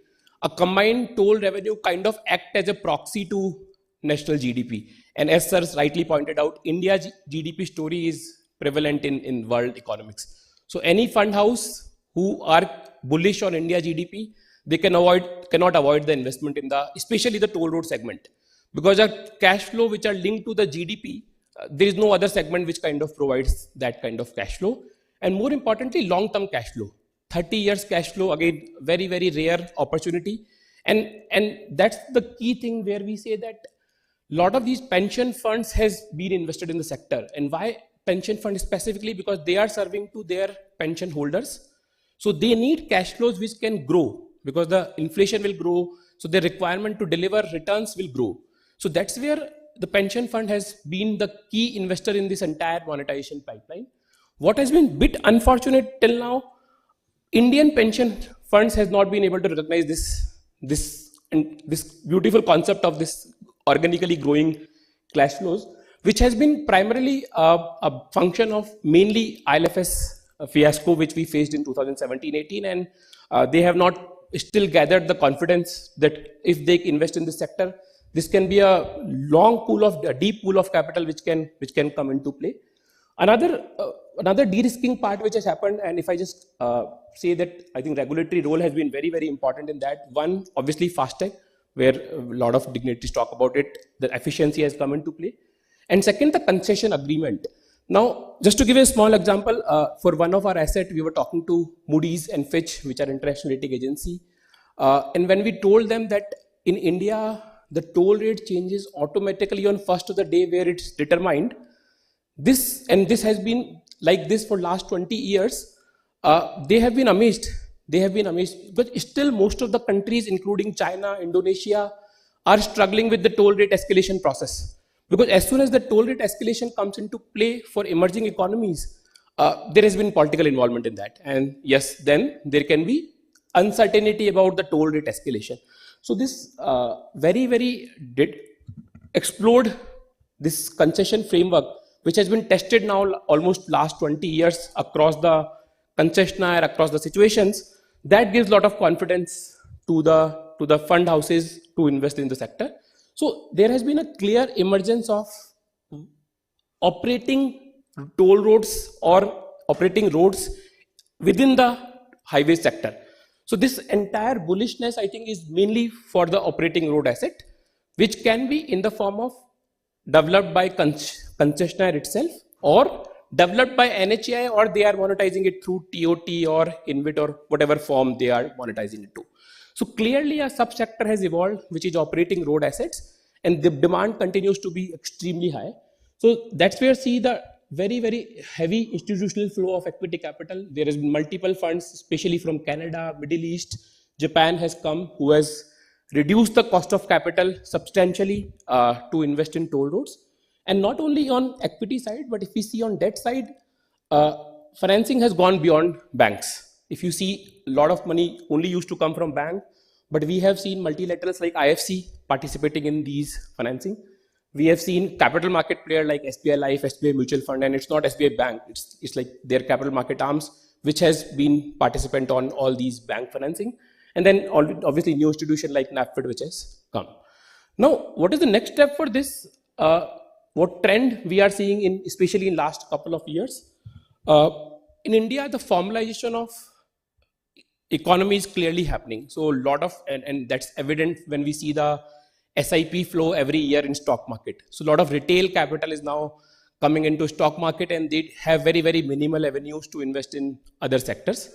a combined toll revenue kind of act as a proxy to national GDP. And as Sir rightly pointed out, India's GDP story is prevalent in world economics. So any fund house who are bullish on India GDP, they cannot avoid the investment in especially the toll road segment. Because our cash flow which are linked to the GDP, there is no other segment which kind of provides that kind of cash flow. And more importantly, long-term cash flow. 30 years cash flow, again, very, very rare opportunity. And that's the key thing where we say that a lot of these pension funds has been invested in the sector. And why pension fund specifically? Because they are serving to their pension holders. So they need cash flows which can grow because the inflation will grow. So the requirement to deliver returns will grow. So that's where the pension fund has been the key investor in this entire monetization pipeline. What has been a bit unfortunate till now, Indian pension funds has not been able to recognize this beautiful concept of this organically growing cash flows, which has been primarily a function of mainly ILFS fiasco, which we faced in 2017-18, and they have not still gathered the confidence that if they invest in this sector, this can be a deep pool of capital which can come into play. Another de-risking part which has happened, and if I just say that I think regulatory role has been very, very important in that. One, obviously FASTag, where a lot of dignitaries talk about it, the efficiency has come into play. And second, the concession agreement. Now, just to give a small example, for one of our assets, we were talking to Moody's and Fitch, which are international rating agency. And when we told them that in India, the toll rate changes automatically on first of the day where it's determined, this has been like this for last 20 years, they have been amazed. But still most of the countries, including China, Indonesia, are struggling with the toll rate escalation process. Because as soon as the toll rate escalation comes into play for emerging economies, there has been political involvement in that. And yes, then there can be uncertainty about the toll rate escalation. So this very did explode this concession framework, which has been tested now almost last 20 years across the concessionaire, across the situations. That gives a lot of confidence to the fund houses to invest in the sector. So there has been a clear emergence of operating toll roads or operating roads within the highway sector. So this entire bullishness, I think, is mainly for the operating road asset, which can be in the form of developed by concessionaire itself or developed by NHAI, or they are monetizing it through TOT or InvIT or whatever form they are monetizing it to. So clearly a subsector has evolved, which is operating road assets, and the demand continues to be extremely high. So that's where see the very heavy institutional flow of equity capital. There has been multiple funds, especially from Canada, Middle East, Japan has come, who has reduced the cost of capital substantially to invest in toll roads. And not only on equity side, but if we see on debt side, financing has gone beyond banks. If you see, a lot of money only used to come from bank, but we have seen multilaterals like IFC participating in these financing. We have seen capital market player like SBI Life, SBI Mutual Fund, and it's not SBI Bank, it's like their capital market arms, which has been participant on all these bank financing. And then obviously new institution like NAFED, which has come. Now, what is the next step for this? What trend we are seeing in, especially in last couple of years? In India, the formalization of economy is clearly happening. So a lot of, and that's evident when we see the SIP flow every year in stock market. So a lot of retail capital is now coming into stock market, and they have very minimal avenues to invest in other sectors.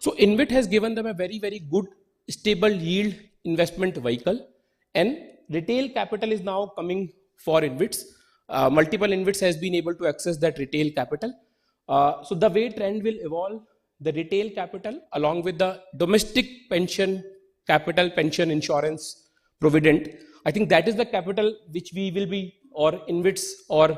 So InvIT has given them a very good stable yield investment vehicle, and retail capital is now coming for InvITs. Multiple InvITs has been able to access that retail capital. So the way trend will evolve, the retail capital along with the domestic pension capital, pension insurance, provident, I think that is the capital which we will be, or InvITs or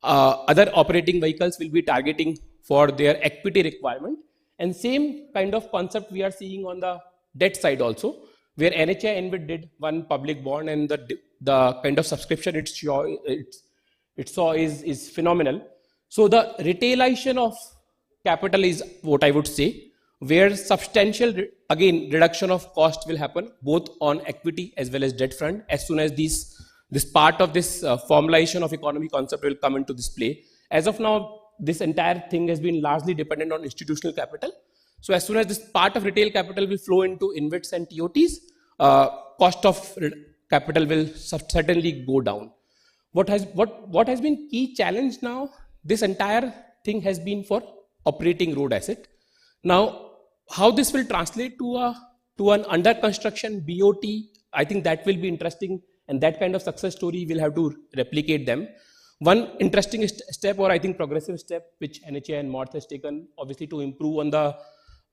other operating vehicles will be targeting for their equity requirement. And same kind of concept we are seeing on the debt side also, where NHAI InvIT did one public bond, and the kind of subscription it saw is phenomenal. So the retailization of capital is what I would say, where substantial, again, reduction of cost will happen both on equity as well as debt front as soon as this part of this formalization of economy concept will come into this play. As of now, this entire thing has been largely dependent on institutional capital. So as soon as this part of retail capital will flow into InvITs and TOTs, cost of capital will certainly go down. What has been key challenge now, this entire thing has been for operating road asset. Now, how this will translate to an under construction BOT, I think that will be interesting, and that kind of success story will have to replicate them. One interesting step, or I think progressive step, which NHAI and MoRTH has taken, obviously to improve on the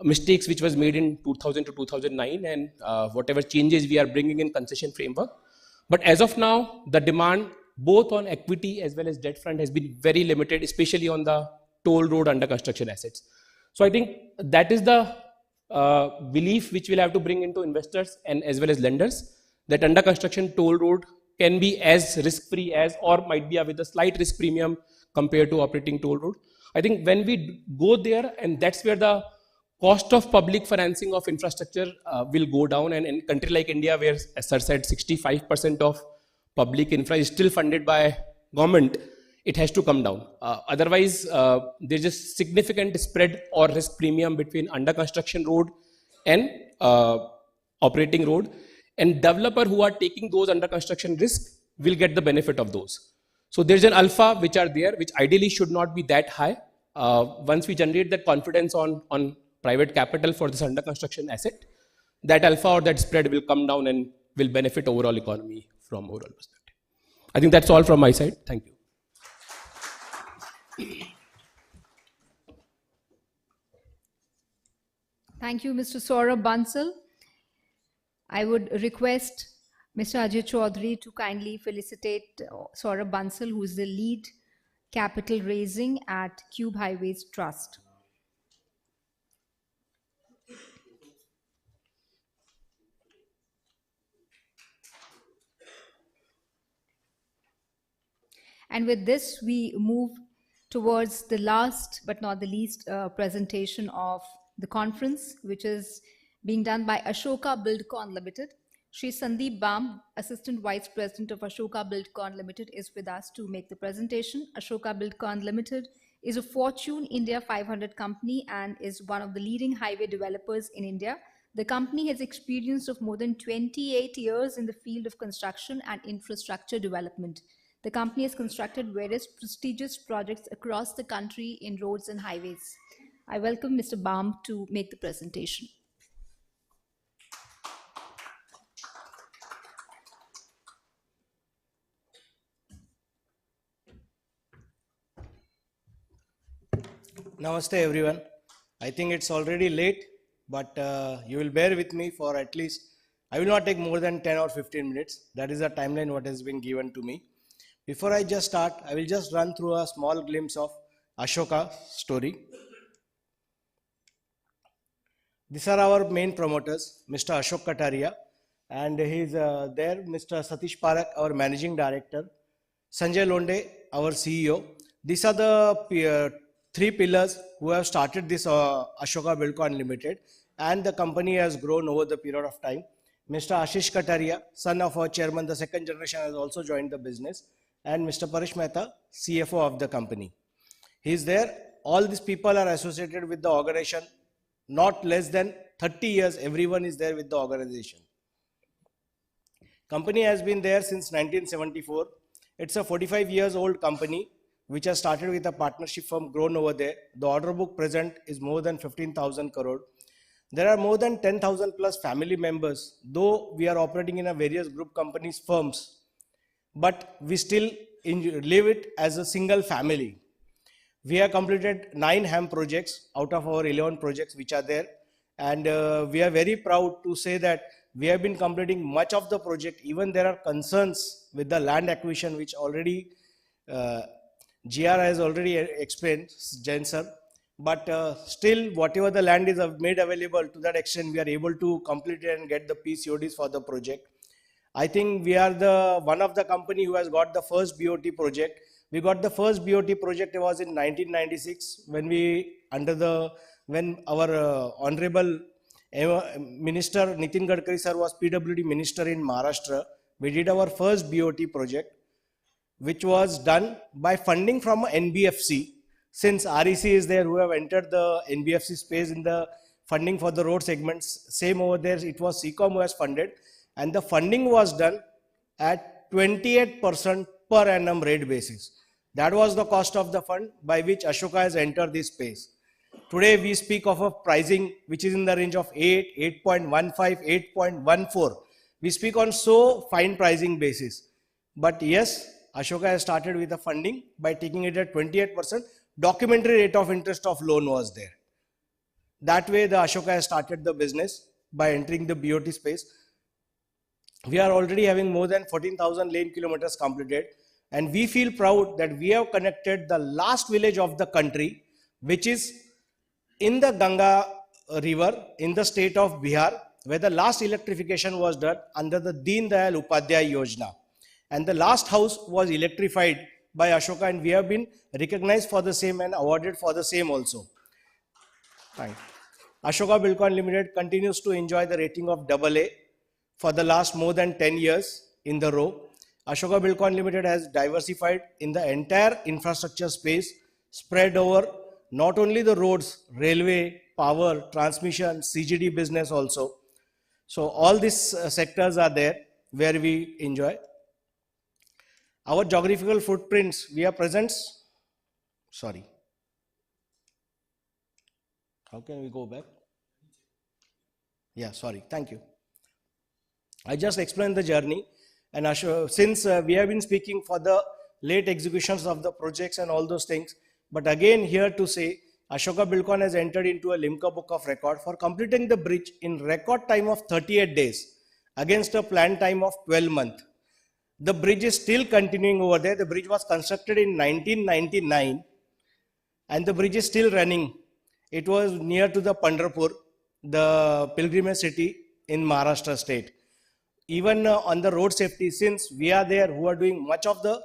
mistakes which was made in 2000 to 2009 and whatever changes we are bringing in concession framework. But as of now, the demand both on equity as well as debt front has been very limited, especially on the toll road under construction assets. So I think that is the belief which we'll have to bring into investors and as well as lenders, that under construction toll road can be as risk-free as, or might be with a slight risk premium compared to operating toll road. I think when we go there, and that's where the cost of public financing of infrastructure will go down, and in a country like India, where, as Sir said, 65% of public infra is still funded by government, it has to come down. Otherwise, there's a significant spread or risk premium between under construction road and operating road. And developer who are taking those under construction risks will get the benefit of those. So there's an alpha which are there, which ideally should not be that high. Once we generate that confidence on private capital for this under construction asset, that alpha or that spread will come down and will benefit overall economy from overall perspective. I think that's all from my side. Thank you. Thank you, Mr. Saurabh Bansal. I would request Mr. Ajay Chaudhary to kindly felicitate Saurabh Bansal, who is the lead capital raising at Cube Highways Trust. And with this, we move towards the last but not the least presentation of the conference, which is being done by Ashoka Buildcon Limited. Shri Sandeep Bam, Assistant Vice President of Ashoka Buildcon Limited, is with us to make the presentation. Ashoka Buildcon Limited is a Fortune India 500 company and is one of the leading highway developers in India. The company has experience of more than 28 years in the field of construction and infrastructure development. The company has constructed various prestigious projects across the country in roads and highways. I welcome Mr. Bam to make the presentation. Namaste everyone. I think it's already late, but you will bear with me for at least, I will not take more than 10 or 15 minutes. That is the timeline what has been given to me. Before I just start, I will just run through a small glimpse of Ashoka story. These are our main promoters, Mr. Ashok Kataria, and he's there, Mr. Satish Parak, our Managing Director, Sanjay Londe, our CEO. These are the three pillars who have started this Ashoka Buildcon Limited, and the company has grown over the period of time. Mr. Ashish Kataria, son of our chairman, the second generation, has also joined the business, and Mr. Paresh Mehta, CFO of the company. He is there. All these people are associated with the organization, not less than 30 years, everyone is there with the organization. Company has been there since 1974. It's a 45 years old company, which has started with a partnership firm, grown over there. The order book present is more than 15,000 crore. There are more than 10,000 plus family members, though we are operating in a various group companies, firms, but we still live it as a single family. We have completed 9 HAM projects out of our 11 projects which are there, and we are very proud to say that we have been completing much of the project. Even there are concerns with the land acquisition, which already GR has already explained, Jain sir, but still whatever the land is made available, to that extent we are able to complete it and get the PCODs for the project. I think we are one of the company who has got the first BOT project. We got the first BOT project, it was in 1996 when our Honorable Minister Nitin Gadkari sir was PWD Minister in Maharashtra. We did our first BOT project, which was done by funding from NBFC. Since REC is there, who have entered the NBFC space in the funding for the road segments, same over there, it was CECOM who has funded, and the funding was done at 28% per annum rate basis. That was the cost of the fund by which Ashoka has entered this space. Today we speak of a pricing which is in the range of 8, 8.15, 8.14. We speak on so fine pricing basis. But yes, Ashoka has started with the funding by taking it at 28%. Documentary rate of interest of loan was there. That way the Ashoka has started the business by entering the BOT space. We are already having more than 14,000 lane kilometers completed, and we feel proud that we have connected the last village of the country, which is in the Ganga river in the state of Bihar, where the last electrification was done under the Deen Dayal Upadhyay Yojana. And the last house was electrified by Ashoka, and we have been recognized for the same and awarded for the same also. Thank you. Ashoka Buildcon Limited continues to enjoy the rating of AA for the last more than 10 years in the row. Ashoka Buildcon Limited has diversified in the entire infrastructure space, spread over not only the roads, railway, power, transmission, CGD business also. So all these sectors are there where we enjoy. Our geographical footprints, we are present. Sorry. How can we go back? Yeah, sorry. Thank you. I just explained the journey, and since we have been speaking for the late executions of the projects and all those things, but again here to say Ashoka Buildcon has entered into a Limca Book of Record for completing the bridge in record time of 38 days against a planned time of 12 months. The bridge is still continuing over there. The bridge was constructed in 1999 and the bridge is still running. It was near to the Pandharpur, the pilgrimage city in Maharashtra state. Even on the road safety, since we are there who are doing much of the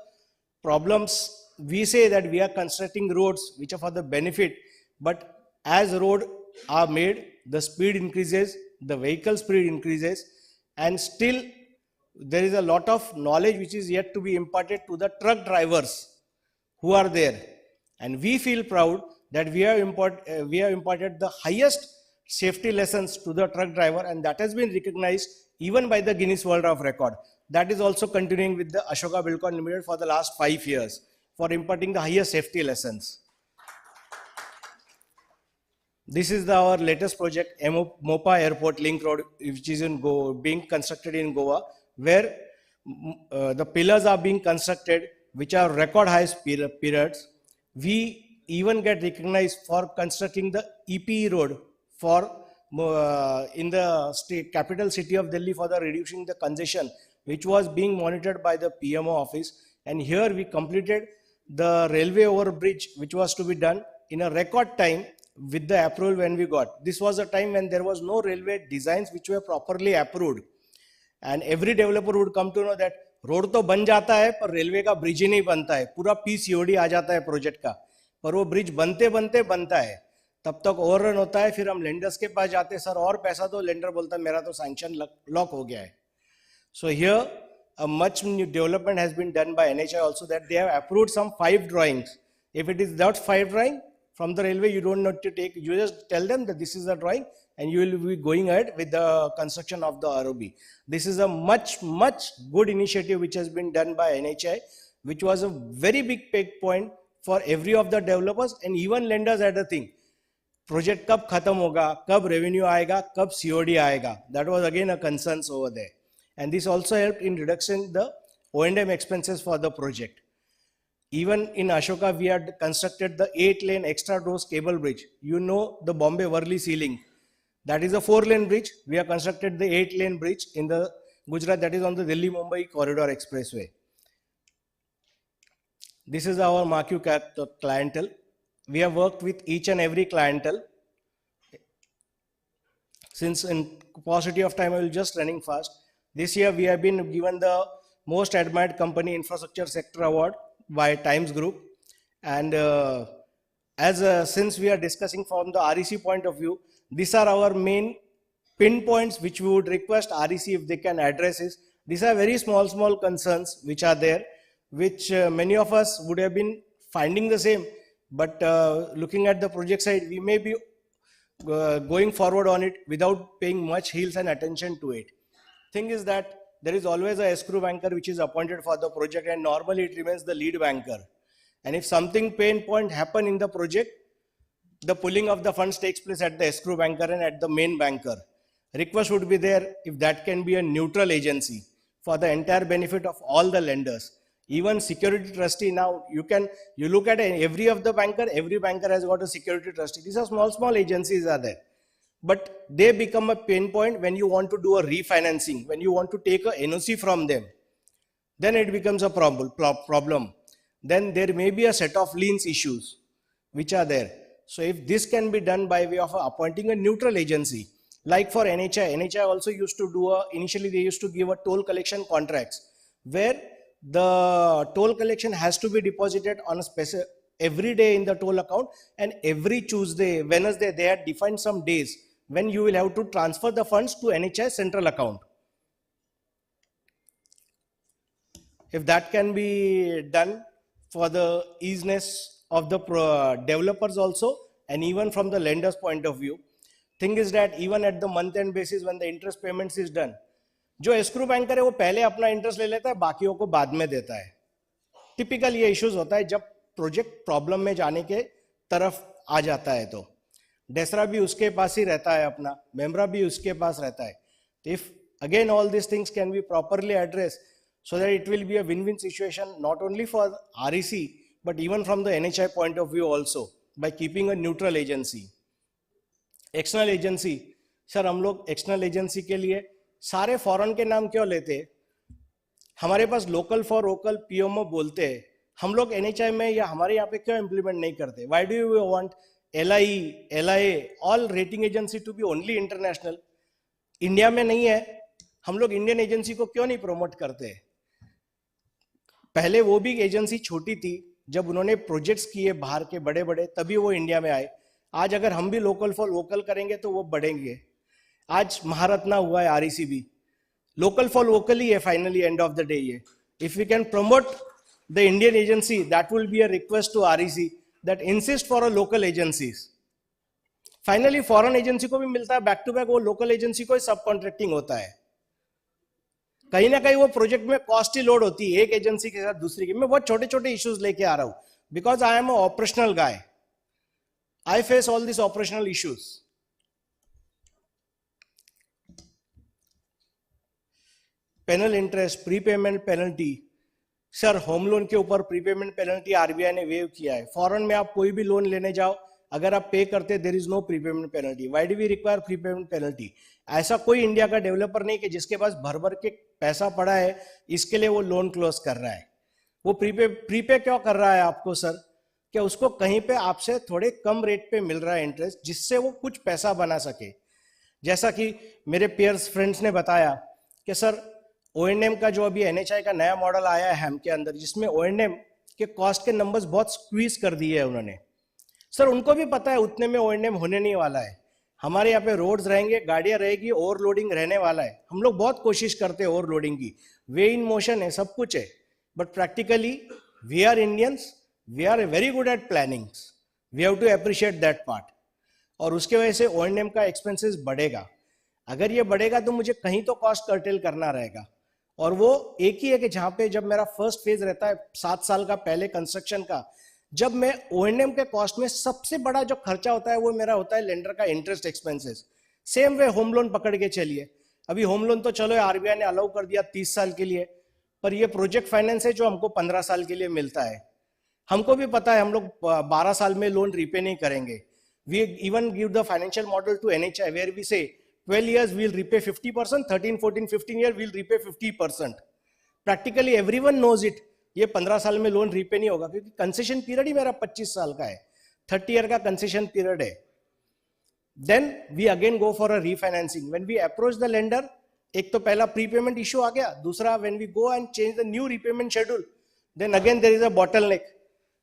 problems, we say that we are constructing roads which are for the benefit, but as road are made, the speed increases, the vehicle speed increases, and still there is a lot of knowledge which is yet to be imparted to the truck drivers who are there. And we feel proud that we have imparted the highest safety lessons to the truck driver, and that has been recognized even by the Guinness World of Record. That is also continuing with the Ashoka Buildcon Limited for the last 5 years for imparting the highest safety lessons. This is our latest project, Mopa Airport Link Road, which is being constructed in Goa, where the pillars are being constructed, which are record high periods. We even get recognized for constructing the EPE road for in the capital city of Delhi for the reducing the congestion, which was being monitored by the PMO office. And here we completed the railway overbridge, which was to be done in a record time with the approval when we got. This was a time when there was no railway designs which were properly approved. And every developer would come to know that road तो बन जाता है पर railway का bridge ही नहीं बनता है, पूरा PCOD आ जाता है प्रोजेक्ट का, पर वो ब्रिज बनते बनते बनता है, तब तक ओवररन होता है, फिर हम लेंडर्स के पास जाते हैं, सर और पैसा, तो लेंडर बोलता है मेरा तो सैंक्शन लॉक हो गया है. So here a much new development has been done by NHAI also, that they have approved some 5 drawings. If it is that 5 drawing from the railway, you don't need to take, you just tell them that this is the drawing and you will be going ahead with the construction of the ROB. This is a much good initiative which has been done by NHAI, which was a very big point for every of the developers and even lenders at the thing. Project कब खत्म होगा, कब revenue आएगा, कब COD आएगा. That was again a concern over there. And this also helped in reducing the O&M expenses for the project. Even in Ashoka, we had constructed the 8-lane extra doors cable bridge. You know the Bombay-Worli ceiling. That is a 4-lane bridge. We have constructed the 8-lane bridge in the Gujarat, that is on the Delhi-Mumbai Corridor Expressway. This is our marquee clientele. We have worked with each and every clientele. Since in paucity of time, I will just running fast. This year, we have been given the Most Admired Company Infrastructure Sector Award by Times Group. And since we are discussing from the REC point of view, these are our main pinpoints which we would request REC if they can address is. These are very small concerns which are there, which many of us would have been finding the same. But looking at the project side, we may be going forward on it without paying much heels and attention to it. Thing is that there is always a escrow banker which is appointed for the project, and normally it remains the lead banker. And if something pain point happen in the project, the pulling of the funds takes place at the escrow banker and at the main banker. Request would be there if that can be a neutral agency for the entire benefit of all the lenders. Even security trustee, now you look at every of the banker, every banker has got a security trustee. These are small agencies are there. But they become a pain point when you want to do a refinancing, when you want to take a NOC from them. Then it becomes a problem. Then there may be a set of liens issues which are there. So if this can be done by way of appointing a neutral agency, like for NHAI also used to do initially they used to give a toll collection contracts where the toll collection has to be deposited on a specific every day in the toll account, and every Tuesday, Wednesday, they had defined some days when you will have to transfer the funds to NHAI central account. If that can be done for the easiness of the developers also, and even from the lender's point of view, thing is that even at the month-end basis when the interest payments is done, जो escrow banker है वो पहले अपना interest ले लेता है, बाकियों को बाद में देता है. टिपिकल ये इश्यूज होता है जब प्रोजेक्ट प्रॉब्लम में जाने के तरफ आ जाता है. तो डेसरा भी उसके पास ही रहता है, अपना मेमरा भी उसके पास रहता है. If again all this things can be properly address so that it will be a win-win situation not only for REC but even from the NHAI point of view also, by keeping a neutral agency. External agency, sir हम लोग external agency के लिए सारे foreign के नाम क्यों लेते हैं? हमारे पास लोकल फॉर लोकल PMO बोलते हैं, हम लोग NHAI में या हमारे यहाँ पे क्यों इम्प्लीमेंट नहीं करते? Why do you want LIE, LIA, all rating agency to be only international? India में नहीं है, हम लोग इंडियन एजेंसी को क्यों नहीं प्रमोट करते? पहले वो भी एजेंसी छोटी थी, जब उन्होंने प्रोजेक्ट्स किए बाहर के बड़े बड़े तभी वो इंडिया में आए। आज अगर हम भी लोकल फॉर वोकल करेंगे तो वो बढ़ेंगे। आज महारत्ना हुआ है आरईसी भी, लोकल फॉर वोकल ही है finally end of the day. ये if we can promote the Indian agency, that will be a request to REC that insist for a local agencies. Finally foreign agency को भी मिलता है back to back, वो local agency को sub contracting होता है। कहीं ना कहीं वो प्रोजेक्ट में कॉस्ट ही लोड होती है एक एजेंसी के साथ दूसरी की। मैं बहुत छोटे छोटे इश्यूज लेके आ रहा हूं because I am a operational guy, I face all this operational issues. Penal interest, prepayment penalty, sir home loan के ऊपर प्रीपेमेंट पेनल्टी आरबीआई ने वेव किया है। फॉरेन में आप कोई भी लोन लेने जाओ, अगर आप पे करते there is no prepayment penalty. Why do we require prepayment penalty? ऐसा कोई इंडिया का डेवलपर नहीं कि जिसके पास भर भर के पैसा पड़ा है इसके लिए वो लोन क्लोज कर रहा है। वो प्रीपे क्यों कर रहा है आपको सर? क्या उसको कहीं पे आपसे थोड़े कम रेट पे मिल रहा है इंटरेस्ट, जिससे वो कुछ पैसा बना सके। जैसा कि मेरे पेयर्स फ्रेंड्स ने बताया कि सर O&M का जो अभी NHI का नया मॉडल आया है हैम के अंदर, जिसमें O&M के कॉस्ट के नंबर्स बहुत स्क्वीज कर दिए हैं उन्होंने। सर उनको भी पता है उतने में O&M होने नहीं वाला है। हमारे यहाँ पे रोड्स रहेंगे, गाड़ियां रहेगी, ओवरलोडिंग रहने वाला है। हम लोग बहुत कोशिश करते हैं ओवरलोडिंग की, वे इन मोशन है, सब कुछ है, but practically we are Indians, we are very good at plannings, we have to appreciate that part. और उसके वजह से O&M का एक्सपेंसेस बढ़ेगा। अगर ये बढ़ेगा तो मुझे कहीं तो कॉस्ट कर्टेल करना रहेगा। और वो एक ही है कि जहां पे जब मेरा फर्स्ट फेज रहता है 7 साल का पहले कंस्ट्रक्शन का, जब मैं O&M के कॉस्ट में सबसे बड़ा जो खर्चा होता है वो मेरा होता है लेंडर का interest expenses. Same way home loan पकड़ के चलिए, अभी होम लोन तो चलो आरबीआई ने अलाउ कर दिया 30 साल के लिए, पर ये प्रोजेक्ट फाइनेंस है जो हमको 15 साल के लिए मिलता है। हमको भी पता है हम लोग 12 साल में लोन रीपे नहीं करेंगे। We even give the financial model to NHI where we say 12 years we'll repay 50%, 13, 14, 15 years we'll repay 50%. Practically everyone knows it. ये 15 साल में लोन रीपे नहीं होगा क्योंकि कंसेशन पीरियड ही मेरा 25 साल का है, 30 ईयर का कंसेशन पीरियड है। Then we again go for a refinancing. When we approach the lender, एक तो पहला प्रीपेमेंट इशू आ गया, दूसरा when we go and change the new repayment schedule, then again there is a bottleneck.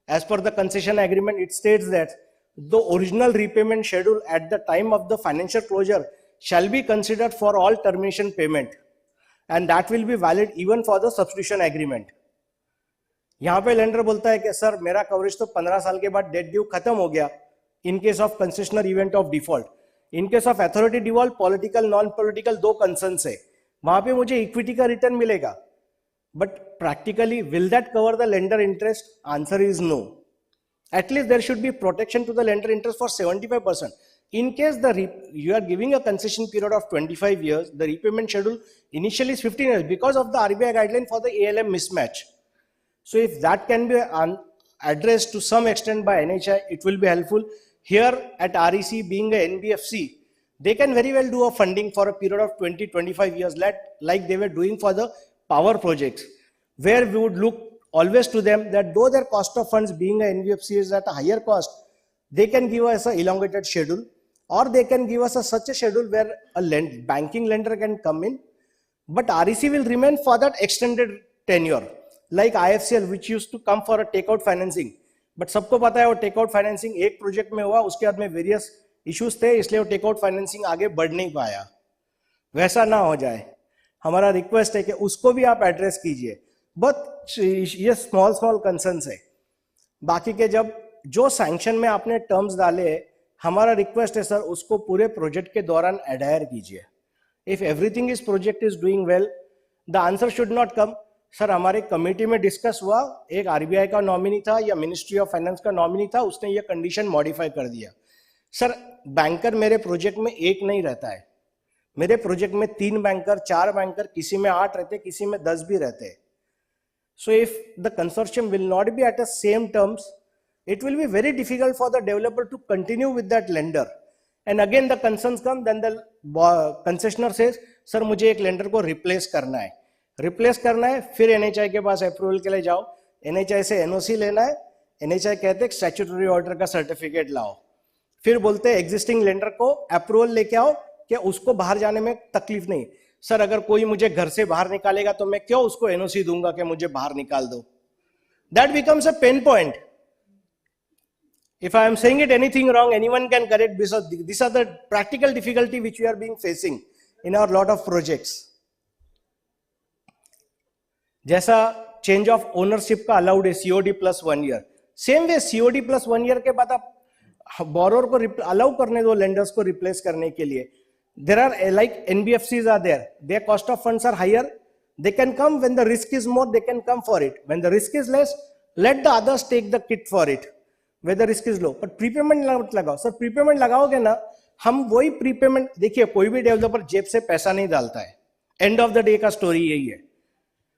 As per the concession agreement it states that the original repayment schedule at the time of the financial closure shall be considered for all termination payment and that will be valid even for the substitution agreement. यहां पे lender बोलता है कि sir मेरा coverage तो 15 साल के बाद डेट ड्यू खत्म हो गया in case of concessionaire event of default. In case of authority default, political non political दो कंसर्न्स है, वहां पे मुझे इक्विटी का रिटर्न मिलेगा, but practically will that cover the lender interest? Answer is no. At least there should be protection to the lender interest for 75%. In case you are giving a concession period of 25 years, the repayment schedule initially is 15 years because of the RBI guideline for the ALM mismatch. So if that can be addressed to some extent by NHI, it will be helpful. Here at REC being a NBFC, they can very well do a funding for a period of 20-25 years like they were doing for the power projects, where we would look always to them that though their cost of funds being a NBFC is at a higher cost, they can give us an elongated schedule, or they can give us such a schedule where a banking lender can come in, but REC will remain for that extended tenure, like IFCL which used to come for a takeout financing. But सबको पता है वो takeout financing एक project में हुआ, उसके बाद में वेरियस इश्यूज थे, इसलिए वो takeout financing आगे बढ़ नहीं पाया। वैसा ना हो जाए, हमारा रिक्वेस्ट है कि उसको भी आप एड्रेस कीजिए। बहुत ये स्मॉल कंसर्न्स है। बाकी के जब जो सैंक्शन में आपने टर्म्स डाले, हमारा रिक्वेस्ट है सर उसको पूरे प्रोजेक्ट के दौरान एडायर कीजिए। If everything is project is doing well, the answer should not come sir हमारे कमेटी में डिस्कस हुआ, एक आरबीआई का नॉमिनी था या मिनिस्ट्री ऑफ फाइनेंस का नॉमिनी था, उसने ये कंडीशन मॉडिफाई कर दिया। सर बैंकर मेरे प्रोजेक्ट में एक नहीं रहता है, मेरे प्रोजेक्ट में 3 बैंकर 4 बैंकर, किसी में 8 रहते, किसी में 10 भी रहते। So if the consortium will not be at the same terms, it will be very difficult for the developer to continue with that lender. And again the concerns come, then the concessioner says sir मुझे एक lender को replace करना है, फिर NHI के पास approval के लिए जाओ, NHI से NOC लेना है, NHI कहते हैं स्टैट्यूटरी ऑर्डर का सर्टिफिकेट लाओ, फिर बोलते हैं एग्जिस्टिंग लेंडर को अप्रूवल लेके आओ कि उसको बाहर जाने में तकलीफ नहीं। सर अगर कोई मुझे घर से बाहर निकालेगा तो मैं क्यों उसको NOC दूंगा कि मुझे बाहर निकाल दो? That becomes a pain point. If I am saying it anything wrong, anyone can correct, because these are the practical difficulty which we are being facing in our lot of projects. जैसा change of ownership का allowed है COD plus 1 year, same way COD plus 1 year के बाद आप borrower को allow करने दो lenders को रिप्लेस करने के लिए. There are like NBFCs are there, their cost of funds are higher, they can come when the risk is more, they can come for it. When the risk is less, let the others take the kit for it when the risk is low. But prepayment मत लगाओ sir. Prepayment लगाओगे ना, हम वही prepayment, देखिए कोई भी developer जेब से पैसा नहीं डालता है. एंड ऑफ द डे का स्टोरी यही है.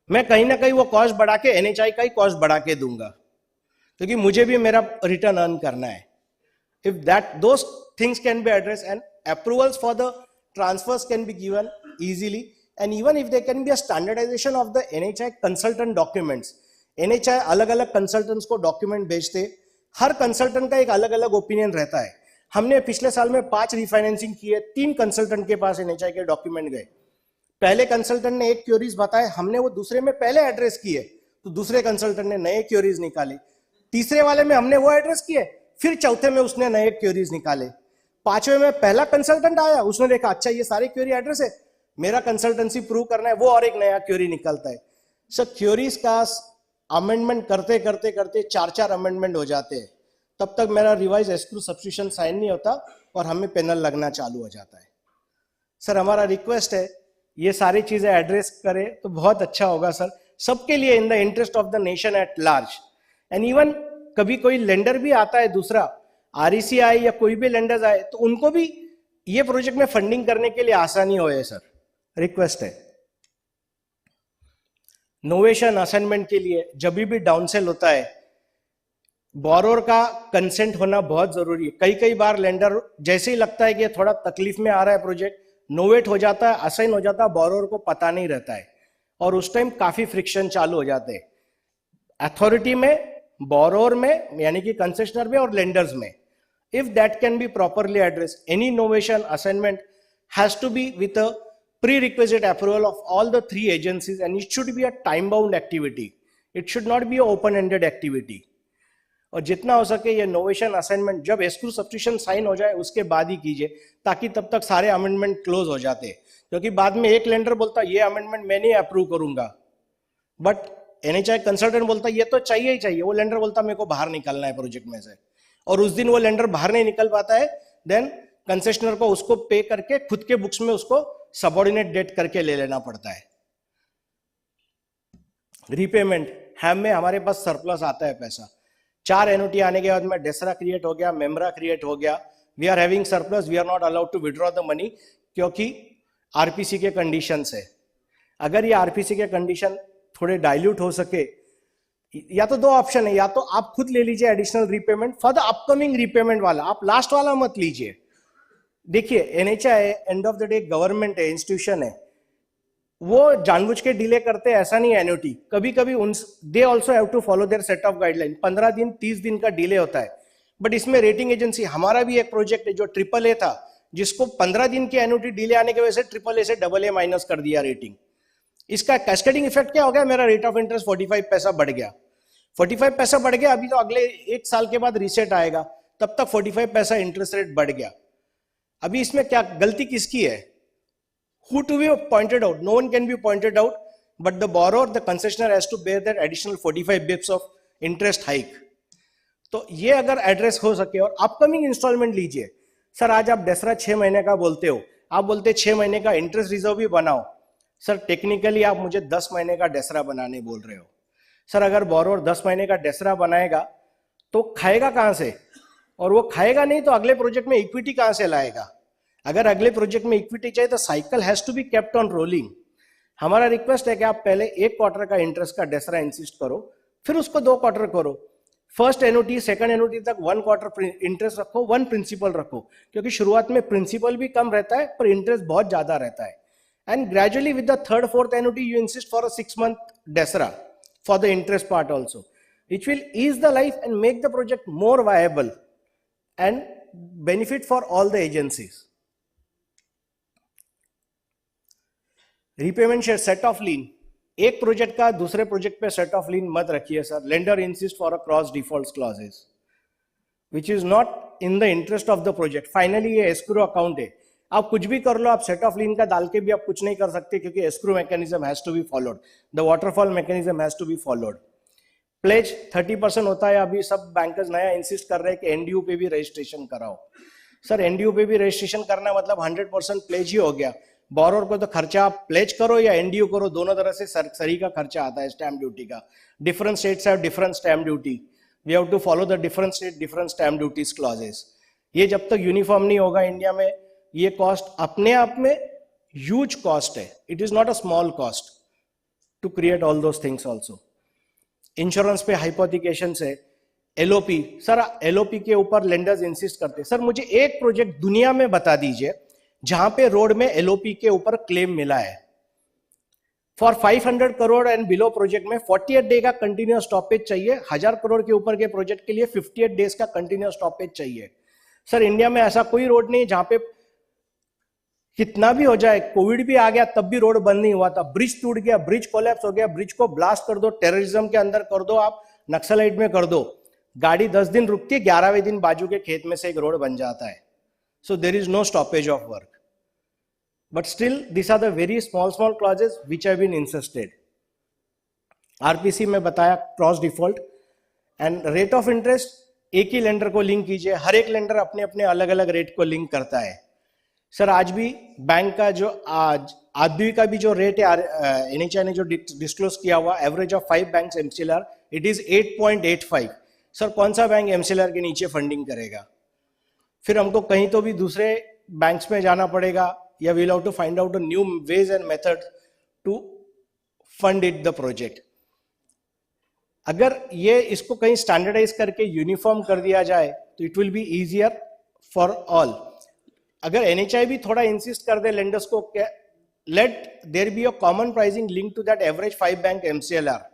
मैं कहीं ना कहीं वो कॉस्ट बढ़ा के एनएचआई का ही कॉस्ट बढ़ा के दूंगा, क्योंकि मुझे भी मेरा रिटर्न अर्न करना है. If that those things can be address and approvals for the transfers can be given easily, and even if there can be a standardisation of the NHI consultant documents. NHI अलग अलग consultants को document भेजते, हर consultant का एक अलग अलग opinion रहता है. हमने पिछले साल में 5 रिफाइनेंसिंग किए, 3 कंसल्टेंट के पास एनएचआई के डॉक्यूमेंट गए. पहले कंसल्टेंट ने एक क्वेरीज बताए, हमने वो दूसरे में पहले एड्रेस किए, तो दूसरे कंसल्टेंट ने नए क्वेरीज निकाले. तीसरे वाले में हमने वो एड्रेस किए, फिर चौथे में उसने नए क्वेरीज निकाले. 5वें में पहला कंसल्टेंट आया, उसने देखा अच्छा ये सारे क्वेरी एड्रेस है, मेरा कंसल्टेंसी प्रूव करना है, वो और एक नया क्वेरी निकलता है. सर क्वेरीज का अमेंडमेंट करते करते करते 4-4 अमेंडमेंट हो जाते हैं, तब तक मेरा रिवाइज एस्क्रू सब्स्टिट्यूशन साइन नहीं होता और हमें पेनल लगना चालू हो जाता है. सर हमारा रिक्वेस्ट है ये सारी चीजें एड्रेस करें तो बहुत अच्छा होगा सर, सबके लिए, in the interest of the nation at large. And even कभी कोई लेंडर भी आता है दूसरा, आरईसी आए या कोई भी लेंडर्स आए, तो उनको भी ये प्रोजेक्ट में फंडिंग करने के लिए आसानी होए सर, रिक्वेस्ट है. नोवेशन असाइनमेंट के लिए जब भी डाउनसेल होता है, बोरोर का कंसेंट होना बहुत जरूरी है. कई बार लेंडर जैसे ही लगता है कि थोड़ा तकलीफ में आ रहा है प्रोजेक्ट, नोवेट हो जाता है, असाइन हो जाता है, बोरोर को पता नहीं रहता है, और उस टाइम काफी फ्रिक्शन चालू हो जाते हैं अथॉरिटी में, बोरोर में यानी कि कंसेशनर में और लेंडर्स में. If that can be properly address, any novation assignment has to be with a prerequisite approval of all the 3 agencies, and it should be a time bound activity. It should not be a open ended activity. और जितना हो सके ये novation assignment जब एस्क्रू substitution sign हो जाए उसके बाद ही कीजिए, ताकि तब तक सारे अमेंडमेंट क्लोज हो जाते. क्योंकि बाद में एक लेंडर बोलता ये अमेंडमेंट मैं नहीं अप्रूव करूंगा, बट एनएचआई कंसल्टेंट बोलता ये तो चाहिए ही चाहिए, वो लेंडर बोलता मेरे को बाहर निकलना है प्रोजेक्ट में से, और उस दिन वो लेंडर बाहर नहीं निकल पाता है, देन कंसेशनर को उसको पे करके खुद के बुक्स में उसको सबऑर्डिनेट डेट करके ले लेना पड़ता है. रीपेमेंट, हैम में हमारे पास सरप्लस आता है पैसा, 4 एनओटी आने के बाद में डेसरा क्रिएट हो गया, मेमरा क्रिएट हो गया, we are having surplus, we are not allowed to withdraw the money, क्योंकि आरपीसी के कंडीशन है. अगर ये आरपीसी के कंडीशन थोड़े डाइल्यूट हो सके, या तो 2 ऑप्शन है, या तो आप खुद ले लीजिए additional repayment for the upcoming repayment वाला, आप लास्ट वाला मत लीजिए. देखिए NHI end of the day government है, इंस्टीट्यूशन है, वो जानबूझ के डिले करते हैं ऐसा नहीं है. एनओटी कभी कभी they also have to follow their set of guideline, 15 दिन 30 दिन का डिले होता है. बट इसमें रेटिंग एजेंसी, हमारा भी एक प्रोजेक्ट है जो AAA था, जिसको 15 दिन की एनओटी डिले आने की वजह से AAA से AA माइनस कर दिया रेटिंग. इसका कैस्केडिंग इफेक्ट क्या हो गया, मेरा रेट ऑफ इंटरेस्ट 45 पैसा बढ़ गया, 45 पैसा बढ़ गया. अभी तो अगले 1 साल के बाद रीसेट आएगा, तब तक 45 पैसा इंटरेस्ट रेट बढ़ गया. अभी इसमें क्या गलती किसकी है? Who to be pointed out? No one can be pointed out, but the borrower, the concessionaire has to bear that additional 45 bips of interest hike. तो ये अगर एड्रेस हो सके, और अपकमिंग इंस्टॉलमेंट लीजिए. सर आज आप डेसरा 6 महीने का बोलते हो, आप बोलते 6 महीने का इंटरेस्ट रिजर्व भी बनाओ. सर टेक्निकली आप मुझे 10 महीने का डेसरा बनाने बोल रहे हो. सर अगर बोरोर 10 महीने का डेसरा बनाएगा तो खाएगा कहां से? और वो खाएगा नहीं तो अगले प्रोजेक्ट में इक्विटी कहां से लाएगा? अगर अगले प्रोजेक्ट में इक्विटी चाहिए तो cycle has to be kept on rolling. हमारा रिक्वेस्ट है कि आप पहले 1 क्वार्टर का इंटरेस्ट का डेसरा इंसिस्ट करो, फिर उसको 2 क्वार्टर करो. फर्स्ट एनओटी सेकंड एनओटी तक 1 क्वार्टर इंटरेस्ट रखो, 1 प्रिंसिपल रखो, क्योंकि शुरुआत में प्रिंसिपल भी कम रहता है पर इंटरेस्ट बहुत ज्यादा रहता है. And gradually with the 3rd 4th एनओटी you insist for a 6 month डेसरा for the interest part also, which will ease the life and make the project more viable and benefit for all the agencies. Repayment share set of lien. एक project का दूसरे project पे set of लीन मत रखिए sir. Lender insist for a cross default clauses which is not in the interest of the project. Finally ये escrow account है, आप कुछ भी कर लो, आप सेट ऑफ लीन का डाल के भी आप कुछ नहीं कर सकते क्योंकि escrow mechanism has to be followed, the waterfall mechanism has to be followed. Pledge 30% होता है. अभी सब बैंकर्स नया इंसिस्ट कर रहे हैं कि एनडीयू पे भी रजिस्ट्रेशन कराओ. सर एनडीयू पे भी रजिस्ट्रेशन करना मतलब 100% प्लेज ही हो गया. बोरोर को तो खर्चा आप प्लेज करो या एनडीयू करो, दोनों तरह से सरी का खर्चा आता है स्टैम्प ड्यूटी का. Different states have different stamp duty. We have to follow the different state different stamp duties clauses. ये जब तक यूनिफॉर्म नहीं होगा इंडिया में, ये कॉस्ट अपने आप में ह्यूज कॉस्ट है. It is not a small cost to create all those things also. Insurance पे हाइपोथिकेशन से एलओपी. सर एलओपी के ऊपर लेंडर्स इंसिस्ट करते हैं. सर मुझे एक प्रोजेक्ट दुनिया में बता दीजिए जहां पे रोड में एलओपी के ऊपर क्लेम मिला है. For 500 crore and below project में 48 डे का कंटिन्यूअस स्टॉपेज चाहिए. 1000 करोड़ के ऊपर के प्रोजेक्ट के लिए 58 डेज का कंटिन्यूअस स्टॉपेज चाहिए. सर इंडिया में ऐसा कोई रोड नहीं जहां पे कितना भी हो जाए, कोविड भी आ गया तब भी रोड बंद नहीं हुआ था. ब्रिज टूट गया, ब्रिज कोलैप्स हो गया, ब्रिज को ब्लास्ट कर दो, टेररिज्म के अंदर कर दो, आप नक्सलाइट में कर दो, गाड़ी 10 दिन रुकती है, 11वें दिन बाजू के खेत में से एक रोड बन जाता है. So there is no stoppage of work. But still this are the very small small clauses which have been insisted. RPC में बताया cross default and rate of interest एक ही लेंडर को लिंक कीजिए. हर एक लेंडर अपने अपने अलग अलग रेट को लिंक करता है. सर आज भी बैंक का जो आज का भी जो रेट है एनएचआई ने जो डिस्क्लोज किया हुआ average of 5 banks MCLR it is 8.85. Sir कौन सा बैंक एमसीएलआर के नीचे फंडिंग करेगा? फिर हमको कहीं तो भी दूसरे बैंक्स में जाना पड़ेगा या we'll have to find out new ways and method to fund it the project. अगर ये इसको कहीं स्टैंडर्डाइज करके यूनिफॉर्म कर दिया जाए तो it will be easier for all. अगर एनएचआई भी थोड़ा इंसिस्ट कर दे लेंडर्स को, let there be a common pricing link to that average 5 bank MCLR.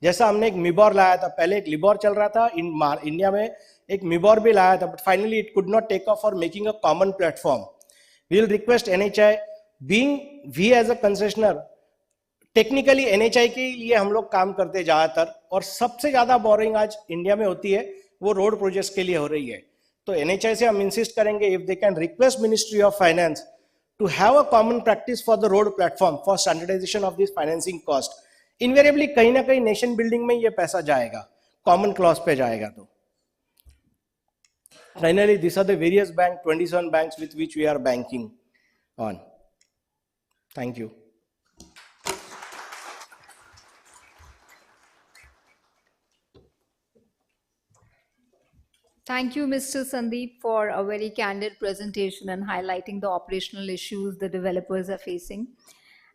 जैसा हमने एक मिबॉर लाया था, पहले एक लिबॉर चल रहा था इंडिया में, एक मिबॉर भी लाया था, but finally it could not take off for making a common platform. We will request NHAI, being we as a concessionaire, technically NHAI के लिए हम लोग काम करते हैं ज्यादातर, और सबसे ज्यादा बोरिंग आज इंडिया में होती है वो रोड प्रोजेक्ट्स के लिए हो रही है. तो एनएचआई से हम इंसिस्ट करेंगे if they can request ministry of finance to have a common practice for the road platform for standardisation of this financing cost. Invariably कहीं ना कहीं नेशन बिल्डिंग में ये पैसा जाएगा, कॉमन क्लॉज पे जाएगा. तो finally this are the various bank 27 banks with which we are banking on. Thank you. Thank you, Mr. Sandeep, for a very candid presentation and highlighting the operational issues the developers are facing.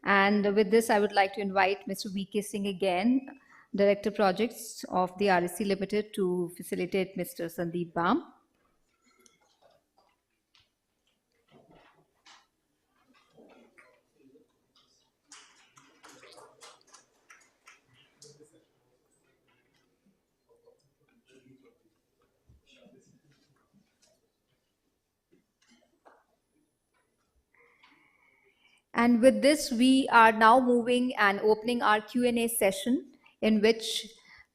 And with this, I would like to invite Mr. V.K. Singh again, Director Projects of the REC Limited, to facilitate Mr. Sandeep Bam. And with this, we are now moving and opening our Q&A session, in which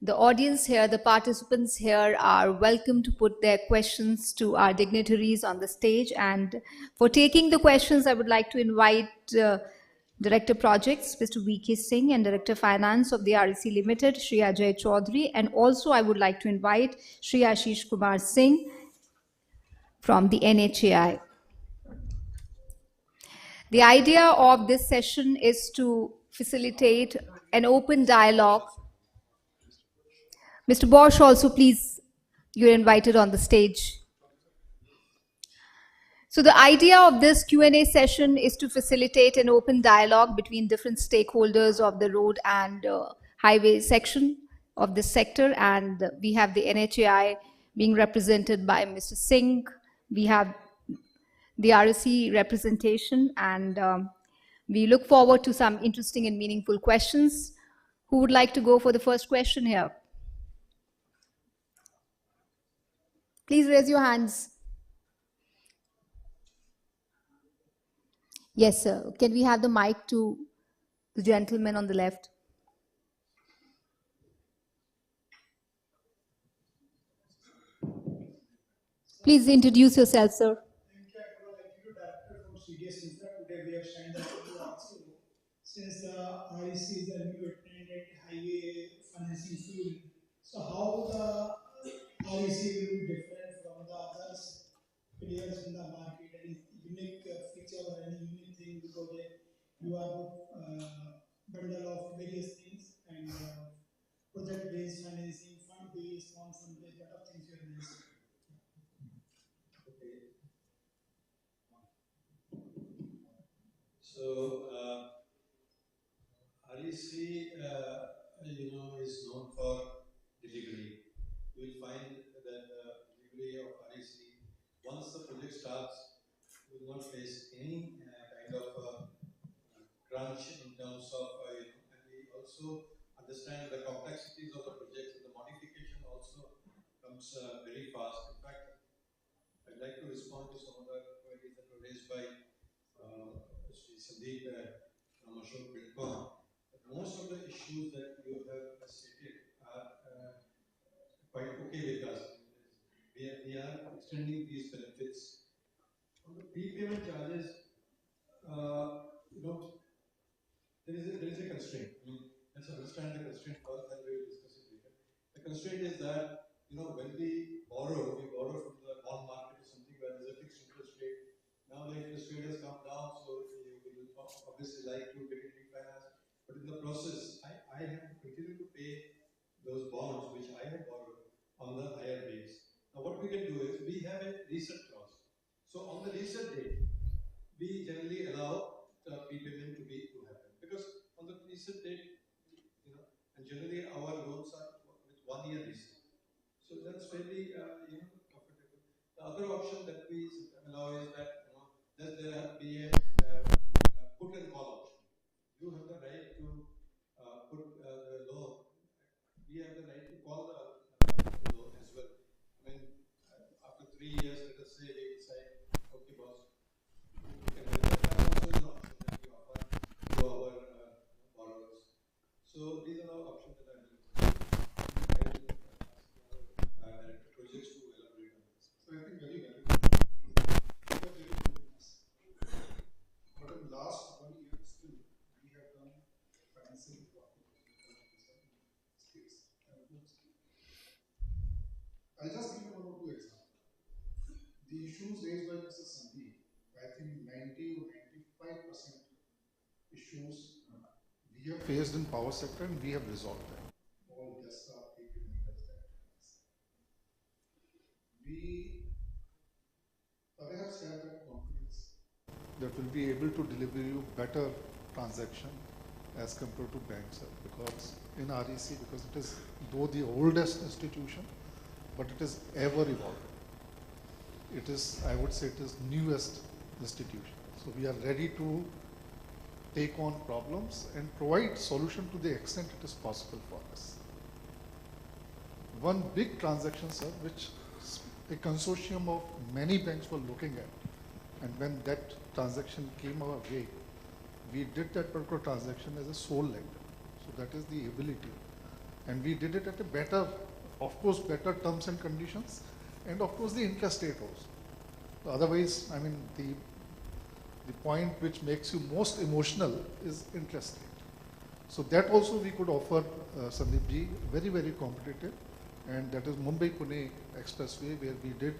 the audience here, the participants here are welcome to put their questions to our dignitaries on the stage. And for taking the questions, I would like to invite Director Projects, Mr. V.K. Singh, and Director Finance of the REC Limited, Shri Ajay Chaudhary. And also I would like to invite Shri Ashish Kumar Singh from the NHAI. The idea of this session is to facilitate an open dialogue. Mr. Bosch, also please, you're invited on the stage. So the idea of this Q&A session is to facilitate an open dialogue between different stakeholders of the road and highway section of this sector. And we have the NHAI being represented by Mr. Singh. We have the REC representation, and we look forward to some interesting and meaningful questions. Who would like to go for the first question here? Please raise your hands. Yes, sir. Can we have the mic to The gentleman on the left. Please introduce yourself, sir. Director from CDS Infra. Today we have signed the also since the REC is a new attendant highway financing field. So how the REC will be different from the other players in the market? Any unique feature or any unique thing because you have bundle of various things and project-based financing, fund-based, non-fund-based, lot of things you have mentioned. So, REC, is known for delivery. You will find that delivery of REC, once the project starts, you will not face any kind of crunch in terms of, and we also understand the complexities of the project, and the modification also comes very fast. In fact, I'd like to respond to some of the queries that were raised by Sri Sandeep from Ashok Bitcoin. Most of the issues that you have stated are quite okay with us. We are extending these benefits. On the prepayment charges, there is a constraint. I mean, let's understand the constraint first, then we will discuss it later. The constraint is that, when we borrow from the bond market or something where there is a fixed interest rate. Now the interest rate has come down, so we will obviously like to get it refinanced. But in the process, I have to continue to pay those bonds which I have borrowed on the higher rates. Now what we can do is, we have a reset clause. So on the reset date, we generally allow the prepayment to happen. Because on the reset date, and generally our loans are with 1 year reset. So that's fairly, comfortable. The other option that we allow is that, that there be a put and call option. You have the right to put the loan. We have the right to call the loan as well. I mean, after 3 years, let us say they decide, okay, boss, you can have that. That's also an option that we offer to our borrowers. So these are all options that I will direct projects to elaborate on this. So I think very well. But in the last 1 year, still, we have done financing space. I'll just give you 1 or 2 examples. The issues raised by Mr. Sandeep, I think 90 or 95% issues we have faced in power sector and we have resolved them. All guests are taken as that. We perhaps have that confidence that will be able to deliver you better transaction as compared to banks, because in REC, because it is though the oldest institution, but it is ever evolving. It is, I would say, it is newest institution. So we are ready to take on problems and provide solution to the extent it is possible for us. One big transaction, sir, which a consortium of many banks were looking at, and when that transaction came our way, we did that particular transaction as a sole lender. So that is the ability. And we did it at a better, of course, better terms and conditions, and of course the interest rate also. Otherwise, I mean, the point which makes you most emotional is interest rate. So that also we could offer Sandeep ji, very, very competitive, and that is Mumbai-Pune Expressway, where we did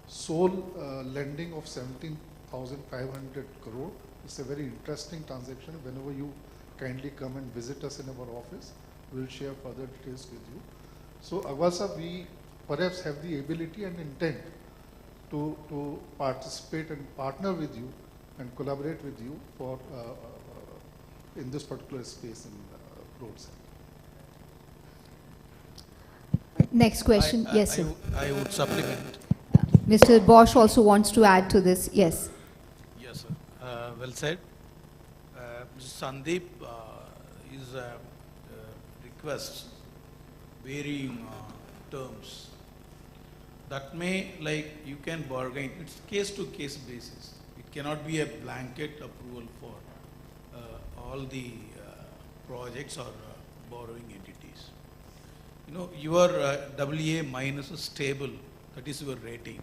sole lending of 17,500 crore. It's a very interesting transaction. Whenever you kindly come and visit us in our office, we'll share further details with you. So Agwal, we perhaps have the ability and intent to participate and partner with you and collaborate with you for in this particular space in roadside. Next question. Yes, sir. I would supplement. Mr. Bosch also wants to add to this. Yes. Yes, sir. Well said. Mr. Sandeep is requests varying terms. That may, like, you can bargain. It's case-to-case basis. It cannot be a blanket approval for all the projects or borrowing entities. You know, your AA minus is stable, that is your rating.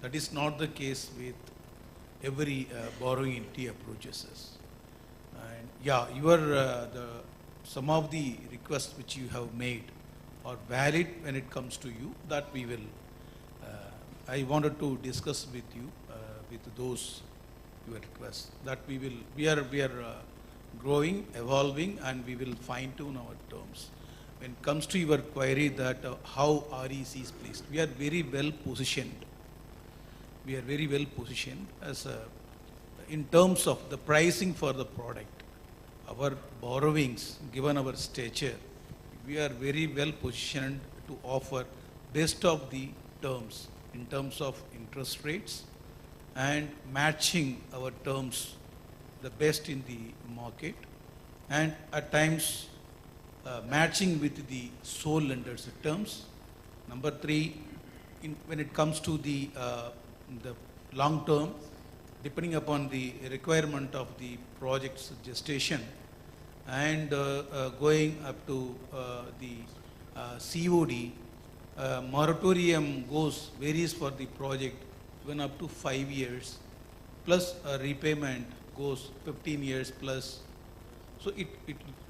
That is not the case with every borrowing entity approaches us. And yeah, some of the requests which you have made are valid when it comes to you, that we will, I wanted to discuss with you, with those your requests, that we are growing, evolving, and we will fine tune our terms. When it comes to your query that how REC is placed, we are very well positioned. We are very well positioned as in terms of the pricing for the product. Our borrowings, given our stature, we are very well positioned to offer best of the terms in terms of interest rates and matching our terms the best in the market, and at times matching with the sole lenders terms. Number three, when it comes to the long term, depending upon the requirement of the project's gestation and going up to the COD, moratorium varies for the project even up to 5 years, plus repayment goes 15 years plus. So it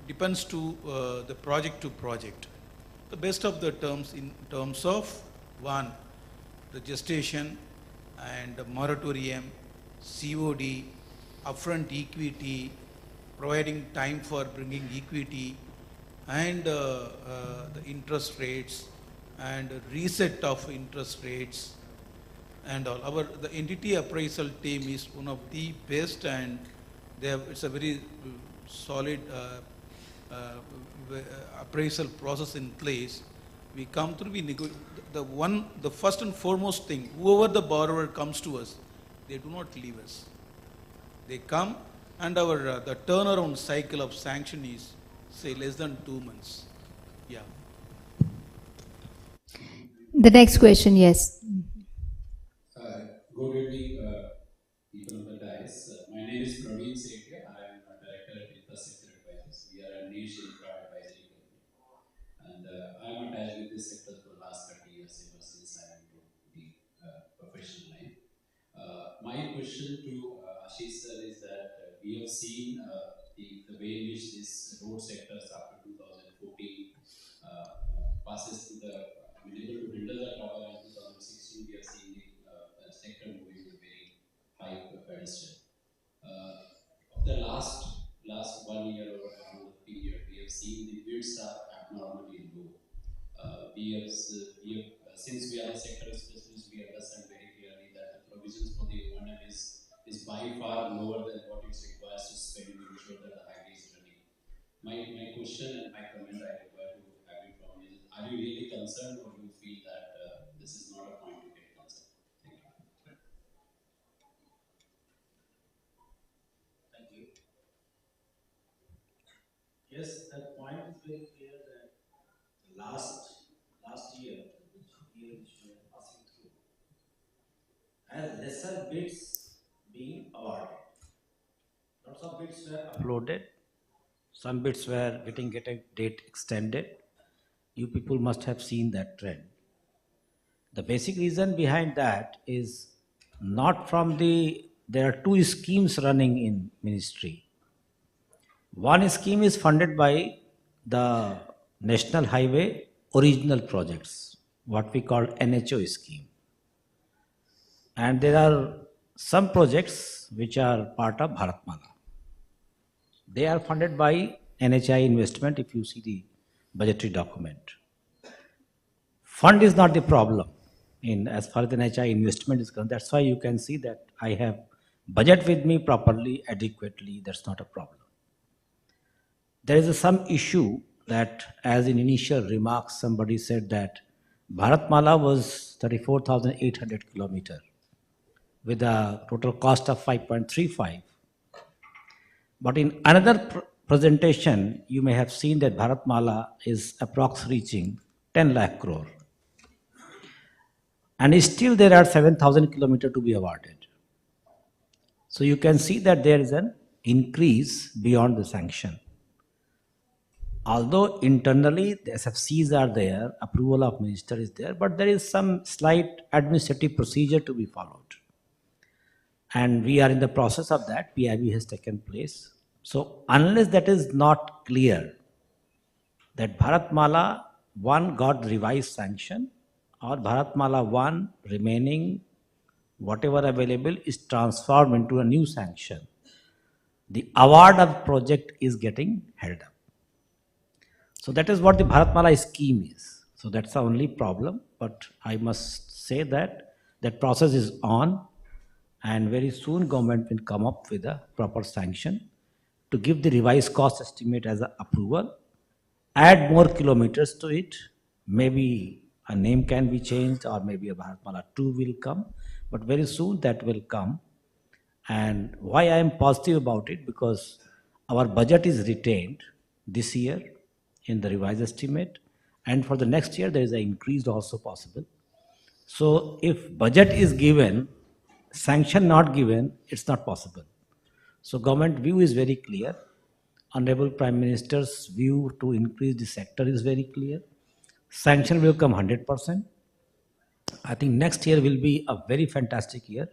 depends to the project to project. The best of the terms in terms of one, the gestation and the moratorium, COD, upfront equity, providing time for bringing equity, and the interest rates and reset of interest rates and all. The entity appraisal team is one of the best, and it's a very solid appraisal process in place. We come through, the first and foremost thing, whoever the borrower comes to us, they do not leave us. They come, and the turnaround cycle of sanction is, say, less than 2 months. Yeah. The next question, yes. Good evening, people on the dais. My name is Praveen Sekhia. I am a director at Infrastructure Advisors. We are a niche infra advisory company. And I am attached with this sector for the last 30 years, ever since I am into the professional line. My question to Ashish sir is that we have seen the way in which this road sectors after 2014 passes to the, able to hinder the tower, and 2016 we are seeing the sector moving to a very high pedestal. Of the last 1 year or around the period, we have seen the bids are abnormally low. Since we are a sector specialist, we understand very clearly that the provisions for the O&M is by far lower than what it requires to spend to ensure that the highway is running. My question and my comment I require to have it from is, are you really concerned, or do you feel that this is not a point to get concerned? Thank you. Yes, that point is very clear that last year, which we are passing through, as lesser bids being awarded. Lots of bids were uploaded. Some bids were getting date extended. You people must have seen that trend. The basic reason behind that is not from there are two schemes running in ministry. One scheme is funded by the National Highway Original Projects, what we call NHO scheme. And there are some projects which are part of Bharatmala. They are funded by NHI investment, if you see the budgetary document. Fund is not the problem as far as the NHI investment is concerned. That's why you can see that I have budget with me properly, adequately. That's not a problem. There is some issue that, as in initial remarks, somebody said that Bharatmala was 34,800 kilometers with a total cost of 5.35. But in another presentation, you may have seen that Bharatmala is approx reaching 10 lakh crore. And still there are 7,000 kilometers to be awarded. So you can see that there is an increase beyond the sanction. Although internally the SFCs are there, approval of minister is there, but there is some slight administrative procedure to be followed. And we are in the process of that. PIB has taken place. So unless that is not clear, that Bharatmala 1 got revised sanction or Bharatmala 1 remaining whatever available is transformed into a new sanction, the award of project is getting held up. So that is what the Bharatmala scheme is. So that's the only problem. But I must say that that process is on, and very soon government will come up with a proper sanction to give the revised cost estimate as an approval, add more kilometers to it, maybe a name can be changed or maybe a Bharatmala 2 will come, but very soon that will come. And why I am positive about it, because our budget is retained this year in the revised estimate, and for the next year there is an increase also possible. So if budget is given, sanction not given, it's not possible. So government view is very clear. Honorable Prime Minister's view to increase the sector is very clear. Sanction will come 100%. I think next year will be a very fantastic year.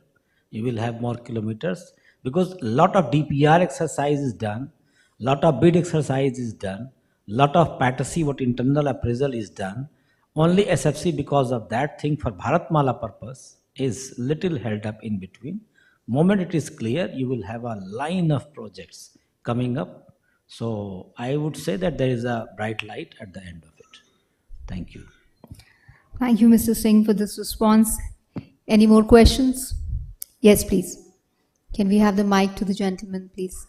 You will have more kilometers because a lot of DPR exercise is done, lot of bid exercise is done, lot of PATC, what internal appraisal is done. Only SFC, because of that thing for Bharatmala purpose, is little held up in between. Moment it is clear, you will have a line of projects coming up. So I would say that there is a bright light at the end of it. Thank you. Thank you, Mr. Singh, for this response. Any more questions? Yes, please. Can we have the mic to the gentleman, please?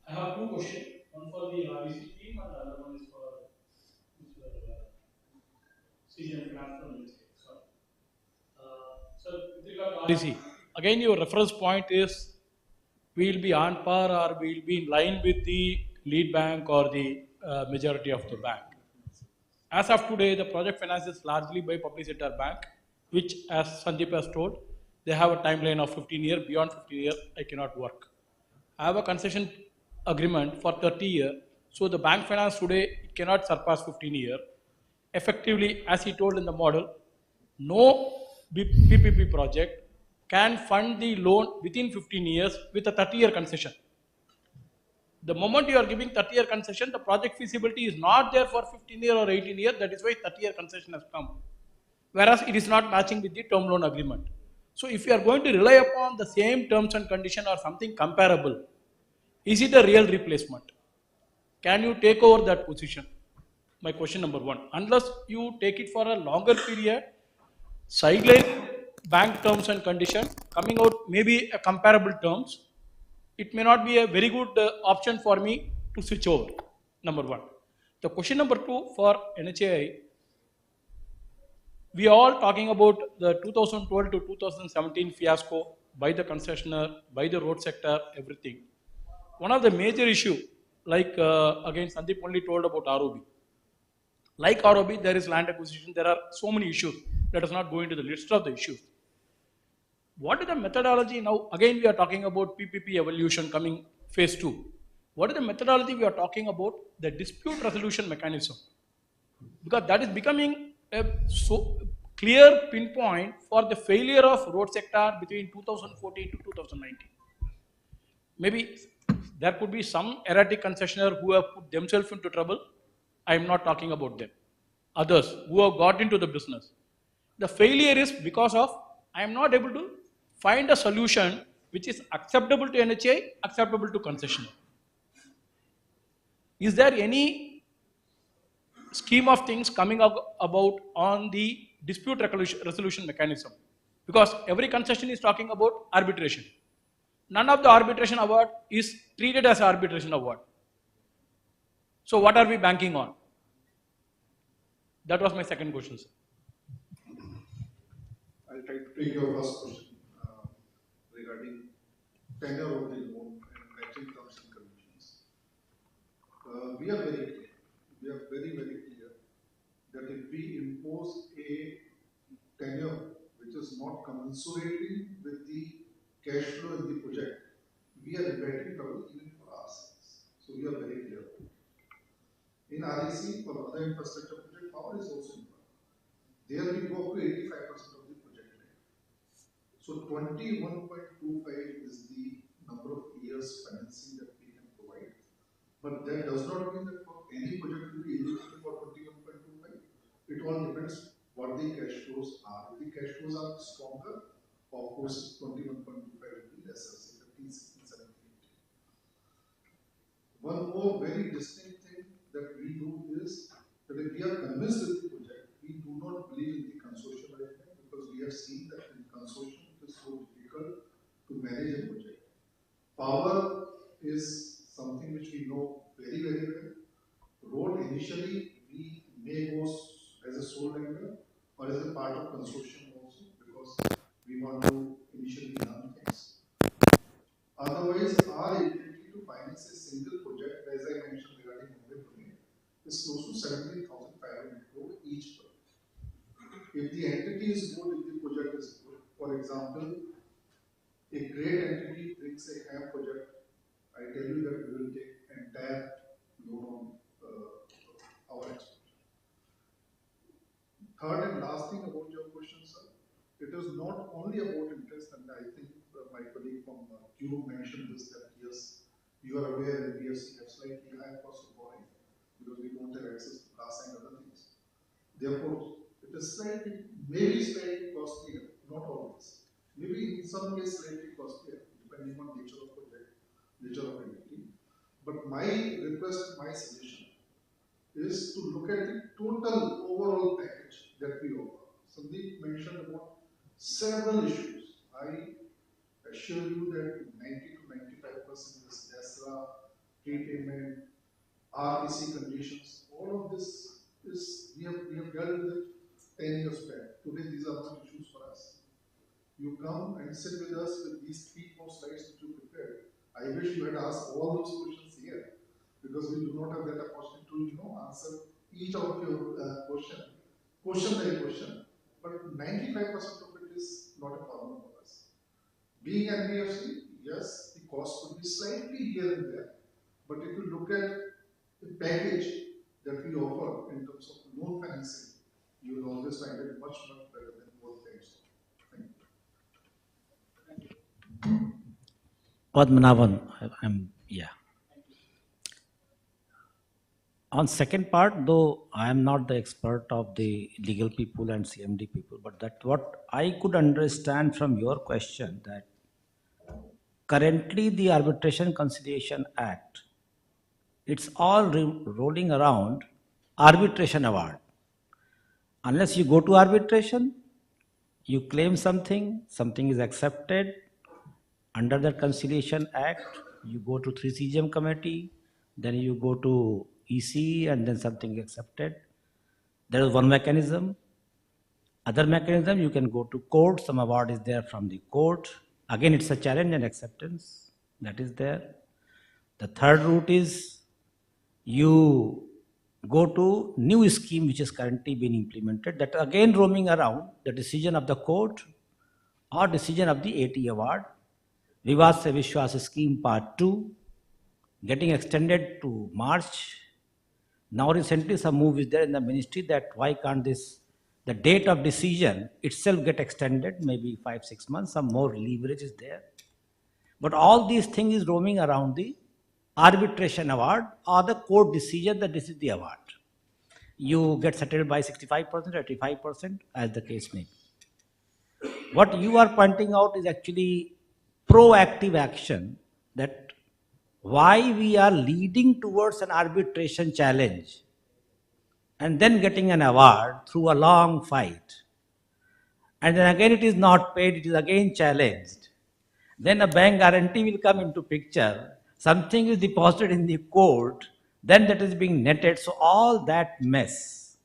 I have two questions, one for the RBC team and the other one is for CGM Finance Ministry. So, with regard to RBC, again your reference point is we will be on par or we will be in line with the lead bank or the majority of the bank. As of today, the project finance is largely by public sector bank, which as Sandeep has told, they have a timeline of 15 years, beyond 15 years, I cannot work. I have a concession agreement for 30 years, so the bank finance today cannot surpass 15 years. Effectively, as he told in the model, no PPP project can fund the loan within 15 years with a 30-year concession. The moment you are giving 30-year concession, the project feasibility is not there for 15 years or 18 years, that is why 30-year concession has come. Whereas it is not matching with the term loan agreement. So if you are going to rely upon the same terms and condition or something comparable, is it a real replacement? Can you take over that position? My question number one. Unless you take it for a longer period, sideline bank terms and condition, coming out maybe a comparable terms, it may not be a very good option for me to switch over. Number one. The question number two for NHAI, we are all talking about the 2012 to 2017 fiasco by the concessionaire, by the road sector, everything. One of the major issue, like again Sandeep only told about ROB. Like ROB, there is land acquisition, there are so many issues. Let us not go into the list of the issues. What is the methodology now? Again, we are talking about PPP evolution coming phase 2. What is the methodology we are talking about? The dispute resolution mechanism. Because that is becoming a so clear pinpoint for the failure of road sector between 2014 to 2019. Maybe there could be some erratic concessionaire who have put themselves into trouble. I am not talking about them. Others who have got into the business. The failure is because of I am not able to find a solution which is acceptable to NHAI, acceptable to concessionaire. Is there any scheme of things coming up about on the dispute resolution mechanism? Because every concession is talking about arbitration. None of the arbitration award is treated as an arbitration award. So what are we banking on? That was my second question, sir. I'll try to take your first question regarding tenure of the loan and matching terms and conditions. We are very clear. We are very, very clear that if we impose a tenure which is not commensurating with the cash flow in the project, we are inviting trouble even for ourselves. So we are very clear. In REC, for other infrastructure project, power is also involved. There we go up to 85% of the project rate. So 21.25 is the number of years financing that we can provide. But that does not mean that for any project will be eligible for 21.25. It all depends what the cash flows are. If the cash flows are stronger, of course 21.25 will be lesser, say 15, 16, 17. One more very distinct thing that we do is that if we are convinced with the project, we do not believe in the consortium arrangement because we have seen that in consortium it is so difficult to manage a project. Power is something which we know very, very well. Road initially we may go as a sole lender or as a part of consortium also because we want to initially learn things. Otherwise, our ability to finance a single project, as I mentioned regarding Mumbai, is close to 17,500 crore each project. If the entity is good, if the project is good, for example, a great entity brings a HAM project, I tell you that we will take entire loan on our exposure. Third and last thing about your question, sir, it is not only about interest, and I think my colleague from Cube mentioned this, that yes, you are aware NBFC have slightly higher cost of borrowing because we don't have access to CASA and other things. Therefore, it is slightly, maybe slightly costlier, not always. Maybe in some cases slightly costlier, depending on nature of project, nature of entity. But my request, my suggestion is to look at the total overall package that we offer. Sandeep mentioned about several issues. I assure you that 90 to 95% is DSRA, prepayment, RBC conditions, all of this is, we have dealt with it 10 years back. Today these are not issues for us. You come and sit with us with these 3-4 slides that you prepared. I wish you had asked all those questions here because we do not have that opportunity to answer each of your question by question. But 95% of it is not a problem for us. Being NBFC, yes, the cost could be slightly here and there, but if you look at the package that we offer in terms of loan financing, you will always find it much, much better than both banks. Thank you. Padmanabhan, yeah. On second part, though I am not the expert of the legal people and CMD people, but that what I could understand from your question that currently the Arbitration Conciliation Act, it's all rolling around arbitration award. Unless you go to arbitration, you claim something, something is accepted. Under the Conciliation Act, you go to 3 CGM committee, then you go to EC and then something accepted. There is one mechanism. Other mechanism, you can go to court, some award is there from the court. Again, it's a challenge and acceptance, that is there. The third route is you go to new scheme which is currently being implemented, that again roaming around the decision of the court or decision of the AT award. Vivad Se Vishwas scheme part 2 getting extended to March. Now recently some move is there in the ministry that why can't the date of decision itself get extended, maybe 5-6 months, some more leverage is there. But all these things is roaming around the arbitration award or the court decision that this is the award. You get settled by 65%, 85% as the case may be. What you are pointing out is actually proactive action, that why we are leading towards an arbitration challenge and then getting an award through a long fight. And then again it is not paid, it is again challenged. Then a bank guarantee will come into picture, something is deposited in the court, then that is being netted. So all that mess.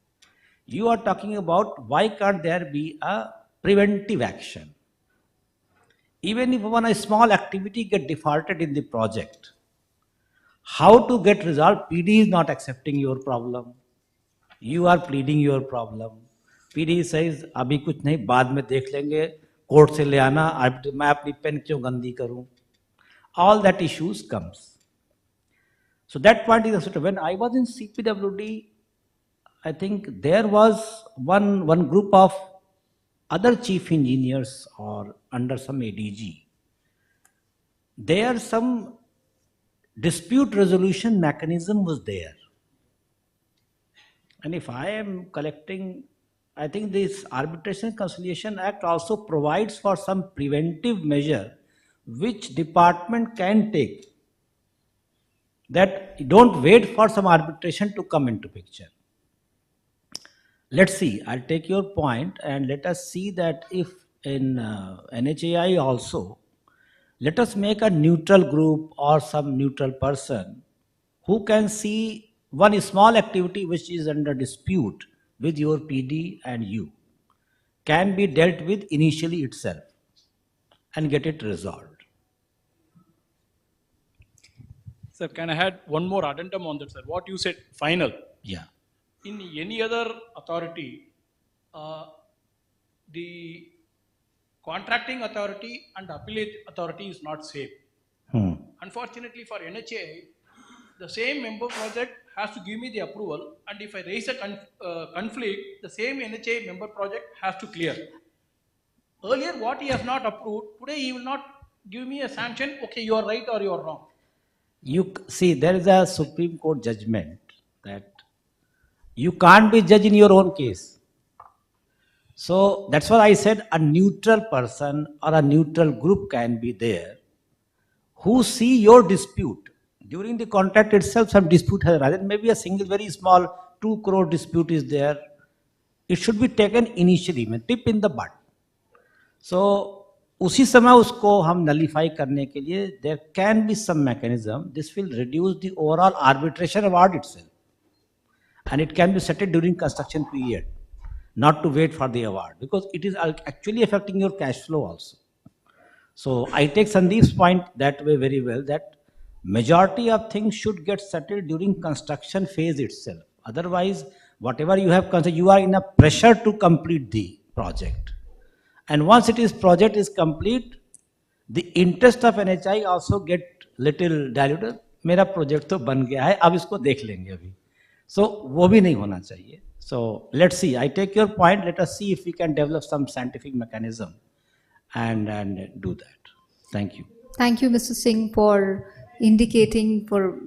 You are talking about why can't there be a preventive action? Even if one small activity get defaulted in the project, how to get resolved? PD is not accepting your problem. You are pleading your problem. PD says, अभी कुछ नहीं, बाद में देख लेंगे, court से ले आना, मैं अपनी पेन क्यों गंदी करूं? All that issues comes. So that point is also, when I was in CPWD, I think there was one group of other chief engineers or under some ADG. There some dispute resolution mechanism was there. And if I am collecting, I think this Arbitration Conciliation Act also provides for some preventive measure which department can take, that don't wait for some arbitration to come into picture. Let's see, I'll take your point and let us see that if in NHAI also, let us make a neutral group or some neutral person who can see one small activity which is under dispute with your PD and you, can be dealt with initially itself and get it resolved. Sir, can I add one more addendum on that, sir? What you said, final. Yeah. In any other authority, the contracting authority and appellate authority is not same. Unfortunately for NHAI, the same member project has to give me the approval, and if I raise a conflict, the same NHAI member project has to clear. Earlier, what he has not approved, today he will not give me a sanction, okay, you are right or you are wrong. You see, there is a Supreme Court judgment that you can't be judge in your own case. So that's why I said a neutral person or a neutral group can be there who see your dispute. During the contract itself, some dispute has arisen. Maybe a single, very small 2 crore dispute is there. It should be taken initially, tip in the bud. So उसी समय उसको हम nullify करने के लिए there can be some mechanism. This will reduce the overall arbitration award itself, and it can be settled during construction period, not to wait for the award, because it is actually affecting your cash flow also. So I take Sandeep's point that way very well, that majority of things should get settled during construction phase itself. Otherwise, whatever you have considered, you are in a pressure to complete the project. And once it is project is complete, the interest of NHAI also get little diluted. मेरा project तो बन गया है, अब इसको देख लेंगे अभी. So वो भी नहीं होना चाहिए. So let's see. I take your point. Let us see if we can develop some scientific mechanism and do that. Thank you. Thank you, Mr. Singh, for indicating for.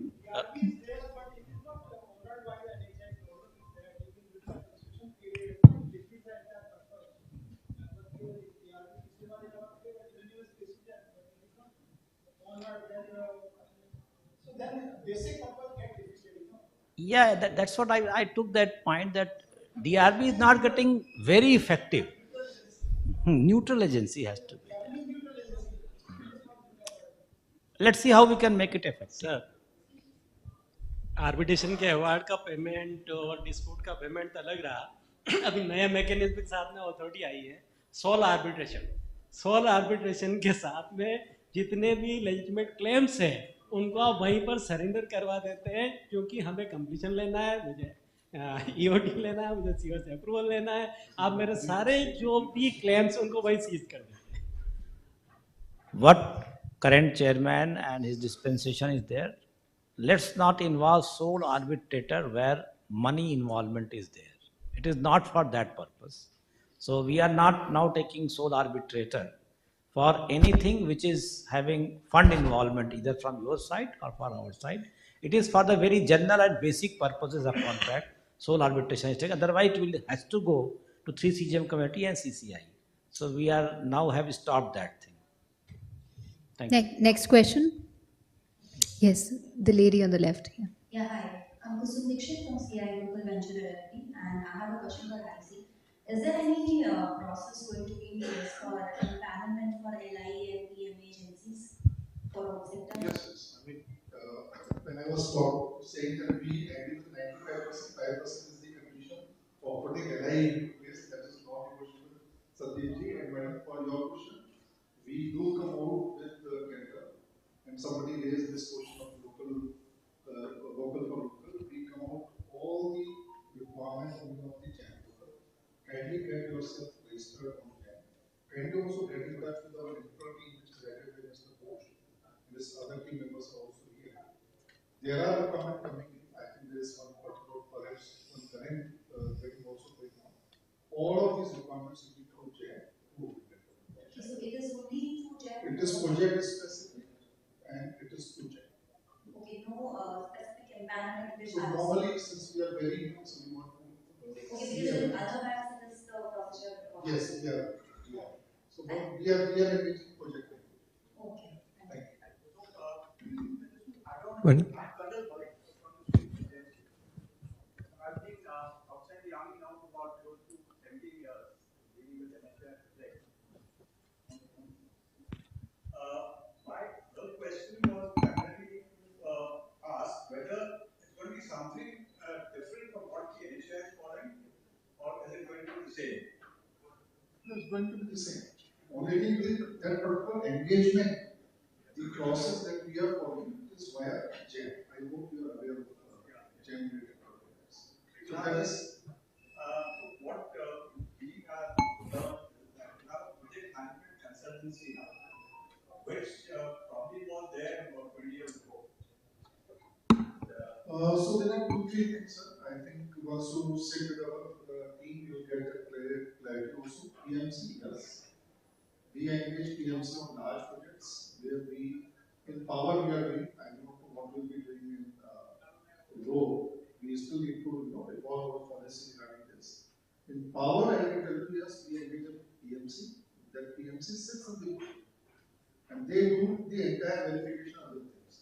Yeah, that's what I took that point, that DRB is not getting very effective. Neutral agency has to be there. Let's see how we can make it effective. Sir, arbitration के award का payment और dispute का payment अलग रहा. अभी नया mechanism के साथ में अथॉरिटी आई है, सोल आर्बिट्रेशन के साथ में जितने भी लेजिटिमेट क्लेम्स हैं उनको आप वहीं पर सरेंडर करवा देते हैं, क्योंकि हमें कंप्लीशन लेना है, मुझे ईओटी लेना है, मुझे सीओ से अप्रूवल लेना है. आप मेरे सारे जो भी क्लेम्स उनको वहीं सीज कर देते हैं. What current chairman and his dispensation is there, let's not involve sole arbitrator where money involvement is there. It is not for that purpose. So we are not now taking sole arbitrator for anything which is having fund involvement either from your side or for our side. It is for the very general and basic purposes of contract. Sole arbitration is taken. Otherwise, it has to go to 3 CGM committee and CCI. So we are now have stopped that thing. Thank you. Next question. Yes, the lady on the left here. Yeah, hi. I'm Kusum Dixit from CI Local Venture LLP, and I have a question for IC. Is there any process going to be in place for empanelment for LI and PMA agencies for all sector? Yes. I mean, when I was saying that we agree with 95%, 5% is the condition for putting LI into place, that is not negotiable. Sandeepji, and Madam, for your question, we do come out with the tender, and somebody raised this question of local for local. We come out all the requirements kindly get yourself registered on that. Kindly also get in touch with our infra team, which is headed by Mr. Ghosh, and his other team members are also here. There are comments coming in. I think there is one particular, perhaps one current getting also going on. All of these requirements will be through JAM. So it is only through JAM? It is project specific and it is through JAM. Okay, no specific empanelment with So normally, since we are very new, so we want to. Okay, because in other banks it is the procedure. Yes, yeah. So but we are engaging project. Okay. Thank you. When? Something different from what the NHI is following, or is it going to be the same? No, it's going to be the same. Only thing is that particular engagement, the process that we are following is via JAM. I hope you are aware of JAM related programs. So that is what we have learned is that we have a project management consultancy now, which probably was there about 20 years ago. So there are 2-3 things, sir. I think once you sit with our team, you'll get a clarity also. PMC, yes. We engage PMC on large projects where we, in power we are doing, I don't know what we'll be doing in road. We still need to evolve our policy regarding this. In power, I can tell you, yes, we engage a PMC. That PMC sits on the board. And they do the entire verification of the things.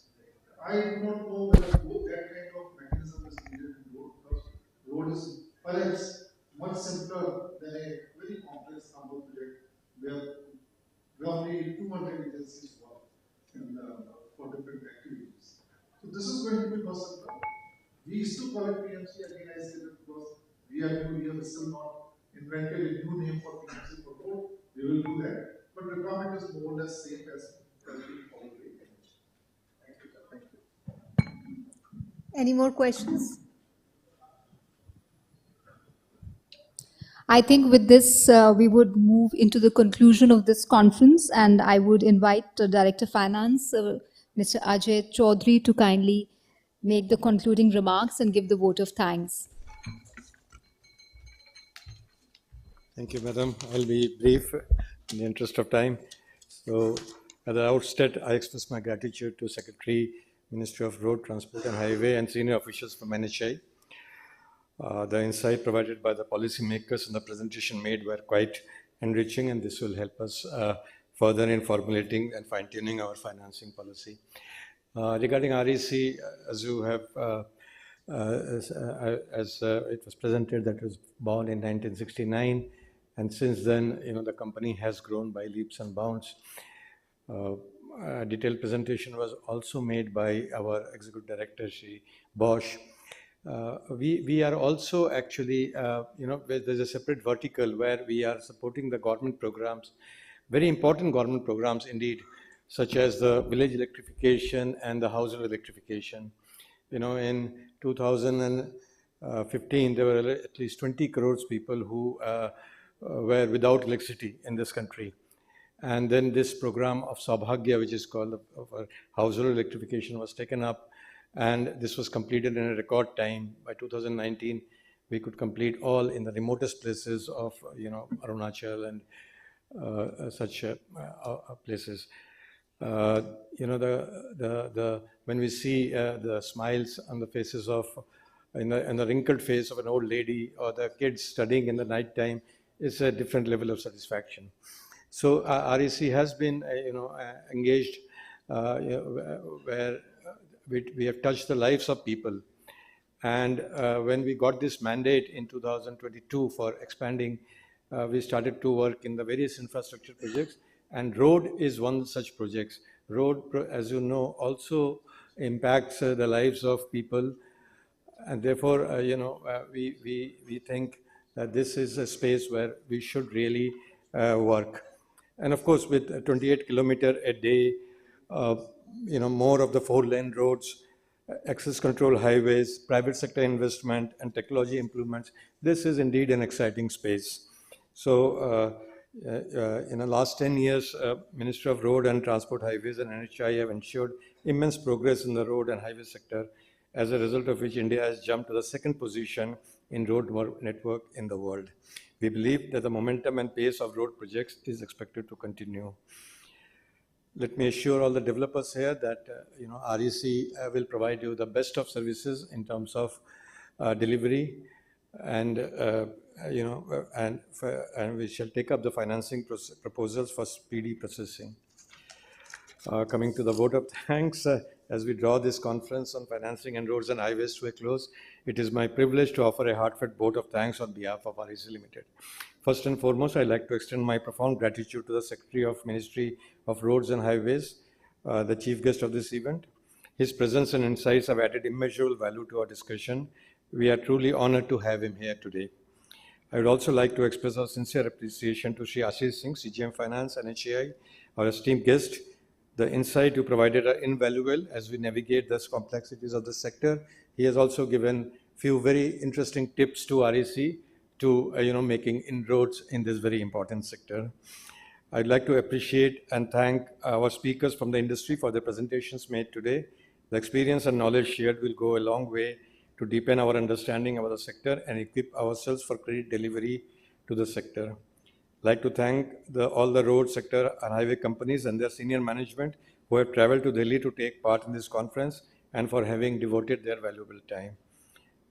I do not know whether that kind of mechanism is needed in road, because road is perhaps much simpler than a very complex number project where roughly 200 agencies work for different activities. So this is going to be much simpler. We still call it PMC, again I say that because we are new, we have still not invented a new name for PMC for road. We will do that. But the requirement is more or less same as we follow. Any more questions? I think with this, we would move into the conclusion of this conference, and I would invite Director Finance, Mr. Ajay Chaudhary, to kindly make the concluding remarks and give the vote of thanks. Thank you, Madam. I'll be brief in the interest of time. So, at the outset, I express my gratitude to Secretary, Ministry of Road, Transport and Highway, and senior officials from NHI. The insight provided by the policymakers and the presentation made were quite enriching, and this will help us further in formulating and fine-tuning our financing policy. Regarding REC, as you have, it was presented, that was born in 1969, and since then, the company has grown by leaps and bounds. A detailed presentation was also made by our Executive Director, Shri Bosch. We are also actually, there's a separate vertical where we are supporting the government programs, very important government programs indeed, such as the village electrification and the household electrification. In 2015, there were at least 20 crores people who were without electricity in this country. And then this program of Saubhagya, which is called household electrification, was taken up, and this was completed in a record time. By 2019, we could complete all in the remotest places of, Arunachal and such places. When we see the smiles on the faces of, in the wrinkled face of an old lady, or the kids studying in the night time, it's a different level of satisfaction. So REC has been, engaged where we have touched the lives of people. And when we got this mandate in 2022 for expanding, we started to work in the various infrastructure projects, and road is one such projects. Road, as you know, also impacts the lives of people, and therefore, we think that this is a space where we should really work. And of course, with 28 kilometers a day, more of the 4-lane roads, access control highways, private sector investment, and technology improvements, this is indeed an exciting space. So in the last 10 years, Ministry of Road and Transport Highways and NHAI have ensured immense progress in the road and highway sector, as a result of which India has jumped to the second position in road network in the world. We believe that the momentum and pace of road projects is expected to continue. Let me assure all the developers here that REC will provide you the best of services in terms of delivery, and and we shall take up the financing proposals for speedy processing. Coming to the vote of thanks, as we draw this conference on financing and roads and highways to a close, it is my privilege to offer a heartfelt vote of thanks on behalf of REC Limited. First and foremost, I'd like to extend my profound gratitude to the Secretary of Ministry of Roads and Highways, the chief guest of this event. His presence and insights have added immeasurable value to our discussion. We are truly honored to have him here today. I would also like to express our sincere appreciation to Shri Ashish Singh, CGM Finance and NHAI, our esteemed guest. The insight you provided are invaluable as we navigate the complexities of the sector. He has also given few very interesting tips to REC to making inroads in this very important sector. I'd like to appreciate and thank our speakers from the industry for the presentations made today. The experience and knowledge shared will go a long way to deepen our understanding of the sector and equip ourselves for credit delivery to the sector. I'd like to thank all the road sector and highway companies and their senior management who have traveled to Delhi to take part in this conference and for having devoted their valuable time.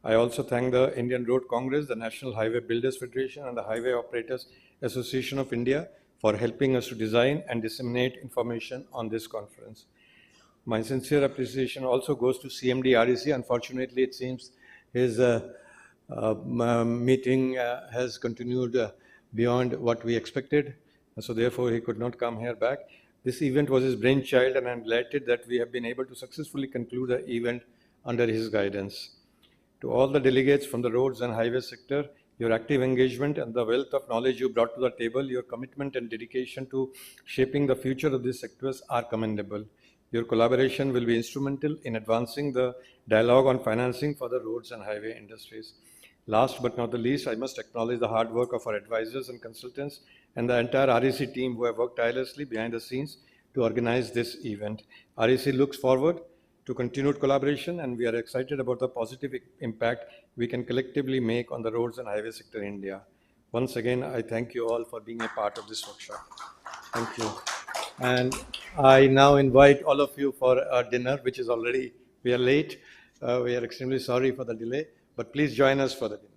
I also thank the Indian Road Congress, the National Highway Builders Federation, and the Highway Operators Association of India for helping us to design and disseminate information on this conference. My sincere appreciation also goes to CMD REC. Unfortunately, it seems his meeting has continued beyond what we expected, so therefore he could not come here back. This event was his brainchild, and I'm delighted that we have been able to successfully conclude the event under his guidance. To all the delegates from the roads and highway sector, your active engagement and the wealth of knowledge you brought to the table, your commitment and dedication to shaping the future of these sectors are commendable. Your collaboration will be instrumental in advancing the dialogue on financing for the roads and highway industries. Last but not the least, I must acknowledge the hard work of our advisors and consultants and the entire REC team who have worked tirelessly behind the scenes to organize this event. REC looks forward to continued collaboration, and we are excited about the positive impact we can collectively make on the roads and highway sector in India. Once again, I thank you all for being a part of this workshop. Thank you. And I now invite all of you for our dinner, which is already, we are late. We are extremely sorry for the delay, but please join us for the dinner.